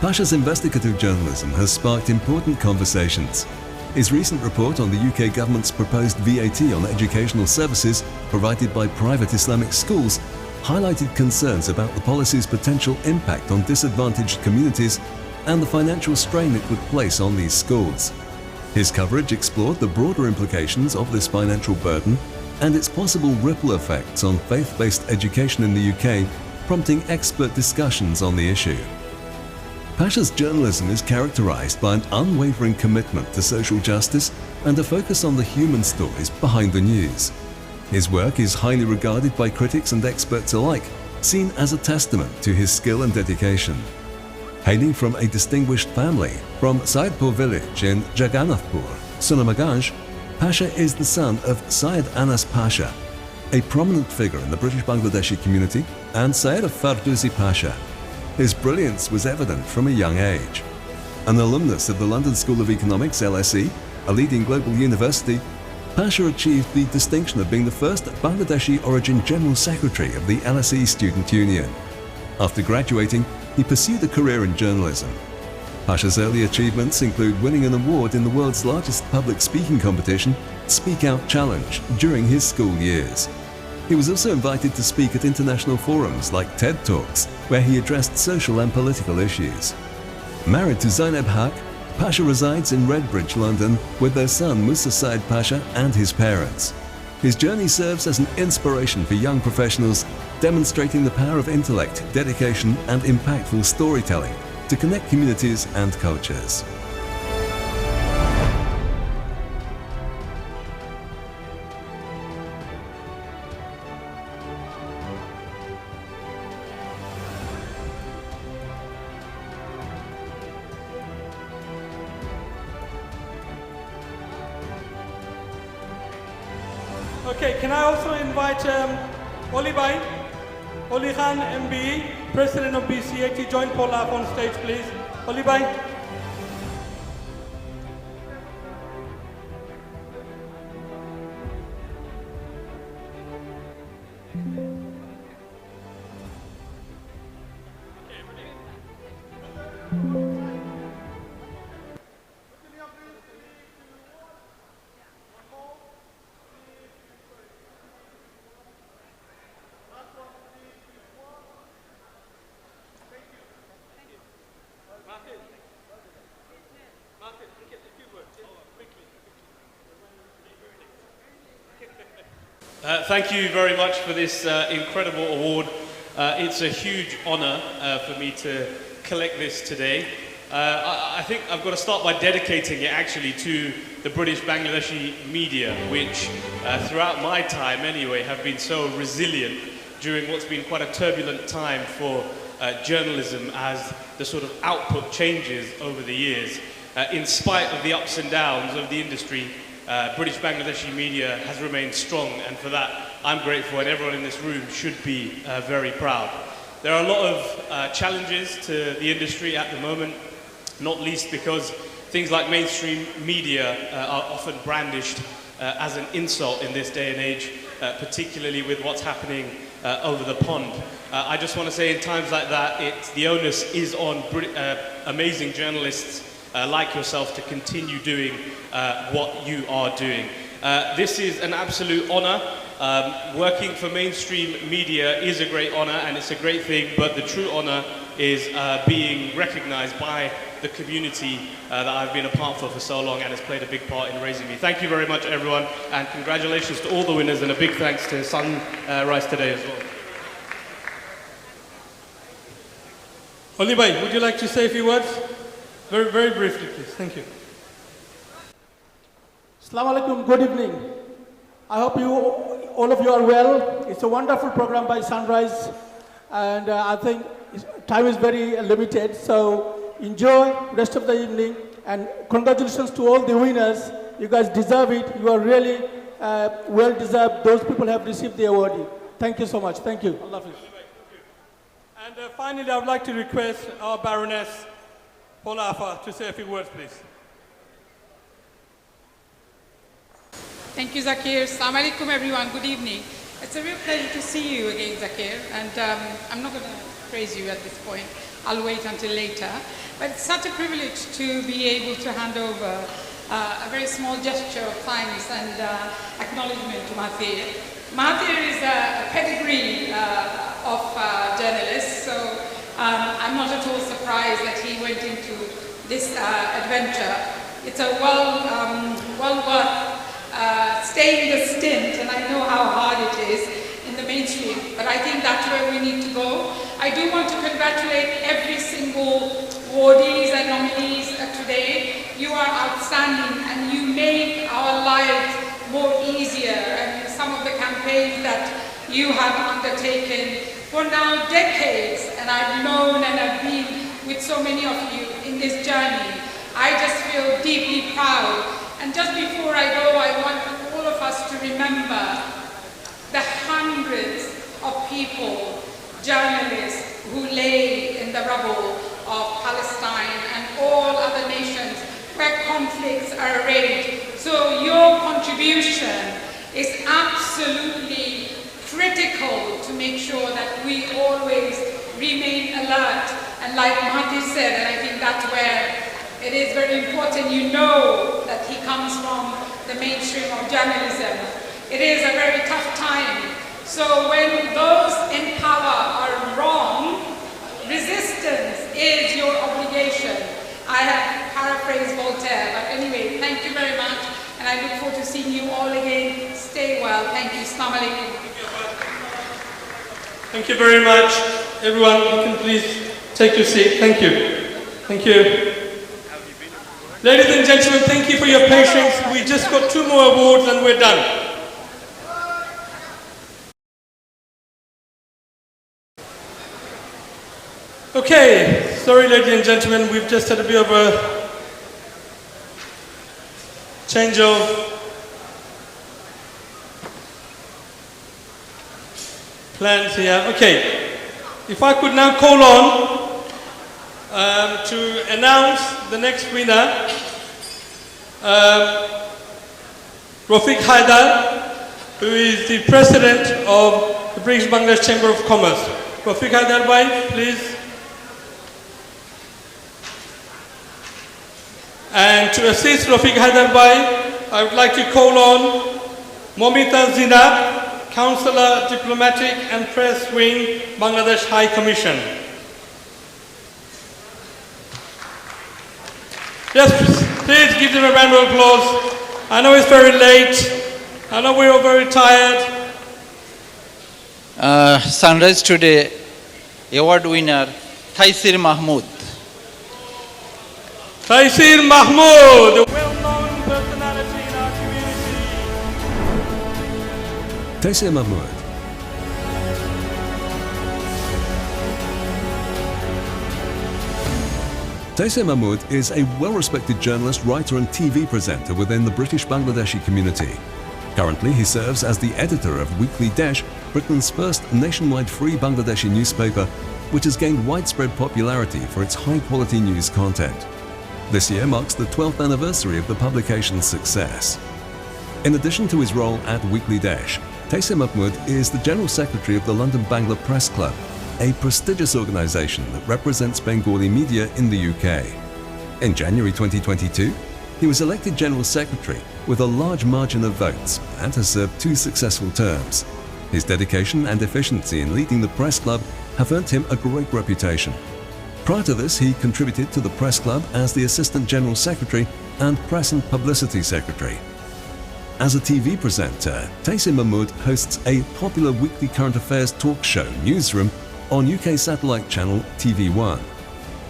Pasha's investigative journalism has sparked important conversations. His recent report on the UK government's proposed VAT on educational services provided by private Islamic schools highlighted concerns about the policy's potential impact on disadvantaged communities and the financial strain it would place on these schools. His coverage explored the broader implications of this financial burden and its possible ripple effects on faith-based education in the UK, prompting expert discussions on the issue. Pasha's journalism is characterized by an unwavering commitment to social justice and a focus on the human stories behind the news. His work is highly regarded by critics and experts alike, seen as a testament to his skill and dedication. Hailing from a distinguished family from Saidpur village in Jagannathpur, Sunamaganj, Pasha is the son of Syed Anas Pasha, a prominent figure in the British Bangladeshi community, and Syed Fardusi Pasha. His brilliance was evident from a young age. An alumnus of the London School of Economics LSE, a leading global university, Pasha achieved the distinction of being the first Bangladeshi origin General Secretary of the LSE Student Union. After graduating, he pursued a career in journalism. Pasha's early achievements include winning an award in the world's largest public speaking competition, Speak Out Challenge, during his school years. He was also invited to speak at international forums like TED Talks, where he addressed social and political issues. Married to Zainab Haq, Pasha resides in Redbridge, London, with their son Musa Said Pasha and his parents. His journey serves as an inspiration for young professionals, demonstrating the power of intellect, dedication, and impactful storytelling to connect communities and cultures. Okay, can I also invite Oli Bhai, Oli Khan MBE, President of BCA, to join Paul up on stage, please. Oli Bhai. Thank you very much for this incredible award. It's a huge honor for me to collect this today. I think I've got to start by dedicating it actually to the British Bangladeshi media, which throughout my time anyway have been so resilient during what's been quite a turbulent time for journalism as the sort of output changes over the years. In spite of the ups and downs of the industry, British Bangladeshi media has remained strong, and for that I'm grateful, and everyone in this room should be very proud. There are a lot of challenges to the industry at the moment, not least because things like mainstream media are often brandished as an insult in this day and age, particularly with what's happening over the pond. I just want to say in times like that, the onus is on amazing journalists like yourself to continue doing what you are doing. This is an absolute honor. Working for mainstream media is a great honor and it's a great thing, but the true honor is being recognized by the community that I've been a part for so long and has played a big part in raising me. Thank you very much, everyone, and congratulations to all the winners, and a big thanks to Sunrise today as well. Oli Bhai, would you like to say a few words? Very, very briefly, please. Thank you. Assalamu alaikum, good evening. I hope all of you are well. It's a wonderful program by Sunrise, and I think time is very limited, so enjoy rest of the evening, and congratulations to all the winners. You guys deserve it. You are really well deserved. Those people have received the award. Thank you so much. Thank you. Allah Hafiz. And finally, I would like to request our Baroness, Paula Afa, to say a few words, please. Thank you, Zakir. Assalamu alaikum, everyone. Good evening. It's a real pleasure to see you again, Zakir. And I'm not going to praise you at this point. I'll wait until later. But it's such a privilege to be able to hand over a very small gesture of thanks and acknowledgement to Mahathir. Mahathir is a pedigree of journalists, so I'm not at all surprised that he went into this adventure. It's a well worth staying the stint, and I know how hard it is in the mainstream, but I think that's where we need to go. I do want to congratulate every single awardees and nominees today. You are outstanding, and you make our lives more easier, and some of the campaigns that you have undertaken for now decades, and I've known and I've been with so many of you in this journey. I just feel deeply proud. And just before I go, I want all of us to remember the hundreds of people, journalists, who lay in the rubble of Palestine and all other nations where conflicts are raged. So your contribution is absolutely critical to make sure that we always remain alert And like Mahdi said, and I think that's where it is very important, you know that he comes from the mainstream of journalism. It is a very tough time. So when those in power are wrong, resistance is your obligation. I have paraphrased Voltaire, but anyway, thank you very much, and I look forward to seeing you all again. Stay well. Thank you. Assalamu alaikum. Thank you very much. Everyone, you can please take your seat. Thank you. Thank you. Ladies and gentlemen, thank you for your patience. We just got 2 more awards and we're done. Okay, sorry ladies and gentlemen, we've just had a bit of a change of plans here. Okay, if I could now call on to announce the next winner, Rafiq Haidar, who is the president of the British Bangladesh Chamber of Commerce. Rafiq Haidar bhai, please. And to assist Rafiq Haidar bhai, I would like to call on Momita Zina, Councillor, Diplomatic and Press Wing, Bangladesh High Commission. Yes, please give them a round of applause. I know it's very late. I know we're all very tired. Sunrise Today award winner, Taisir Mahmood. Taisir Mahmood, a well-known personality in our community. Taisir Mahmood. Taisir Mahmood is a well-respected journalist, writer and TV presenter within the British Bangladeshi community. Currently, he serves as the editor of Weekly Dash, Britain's first nationwide free Bangladeshi newspaper, which has gained widespread popularity for its high-quality news content. This year marks the 12th anniversary of the publication's success. In addition to his role at Weekly Dash, Taisir Mahmood is the General Secretary of the London Bangla Press Club, a prestigious organisation that represents Bengali media in the UK. In January 2022, he was elected General Secretary with a large margin of votes and has served 2 successful terms. His dedication and efficiency in leading the press club have earned him a great reputation. Prior to this, he contributed to the press club as the Assistant General Secretary and Press and Publicity Secretary. As a TV presenter, Taisir Mahmood hosts a popular weekly current affairs talk show, Newsroom, on UK satellite channel TV1.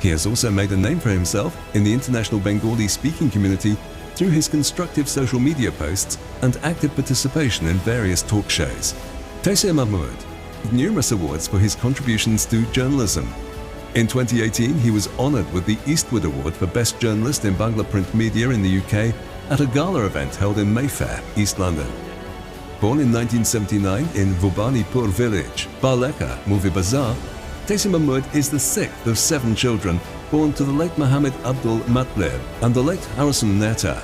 He has also made a name for himself in the international Bengali speaking community through his constructive social media posts and active participation in various talk shows. Taisir Mahmood had numerous awards for his contributions to journalism. In 2018, he was honoured with the Eastwood Award for Best Journalist in Bangla Print Media in the UK at a gala event held in Mayfair, East London. Born in 1979 in Bhubanipur village, Baleka, Movie Bazaar, Taisir Mahmood is the 6th of 7 children born to the late Mohammed Abdul Matleb and the late Harrison Netta.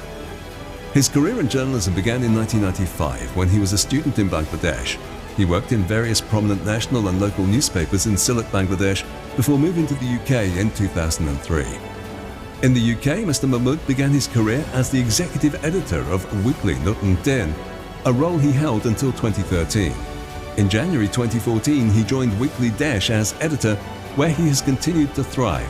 His career in journalism began in 1995 when he was a student in Bangladesh. He worked in various prominent national and local newspapers in Sylhet, Bangladesh, before moving to the UK in 2003. In the UK, Mr. Mahmood began his career as the executive editor of Weekly Nutun Din, a role he held until 2013. In January 2014, he joined Weekly Dash as editor, where he has continued to thrive.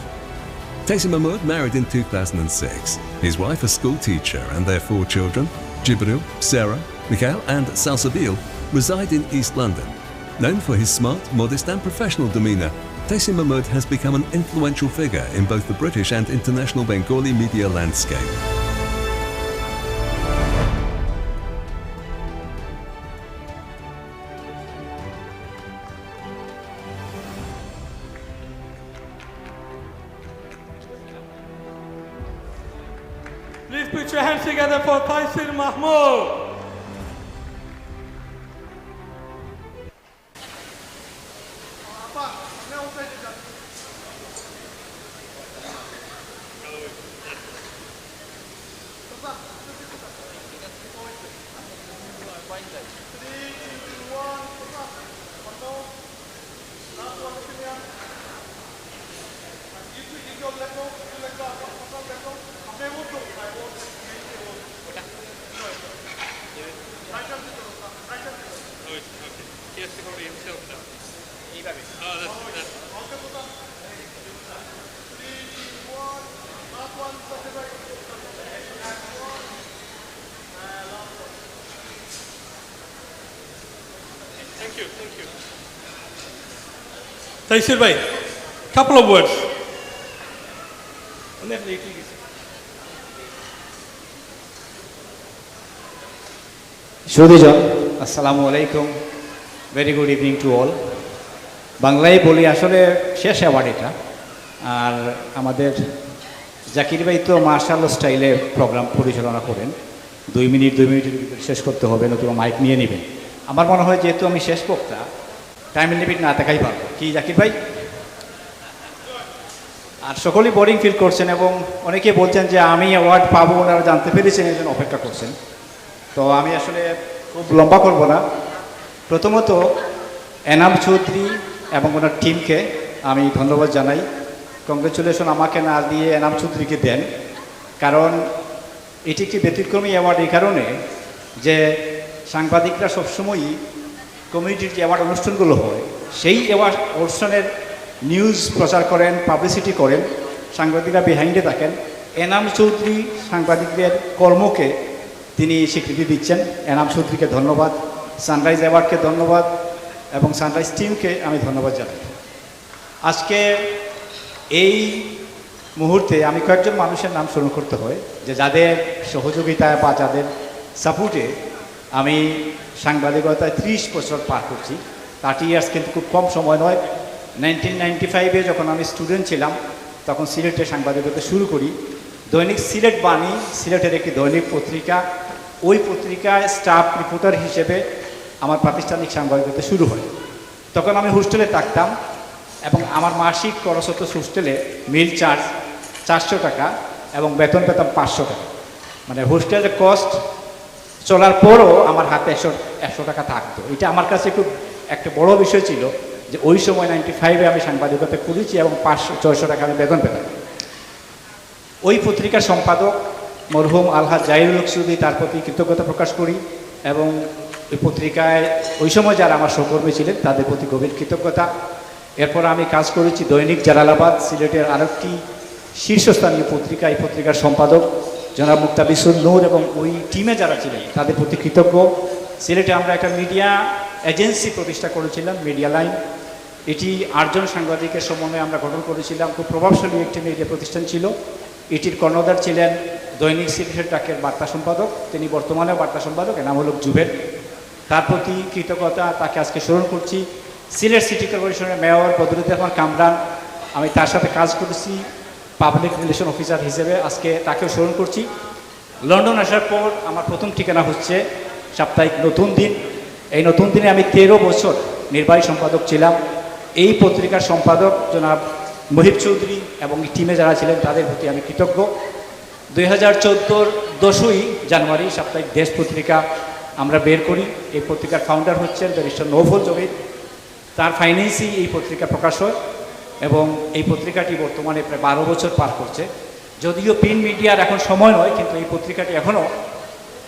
Taisir Mahmood married in 2006. His wife, a school teacher, and their 4 children, Jibril, Sarah, Mikhail and Salsabil, reside in East London. Known for his smart, modest and professional demeanour, Taisir Mahmood has become an influential figure in both the British and international Bengali media landscape. Please put your hands together for Taisir Mahmood. Taisir bhai, couple of words. সুধীজন, আসসালামু আলাইকুম, very good evening to all. বাংলায় বলি, আসলে শেষ award এটা। আর আমাদের জাকির ভাই তো মার্শাল স্টাইলে প্রোগ্রাম পরিচালনা করেন। 2 মিনিটের ভিতরে শেষ করতে হবে, নতুবা মাইক নিয়ে নেবেন। আমার মনে হয় যেহেতু আমি শেষ বক্তা, টাইম লিমিট না থাকাই পারবো, কি জাকির ভাই? আর সকলেই বোরিং ফিল করছেন এবং অনেকে বলছেন যে আমি অ্যাওয়ার্ড পাবো, ওনারা জানতে পেরেছেন, এই জন্য অপেক্ষা করছেন। তো আমি আসলে খুব লম্বা করব না। প্রথমত এনাম চৌধুরী এবং ওনার টিমকে আমি ধন্যবাদ জানাই। কংগ্রেচুলেশন আমাকে না দিয়ে এনাম চৌধুরীকে দেন, কারণ এটি একটি ব্যতিক্রমী অ্যাওয়ার্ড এই কারণে যে সাংবাদিকরা সবসময়ই কমিউনিটির যে অ্যাওয়ার্ড অনুষ্ঠানগুলো হয় সেই অ্যাওয়ার্ড অনুষ্ঠানের নিউজ প্রচার করেন, পাবলিসিটি করেন, সাংবাদিকরা বিহাইন্ডে থাকেন। এনাম চৌধুরী সাংবাদিকদের কর্মকে তিনি স্বীকৃতি দিচ্ছেন। এনাম চৌধুরীকে ধন্যবাদ, সানরাইজ অ্যাওয়ার্ডকে ধন্যবাদ এবং সানরাইজ টিমকে আমি ধন্যবাদ জানাই। আজকে এই মুহূর্তে আমি কয়েকজন মানুষের নাম স্মরণ করতে হয় যে যাদের সহযোগিতায় বা যাদের সাপোর্টে আমি সাংবাদিকতায় 30 বছর পার করছি। 30 ইয়ার্স কিন্তু খুব কম সময় নয়। 1995-এ যখন আমি স্টুডেন্ট ছিলাম তখন সিলেটে সাংবাদিকতা শুরু করি। দৈনিক সিলেট বাণী, সিলেটের একটি দৈনিক পত্রিকা, ওই পত্রিকায় স্টাফ রিপোর্টার হিসেবে আমার প্রাতিষ্ঠানিক সাংবাদিকতা শুরু হয়। তখন আমি হোস্টেলে থাকতাম এবং আমার মাসিক খরচ হতো হোস্টেলে মিল চার্জ 400 টাকা এবং বেতন পেতাম 500 টাকা। মানে হোস্টেলের কস্ট চলার পরও আমার হাতে 100 টাকা থাকতো। এটা আমার কাছে খুব একটা বড় বিষয় ছিল যে ওই সময় 95-এ আমি সাংবাদিকতা করেছি এবং 500-600 টাকা আমি বেতন পেতাম। ওই পত্রিকার সম্পাদক মরহুম আলহাজ জাহিরুল হক চৌধুরী, তার প্রতি কৃতজ্ঞতা প্রকাশ করি এবং ওই পত্রিকায় ওই সময় যারা আমার সহকর্মী ছিলেন তাদের প্রতি গভীর কৃতজ্ঞতা। এরপর আমি কাজ করেছি দৈনিক জালালাবাদ, সিলেটের আরেকটি শীর্ষস্থানীয় পত্রিকা। এই পত্রিকার সম্পাদক জনাব মুক্তাবিসুর নূর এবং ওই টিমে যারা ছিলেন তাদের প্রতি কৃতজ্ঞ। সিলেটে আমরা একটা মিডিয়া এজেন্সি প্রতিষ্ঠা করেছিলাম, মিডিয়া লাইন। এটি 8 জন সাংবাদিকের সমন্বয়ে আমরা গঠন করেছিলাম। খুব প্রভাবশালী একটি মিডিয়া প্রতিষ্ঠান ছিল। এটির কর্ণধার ছিলেন দৈনিক সিলেটের ডাকের বার্তা সম্পাদক, তিনি বর্তমানে বার্তা সম্পাদক, এর নাম হল জুবের। তার প্রতি কৃতজ্ঞতা, তাকে আজকে স্মরণ করছি। সিলেট সিটি কর্পোরেশনের মেয়র বদরুদ্দিন রহমান কামরান, আমি তার সাথে কাজ করেছি পাবলিক রিলেশন অফিসার হিসেবে, আজকে তাকেও স্মরণ করছি। লন্ডন আসার পর আমার প্রথম ঠিকানা হচ্ছে সাপ্তাহিক নতুন দিন। এই নতুন দিনে আমি 13 বছর নির্বাহী সম্পাদক ছিলাম। এই পত্রিকার সম্পাদক জনাব মহিব চৌধুরী এবং টিমে যারা ছিলেন তাদের প্রতি আমি কৃতজ্ঞ। 2014-র 10ই জানুয়ারি সাপ্তাহিক দেশ পত্রিকা আমরা বের করি। এই পত্রিকার ফাউন্ডার হচ্ছেন ব্যারিস্টার নৌফল জমির, তার ফাইন্যান্সই এই পত্রিকা প্রকাশ হয় এবং এই পত্রিকাটি বর্তমানে প্রায় 12 বছর পার করছে। যদিও প্রিন্ট মিডিয়ার এখন সময় নয়, কিন্তু এই পত্রিকাটি এখনও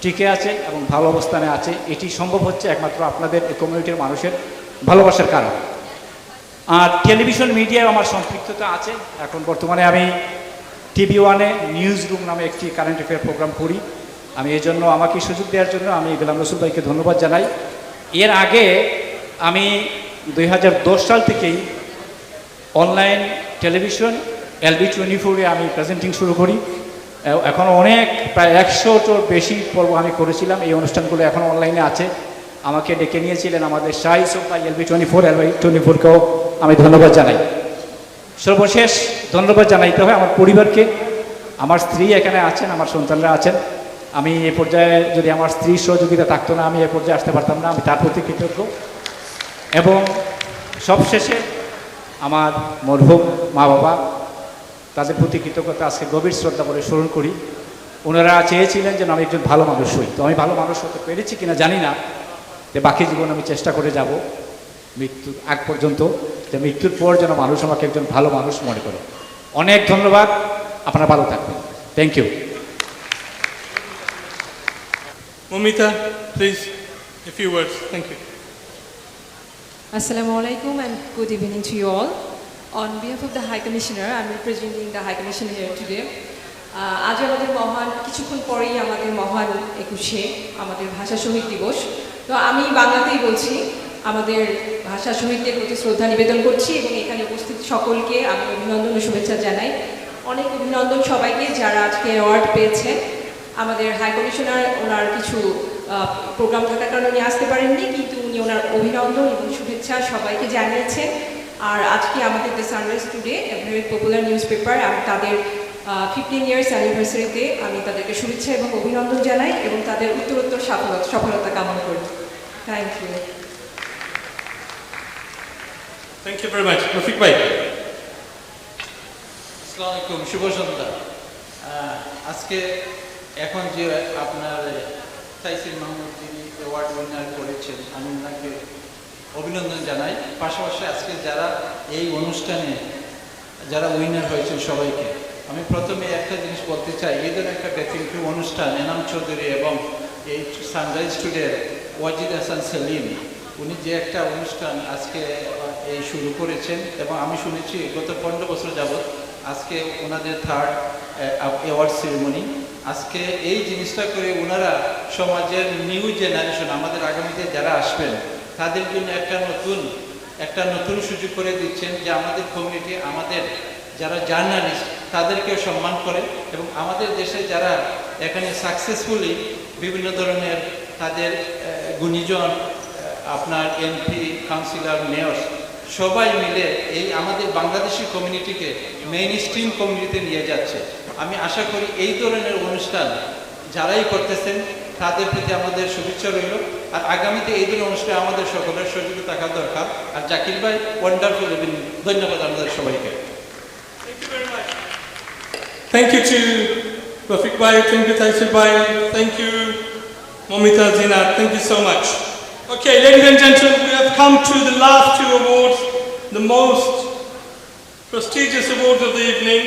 টিকে আছে এবং ভালো অবস্থানে আছে। এটি সম্ভব হচ্ছে একমাত্র আপনাদের এই কমিউনিটির মানুষের ভালোবাসার কারণে। আর টেলিভিশন মিডিয়ায় আমার সম্পৃক্ততা আছে। এখন বর্তমানে আমি TV1-এ নিউজ রুম নামে একটি কারেন্ট অ্যাফেয়ার প্রোগ্রাম করি। আমি এই জন্য আমাকে সুযোগ দেওয়ার জন্য আমি গোলাম রসুল ভাইকে ধন্যবাদ জানাই। এর আগে আমি 2010 সাল থেকেই অনলাইন টেলিভিশন LB24-এ আমি প্রেজেন্টিং শুরু করি। এখনও অনেক, প্রায় 100-টোর বেশি পর্ব আমি করেছিলাম। এই অনুষ্ঠানগুলো এখন অনলাইনে আছে। আমাকে ডেকে নিয়েছিলেন আমাদের শাহী সোফা LB24-কেও আমি ধন্যবাদ জানাই। সর্বশেষ ধন্যবাদ জানাইতে হয় আমার পরিবারকে। আমার স্ত্রী এখানে আছেন, আমার সন্তানরা আছেন। আমি এ পর্যায়ে যদি আমার স্ত্রীর সহযোগিতা থাকতো না, আমি এ পর্যায়ে আসতে পারতাম না। আমি তার প্রতি কৃতজ্ঞ। এবং সবশেষে আমার মরহুম মা বাবা, তাদের প্রতি কৃতজ্ঞতা আজকে গভীর শ্রদ্ধা করে স্মরণ করি। ওনারা চেয়েছিলেন যেন আমি একজন ভালো মানুষ হই। তো আমি ভালো মানুষ হতে পেরেছি কিনা জানি না, যে বাকি জীবন আমি চেষ্টা করে যাব মৃত্যুর আগ পর্যন্ত, যে মৃত্যুর পর যেন মানুষ আমাকে একজন ভালো মানুষ মনে করে। অনেক ধন্যবাদ, আপনারা ভালো থাকবেন। Thank you. Momita, please, a few words. Thank you. Assalamu alaikum and good evening to you all. On behalf of the High Commissioner, I'm representing the High Commissioner here today. আজ আমাদের মহান কিছুক্ষণ পরেই আমাদের মহান 21শে আমাদের ভাষা শহীদ দিবস। তো আমি বাংলাতেই বলছি, আমাদের ভাষা শহীদদের প্রতি শ্রদ্ধা নিবেদন করছি এবং এখানে উপস্থিত সকলকে আমি অভিনন্দন ও শুভেচ্ছা জানাই। অনেক অভিনন্দন সবাইকে যারা আজকে অ্যাওয়ার্ড পেয়েছে। আমাদের হাই কমিশনার ওনার কিছু প্রোগ্রাম থাকার কারণে উনি আসতে পারেননি, কিন্তু উনি ওনার অভিনন্দন এবং শুভেচ্ছা সবাইকে জানিয়েছেন। আর আজকে আমাদের the sunrise today very popular news paper, আমি তাদের 15 ইয়ার্স অ্যানিভার্সারিতে আমি তাদেরকে শুভেচ্ছা এবং অভিনন্দন জানাই এবং তাদের উত্তরোত্তর সফলতা কামনা করি। Thank you. Thank you very much. Rafiq bhai. আসসালামু আলাইকুম, শুভ সন্ধ্যা। আজকে এখন যে আপনার তাইসির মাহমুদ যিনি অ্যাওয়ার্ড উইনার করেছেন, আমি ওনাকে অভিনন্দন জানাই। পাশাপাশি আজকে যারা এই অনুষ্ঠানে যারা উইনার হয়েছেন সবাইকে আমি প্রথমে একটা জিনিস বলতে চাই, এদের একটা ব্যতিক্রমী অনুষ্ঠান এনাম চৌধুরী এবং এই সানরাইজ টুডের ওয়াজিদ হাসান সেলিম, উনি যে একটা অনুষ্ঠান আজকে এই শুরু করেছেন এবং আমি শুনেছি গত 15 বছর যাবৎ আজকে ওনাদের 3rd অ্যাওয়ার্ড সেরিমনি। আজকে এই জিনিসটা করে ওনারা সমাজের নিউ জেনারেশন, আমাদের আগামীতে যারা আসবেন তাদের জন্য একটা নতুন সুযোগ করে দিচ্ছেন যে আমাদের কমিউনিটি, আমাদের যারা জার্নালিস্ট তাদেরকেও সম্মান করে এবং আমাদের দেশে যারা এখানে সাকসেসফুলি বিভিন্ন ধরনের তাদের গুণীজন, আপনার এমপি, কাউন্সিলর, মেয়র সবাই মিলে এই আমাদের বাংলাদেশি কমিউনিটিকে মেইন স্ট্রিম কমিউনিটিতে নিয়ে যাচ্ছে। আমি আশা করি এই ধরনের অনুষ্ঠান যারাই করতেছেন তাদের প্রতি আমাদের শুভেচ্ছা রইল। আর আগামীতে এই ধরনের অনুষ্ঠানে আমাদের সকলের সহযোগিতা থাকা দরকার। আর জাকির ভাই ওয়ান্ডারফুল, ধন্যবাদ আমাদের সবাইকে। Thank you to Rafiq bhai, thank you Taisir bhai, thank you Momita, Zina, thank you so much. Okay, ladies and gentlemen, we have come to the last 2 awards, the most prestigious awards of the evening.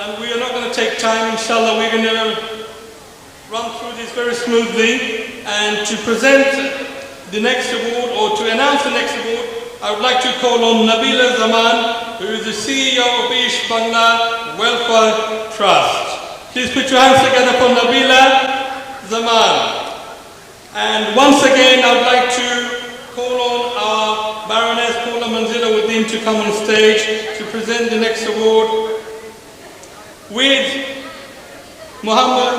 And we are not going to take time, inshallah, we're going to run through this very smoothly. And to present the next award, or to announce the next award, I would like to call on Nabila Zaman, who is the CEO of Ish Bangla Welfare Trust. Please put your hands together for Nabila Zaman. And once again, I would like to call on our Baroness Paula Manzila Uddin to come on stage to present the next award with Muhammad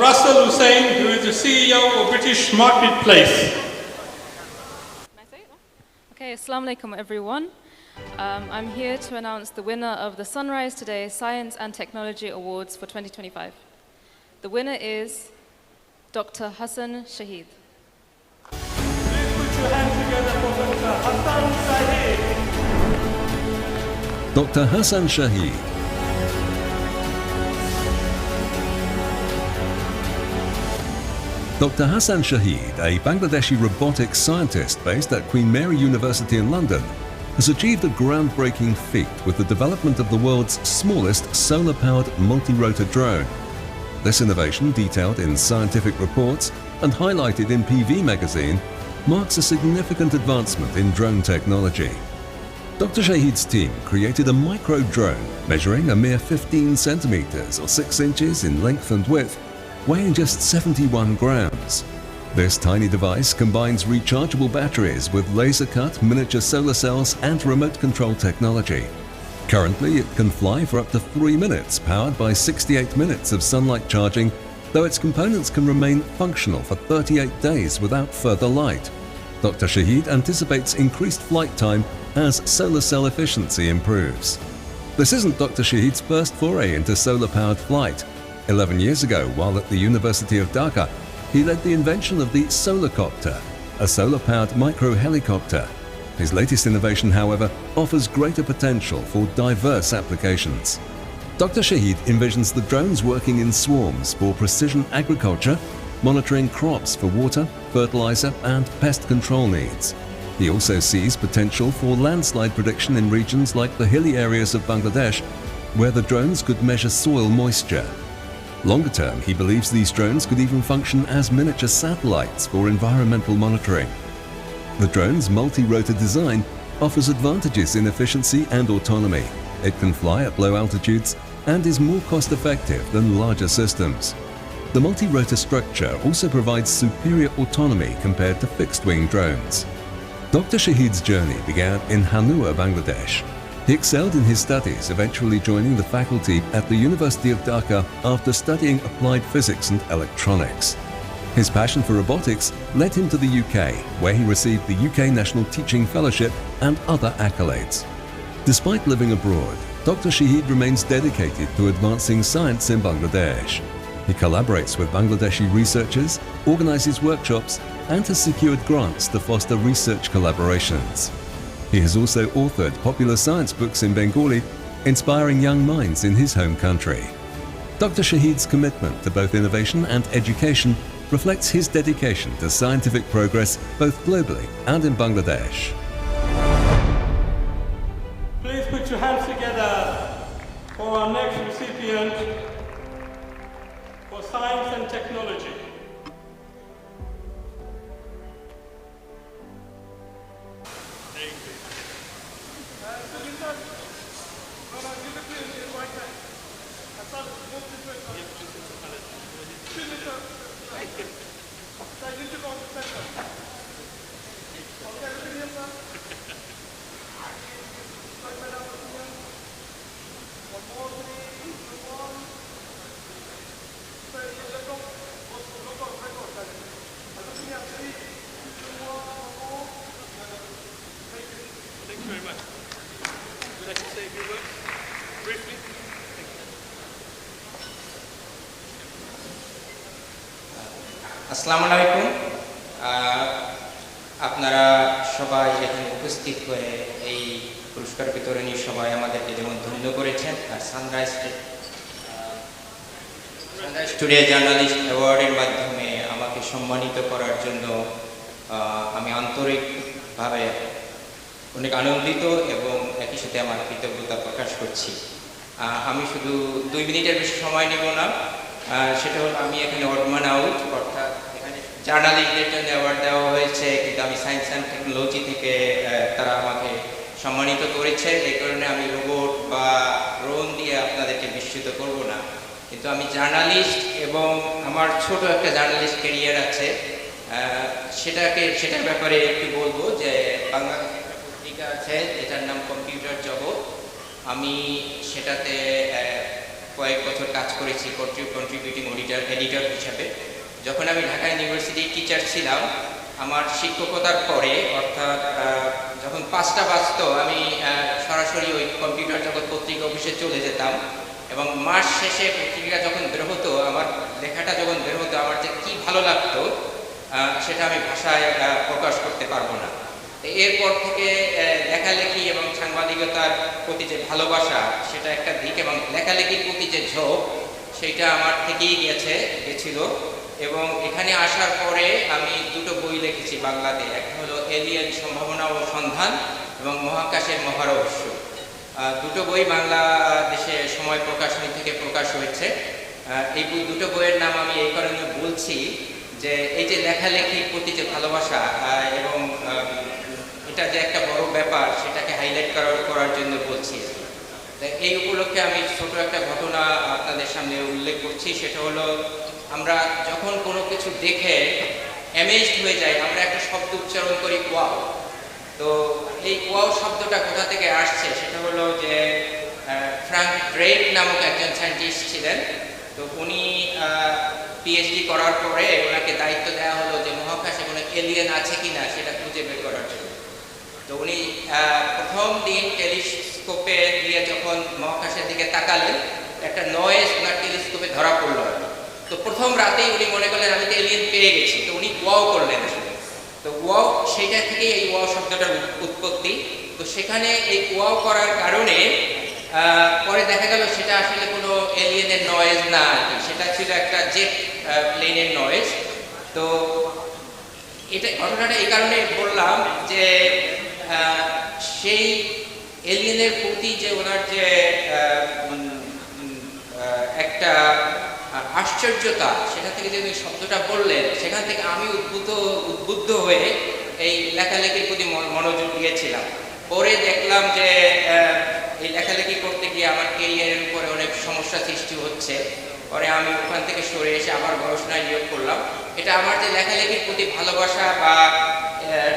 Russell Hussain, who is the CEO of British Marketplace. Okay, assalamu alaikum everyone. I'm here to announce the winner of the Sunrise Today Science and Technology Awards for 2025. The winner is Dr. Hassan Shahid. Please put your hands together for Dr. Hassan Shahid. Dr. Hassan Shahid. Dr. Hassan Shahid, a Bangladeshi robotics scientist based at Queen Mary University in London, has achieved a groundbreaking feat with the development of the world's smallest solar-powered multi-rotor drone. This innovation, detailed in scientific reports and highlighted in PV magazine, marks a significant advancement in drone technology. Dr. Shahid's team created a micro-drone measuring a mere 15 centimeters or 6 inches in length and width, weighing just 71 grams. This tiny device combines rechargeable batteries with laser-cut miniature solar cells and remote control technology. Currently, it can fly for up to 3 minutes, powered by 68 minutes of sunlight charging, though its components can remain functional for 38 days without further light. Dr. Shahid anticipates increased flight time as solar cell efficiency improves. This isn't Dr. Shahid's first foray into solar-powered flight. 11 years ago, while at the University of Dhaka, he led the invention of the Solarcopter, a solar-powered micro-helicopter. His latest innovation, however, offers greater potential for diverse applications. Dr. Shahid envisions the drones working in swarms for precision agriculture, monitoring crops for water, fertilizer and pest control needs. He also sees potential for landslide prediction in regions like the hilly areas of Bangladesh, where the drones could measure soil moisture. Longer term, he believes these drones could even function as miniature satellites for environmental monitoring. The drone's multi-rotor design offers advantages in efficiency and autonomy. It can fly at low altitudes and is more cost-effective than larger systems. The multi-rotor structure also provides superior autonomy compared to fixed-wing drones. Dr. Shahid's journey began in Hanua, Bangladesh. He excelled in his studies, eventually joining the faculty at the University of Dhaka after studying applied physics and electronics. His passion for robotics led him to the UK, where he received the UK National Teaching Fellowship and other accolades. Despite living abroad, Dr. Shahid remains dedicated to advancing science in Bangladesh. He collaborates with Bangladeshi researchers, organizes workshops, and has secured grants to foster research collaborations. He has also authored popular science books in Bengali, inspiring young minds in his home country. Dr. Shahid's commitment to both innovation and education reflects his dedication to scientific progress both globally and in Bangladesh. Please put your hands together for our next recipient for science and technology. আসসালামু আলাইকুম আপনারা সবাই এখানে উপস্থিত হয়ে এই পুরস্কার বিতরণী সভায় আমাদেরকে যেমন ধন্য করেছেন আর সানরাইজ টুডে জার্নালিস্ট অ্যাওয়ার্ডের মাধ্যমে আমাকে সম্মানিত করার জন্য আমি আন্তরিকভাবে অনেক আনন্দিত এবং একই সাথে আমার কৃতজ্ঞতা প্রকাশ করছি। আমি শুধু 2 মিনিটের বেশি সময় নেব না। সেটা হলো আমি এখানে অডমান আউট, অর্থাৎ এখানে জার্নালিস্টদের জন্য অ্যাওয়ার্ড দেওয়া হয়েছে, কিন্তু আমি সায়েন্স অ্যান্ড টেকনোলজি থেকে তারা আমাকে সম্মানিত করেছে। এই কারণে আমি রোবট বা ড্রোন দিয়ে আপনাদেরকে বিস্মিত করব না, কিন্তু আমি জার্নালিস্ট এবং আমার ছোট একটা জার্নালিস্ট ক্যারিয়ার আছে, সেটার ব্যাপারে একটু বলবো। যে বাংলাদেশে একটা পত্রিকা আছে যেটার নাম কম্পিউটার জগৎ, আমি সেটাতে কয়েক বছর কাজ করেছি কন্ট্রিবিউটিং এডিটর হিসাবে। যখন আমি ঢাকা ইউনিভার্সিটির টিচার ছিলাম, আমার শিক্ষকতার পরে অর্থাৎ যখন 5টা বাজত আমি সরাসরি ওই কম্পিউটার জগৎ পত্রিকা অফিসে চলে যেতাম এবং মাস শেষে পত্রিকা যখন বের হতো, আমার লেখাটা যখন বের হতো, আমার যে কী ভালো লাগতো সেটা আমি ভাষায় প্রকাশ করতে পারবো না। এরপর থেকে লেখালেখি এবং সাংবাদিকতার প্রতি যে ভালোবাসা সেটা একটা দিক, এবং লেখালেখির প্রতি যে ঝোঁক সেইটা আমার থেকেই গেছিল। এবং এখানে আসার পরে আমি 2টো বই লিখেছি বাংলাতে, একটা হলো এলিয়েন সম্ভাবনা ও সন্ধান এবং মহাকাশের মহারহস্য। 2টো বই বাংলাদেশে সময় প্রকাশনী থেকে প্রকাশ হয়েছে। এই 2টো বইয়ের নাম আমি এই কারণে বলছি যে এই যে লেখালেখির প্রতি যে ভালোবাসা এবং এটা যে একটা বড় ব্যাপার, সেটাকে হাইলাইট করার জন্য বলছি। এই উপলক্ষে আমি ছোট একটা ঘটনা আপনাদের সামনে উল্লেখ করছি। সেটা হলো, আমরা যখন কোনো কিছু দেখে অ্যামেজড হয়ে যাই, আমরা একটা শব্দ উচ্চারণ করি ওয়াও। তো এই ওয়াও শব্দটা কোথা থেকে আসছে সেটা হলো যে ফ্রাঙ্ক ড্রেক নামক একজন সায়েন্টিস্ট ছিলেন। তো উনি পিএইচডি করার পরে ওনাকে দায়িত্ব দেওয়া হলো যে মহাকাশে কোনো এলিয়েন আছে কিনা সেটা খুঁজে বের করার জন্য। তো উনি প্রথম দিন টেলিস্কোপে দিয়ে যখন মহাকাশের দিকে তাকালেন, একটা নয়েজ ওনার টেলিস্কোপে ধরা পড়ল। তো প্রথম রাতেই উনি মনে করলেন আমি তো এলিয়েন পেয়ে গেছি, তো উনি ওয়াও করলেন আসলে। তো ওয়াও, সেইটা থেকেই এই ওয়াও শব্দটার উৎপত্তি। তো সেখানে এই ওয়াও করার কারণে পরে দেখা গেল সেটা আসলে কোনো এলিয়েনের নয়েজ না আর কি, সেটা ছিল একটা জেট প্লেনের নয়েজ। তো এটা ঘটনাটা এই কারণে বললাম যে সেই এলিয়েনের প্রতি যে ওনার যে একটা আশ্চর্যতা, সেখান থেকে যে শব্দটা বললেন, সেখান থেকে আমি উদ্বুদ্ধ হয়ে এই লেখালেখির প্রতি মনোযোগ দিয়েছিলাম। পরে দেখলাম যে এই লেখালেখি করতে গিয়ে আমার কেরিয়ারের উপরে অনেক সমস্যা সৃষ্টি হচ্ছে। পরে আমি ওখান থেকে সরে এসে আবার গবেষণায় নিয়োগ করলাম। এটা আমার যে লেখালেখির প্রতি ভালোবাসা বা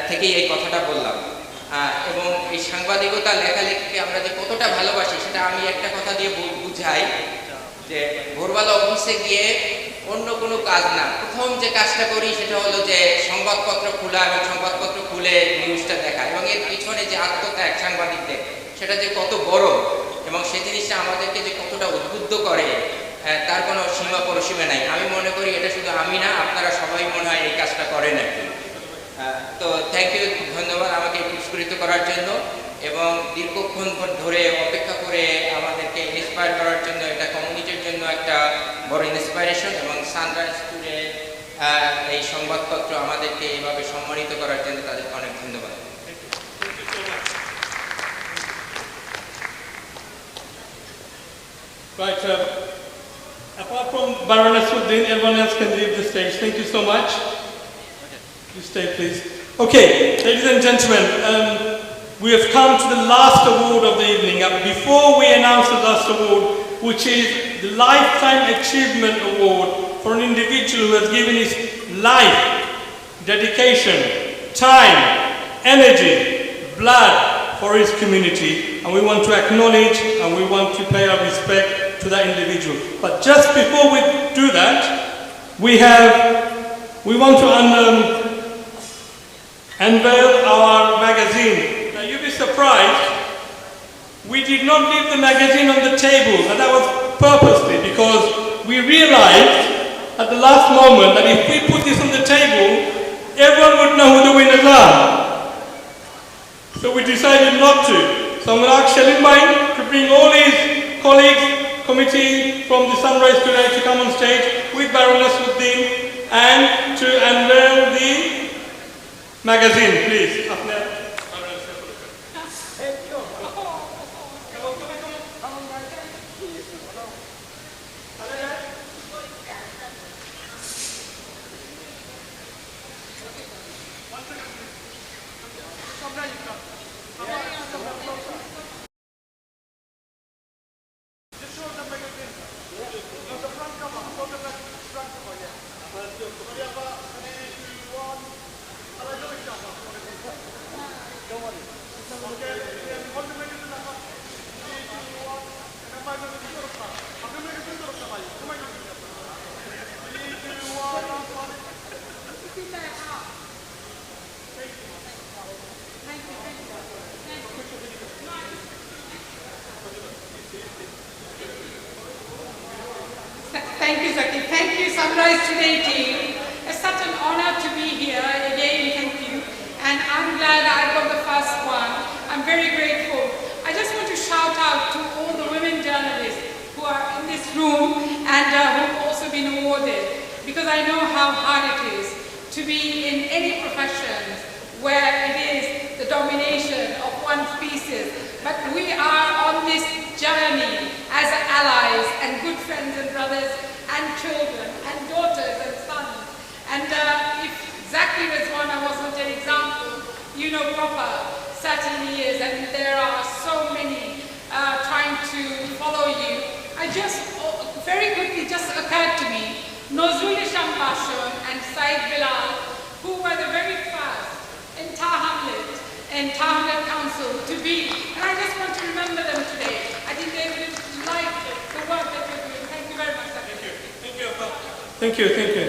থেকেই এই কথাটা বললাম। এবং এই সাংবাদিকতা লেখালেখিকে আমরা যে কতটা ভালোবাসি সেটা আমি একটা কথা দিয়ে বুঝাই, যে ভোরবেলা অফিসে গিয়ে অন্য কোনো কাজ না, প্রথম যে কাজটা করি সেটা হলো যে সংবাদপত্র খোলা এবং সংবাদপত্র খুলে নিউজটা দেখা, এবং এর পিছনে যে আত্মত্যাগ সাংবাদিকদের, সেটা যে কত বড় এবং সেই জিনিসটা আমাদেরকে যে কতটা উদ্বুদ্ধ করে তার কোনো সীমা পরিসীমা নাই। আমি মনে করি এটা শুধু আমি না, আপনারা সবাই মনে হয় এই কাজটা করেন আর কি। তো থ্যাংক ইউ, ধন্যবাদ আমাকে পুরস্কৃত করার জন্য এবং দীর্ঘক্ষণ ধরে অপেক্ষা করে আমাদেরকে ইন্সপায়ার করার জন্য। এটা কমিউনিটির জন্য একটা বড় ইন্সপাইরেশন, এবং সানরাইজ টুডে এই সংবাদপত্র আমাদেরকে এইভাবে সম্মানিত করার জন্য তাদেরকে অনেক ধন্যবাদ। Right, apart from Baroness Uddin, everyone else can leave the stage. Thank you so much. You stay, please. Okay, ladies and gentlemen, we have come to the last award of the evening. Before we announce the last award, which is the Lifetime Achievement Award for an individual who has given his life, dedication, time, energy, blood for his community, and we want to acknowledge and we want to pay our respect to that individual. But just before we do that, we want to unveil our magazine. Now you'll be surprised, we did not leave the magazine on the table, and that was purposely because we realized at the last moment that if we put this on the table, everyone would know who the winners are. So we decided not to. So I'm going to ask Shalim Bhai to bring all his colleagues, committee from the Sunrise today to come on stage with Baroness Uddin and to unveil the magazine, please. Thank you, Zaki. Thank you, Sunrise Today team. It's such an honor to be here. Again, thank you. And I'm glad I got the first one. I'm very grateful. I just want to shout out to all the women journalists who are in this room and who've also been awarded, because I know how hard it is to be in any profession where it is the domination of one species. But we are on this journey as allies and good friends and brothers and children and daughters and sons. And if Zaki was one, I wasn't an example, you know proper, certainly is, and there are so many trying to follow you. I just, very quickly just occurred to me, Nozrul Isham Bashon and Said Bilal, who were the very first in Tar Hamlet Council to be, and I just want to remember them today. I think they will like the work that you're doing. Thank you very much. Thank you. Thank you, thank you.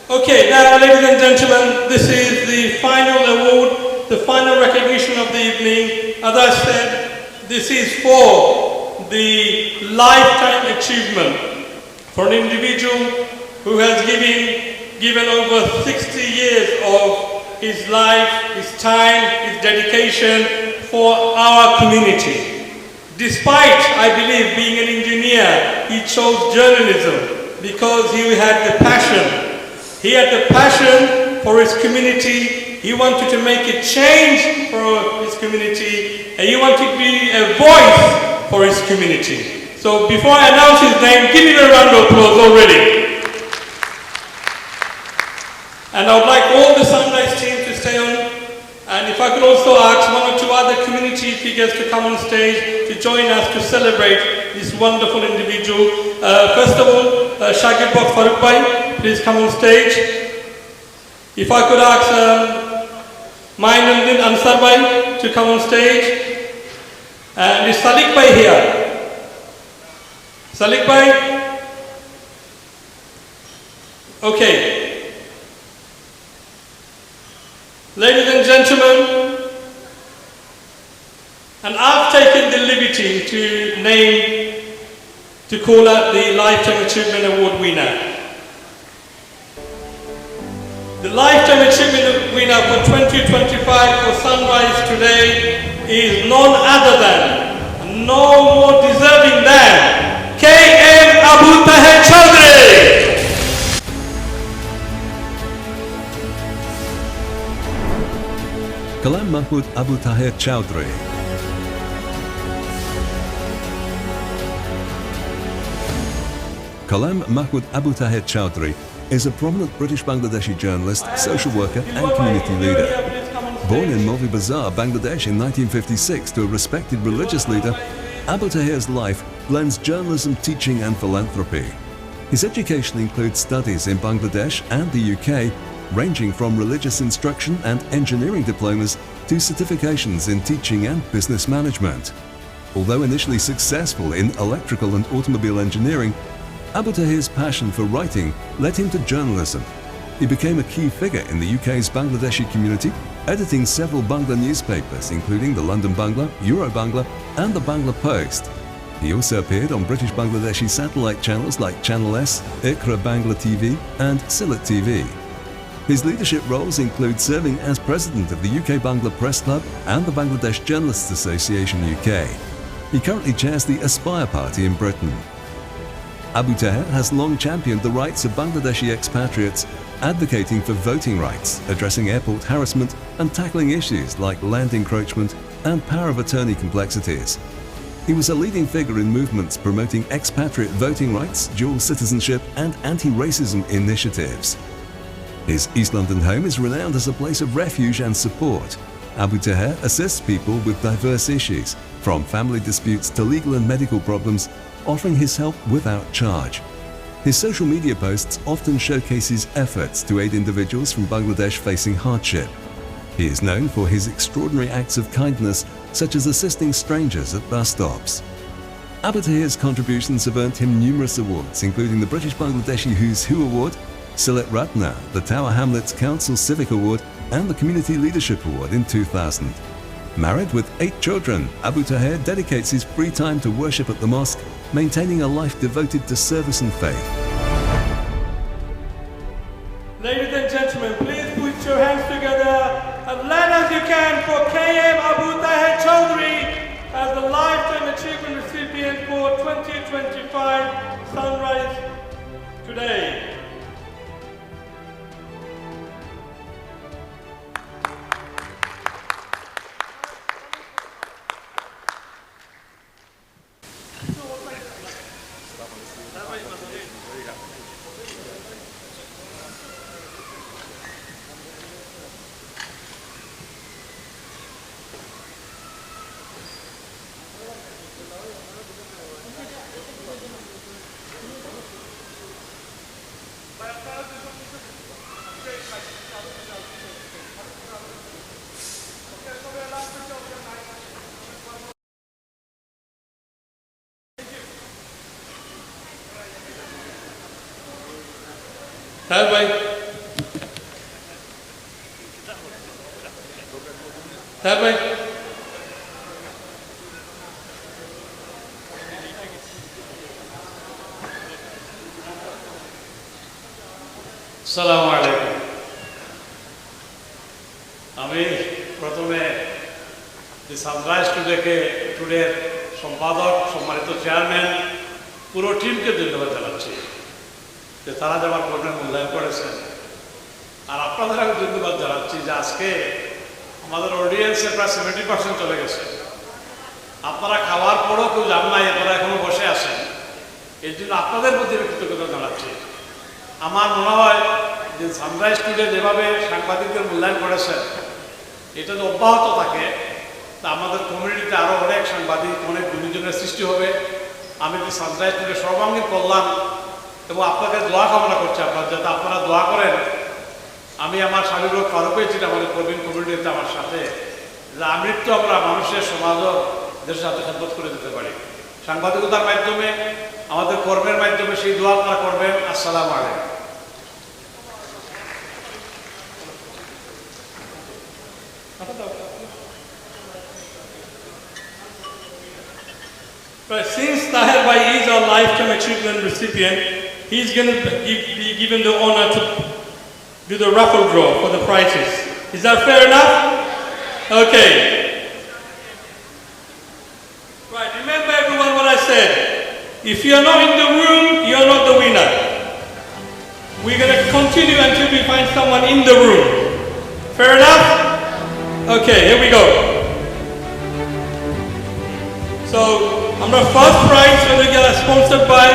Okay, now ladies and gentlemen, this is the final award, the final recognition of the evening. As I said, this is for the lifetime achievement for an individual who has given over 60 years of his life, his time, his dedication for our community. Despite, I believe, being an engineer, he chose journalism because he had the passion. He had the passion for his community. He wanted to make a change for his community, and he wanted to be a voice for his community. So before I announce his name, give him a round of applause already. And I would like all the Sunrise team to stay on. And if I could also ask one or two other community figures to come on stage to join us to celebrate this wonderful individual. First of all, Shagir Bak Farooq Bhai, please come on stage. If I could ask Mainuddin Ansar Bhai to come on stage. And is Salik Bhai here? Salik Bhai? Okay. Ladies and gentlemen, and I've taken the liberty to call out the Lifetime Achievement Award winner. The Lifetime Achievement winner for 2025 for Sunrise today is none other than, no more deserving than, K.M. Abu Taher Chowdhury. Kalam Mahmood Abu Taher Chowdhury. Kalam Mahmood Abu Taher Chowdhury is a prominent British Bangladeshi journalist, social worker and community leader. Born in Movi Bazar, Bangladesh in 1956 to a respected religious leader, Abu Taher's life blends journalism, teaching and philanthropy. His education includes studies in Bangladesh and the UK, ranging from religious instruction and engineering diplomas to certifications in teaching and business management. Although initially successful in electrical and automobile engineering, Abu Taher's passion for writing led him to journalism. He became a key figure in the UK's Bangladeshi community, editing several Bangla newspapers including the London Bangla, Euro Bangla and the Bangla Post. He also appeared on British Bangladeshi satellite channels like Channel S, Iqra Bangla TV and Silat TV. His leadership roles include serving as president of the UK Bangla Press Club and the Bangladesh Journalists Association UK. He currently chairs the Aspire Party in Britain. Abu Taher has long championed the rights of Bangladeshi expatriates, advocating for voting rights, addressing airport harassment and tackling issues like land encroachment and power of attorney complexities. He was a leading figure in movements promoting expatriate voting rights, dual citizenship and anti-racism initiatives. His East London home is renowned as a place of refuge and support. Abu Taher assists people with diverse issues, from family disputes to legal and medical problems, offering his help without charge. His social media posts often showcase his efforts to aid individuals from Bangladesh facing hardship. He is known for his extraordinary acts of kindness, such as assisting strangers at bus stops. Abu Taher's contributions have earned him numerous awards, including the British Bangladeshi Who's Who Award, Silat Ratna, the Tower Hamlets Council Civic Award and the Community Leadership Award in 2000. Married with 8 children, Abu Taher dedicates his free time to worship at the mosque, maintaining a life devoted to service and faith. Ladies and gentlemen, please put your hands together as loud as you can for K.M. Abu Taher Chowdhury as the Lifetime Achievement recipient for 2025 Sunrise today. Bye. Assalamu alaikum. আমি প্রথমে দি sunrise টুডের সম্পাদক, সম্মানিত chairman, পুরো টিমকে ধন্যবাদ জানাচ্ছি যে তারা যে আমার প্রোগ্রাম মূল্যায়ন করেছেন আর আপনাদের আমি ধন্যবাদ জানাচ্ছি যে আজকে আমাদের অডিয়েন্সের প্রায় 70% চলে গেছে। আপনারা খাওয়ার পরও কেউ যান নাই, আপনারা এখনো বসে আছেন, এই জন্য আপনাদের প্রতি আমি কৃতজ্ঞতা জানাচ্ছি। আমার মনে হয় যে সানরাইজ টুডে যেভাবে সাংবাদিকদের মূল্যায়ন করেছেন, এটা যদি অব্যাহত থাকে তা আমাদের কমিউনিটিতে আরও অনেক সাংবাদিক, অনেক গুণীজনের সৃষ্টি হবে। আমি যে সানরাইজ টুডে সর্বাঙ্গীন কল্যাণ এবং আপনাকে দোয়া কামনা করছি, আপনার যাতে আপনারা দোয়া করেন। আমি আমার স্বামী ফারুক পেয়েছি আমাদের প্রবীণ কমিউনিটিতে আমার সাথে, যে আমৃত্যু আমরা মানুষের সমাজ ও দেশের সাথে খেদমত করে দিতে পারি সাংবাদিকতার মাধ্যমে, আমাদের কর্মের মাধ্যমে। সেই দোয়া আপনারা করবেন। আসসালামু আলাইকুম। Right, since Tahir Bhai is our lifetime achievement recipient, he's going to be given the honor to do the raffle draw for the prizes. Is that fair enough? Okay. Right, remember everyone what I said. If you are not in the room, you are not the winner. We're going to continue until we find someone in the room. Fair enough? Okay, here we go. So, our first prize will get sponsored by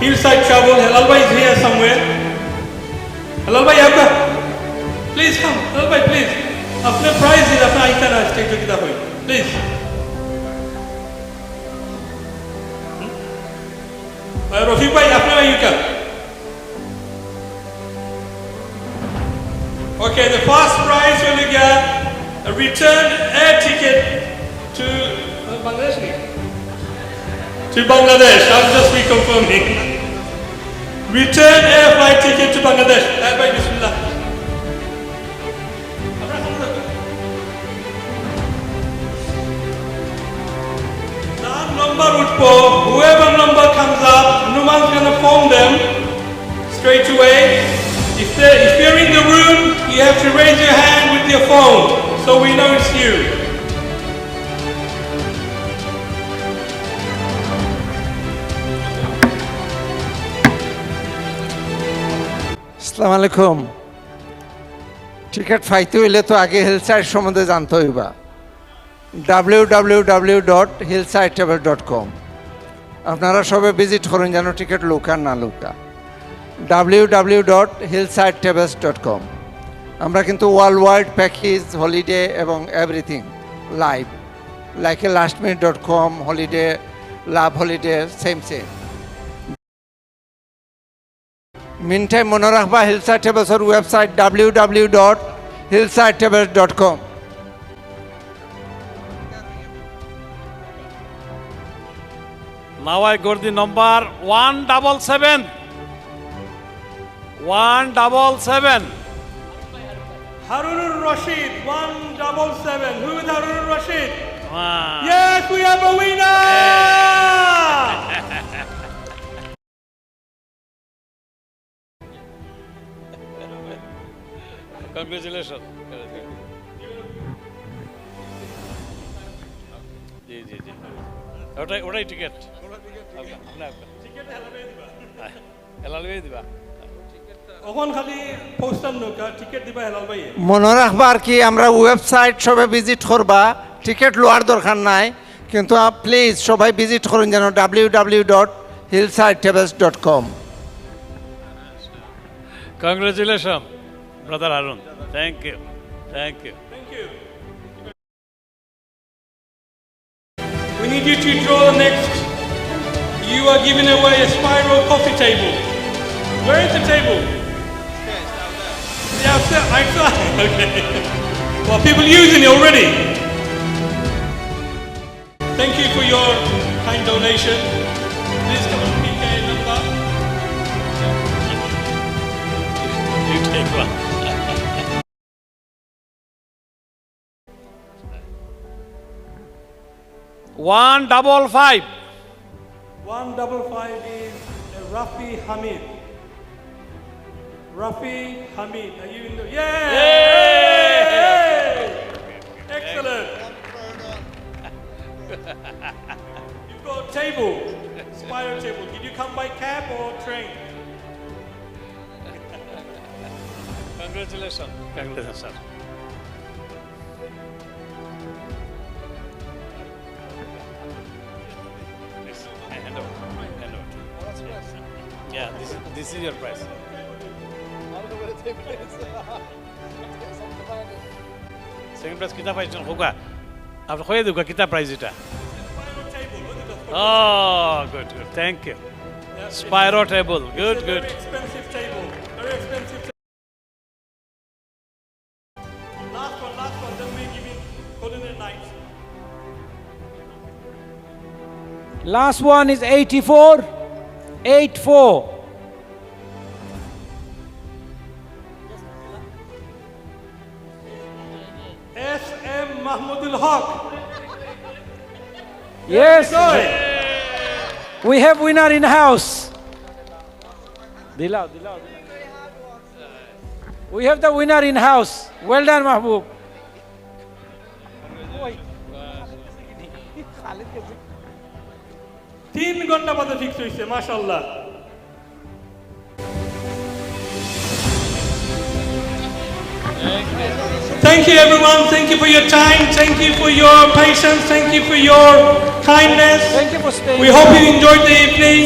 Hillside Travel. Halal Bhai is here somewhere. Halal Bhai, please come. Halal Bhai, please. Apne prize is apna icon as stage kita hoy. Please. Rafiq Bhai, apna icon. Okay, the first prize will get a return air ticket to Bangladesh. To Bangladesh, I'm just reconfirming. Return air flight ticket to Bangladesh. Bye, Bismillah. That number would pull, whoever number comes up, no one's gonna phone them straight away. If you're in the room, you have to raise your hand with your phone so we know it's you. আসসালামু আলাইকুম। Ticket পাইতে হইলে তো আগে hillside সম্বন্ধে জানতে হইবা। www.hillsidetable.com আপনারা সবাই ভিজিট করুন যেন টিকিট লুকা না লুকা। www.hillsidetables.com আমরা কিন্তু ওয়ার্ল্ড ওয়াইড প্যাকেজ, হলিডে এবং everything live, like lastminute.com, holiday, love holiday, same. Meantime, মনে রাখবা Hillside Tables or website www.hillsidetables.com. Now I got the number 177. 177. Harunur Rashid, 177. Who is Harunur Rashid? Yes, we have a winner! Congratulations. জি জি জি, ওটাই ticket. হেলালভাই দিবা ওখান খালি poster নৌকা ticket দিবা হেলালভাই। মনে রাখবা আর কি, আমরা ওয়েবসাইট সবাই ভিজিট করবা, টিকিট লোয়ার দরকার নাই, কিন্তু প্লিজ সবাই ভিজিট করুন যেন www.hillsidetables.com. Congratulations, Brother Harun. Thank you. Thank you. Thank you. We need you to draw the next. You are giving away a spiral coffee table. Where is the table? Yeah, outside. Okay. Well, people using it already. Thank you for your kind donation. Please come on, PK number. You take one. 155. 155 is Rafi Hamid. Rafi Hamid, are you in the... Yay! Excellent. You've got a table, spiral table. Did you come by cab or train? Congratulations. Congratulations, sir. Yes, hand over. Hand over. Yeah, this is your prize. Second prize kita paইছেন হোগা আপনি হয়ে দুগা kita prize এটা Oh, good. Thank you. Spyro table. Good. Very expensive table. Very expensive table. Last one. Then we give it golden night. Last one is 84. 84. S.M. Mahmoudul Haq. Yes. We have winner in house. Dilao. We have the winner in house. Well done, Mahbub. তিন ঘন্টা বাদে fix হয়েছে মাশাআল্লাহ Thank you everyone, thank you for your time, thank you for your patience, thank you for your kindness. Thank you for staying. We hope you enjoyed the evening.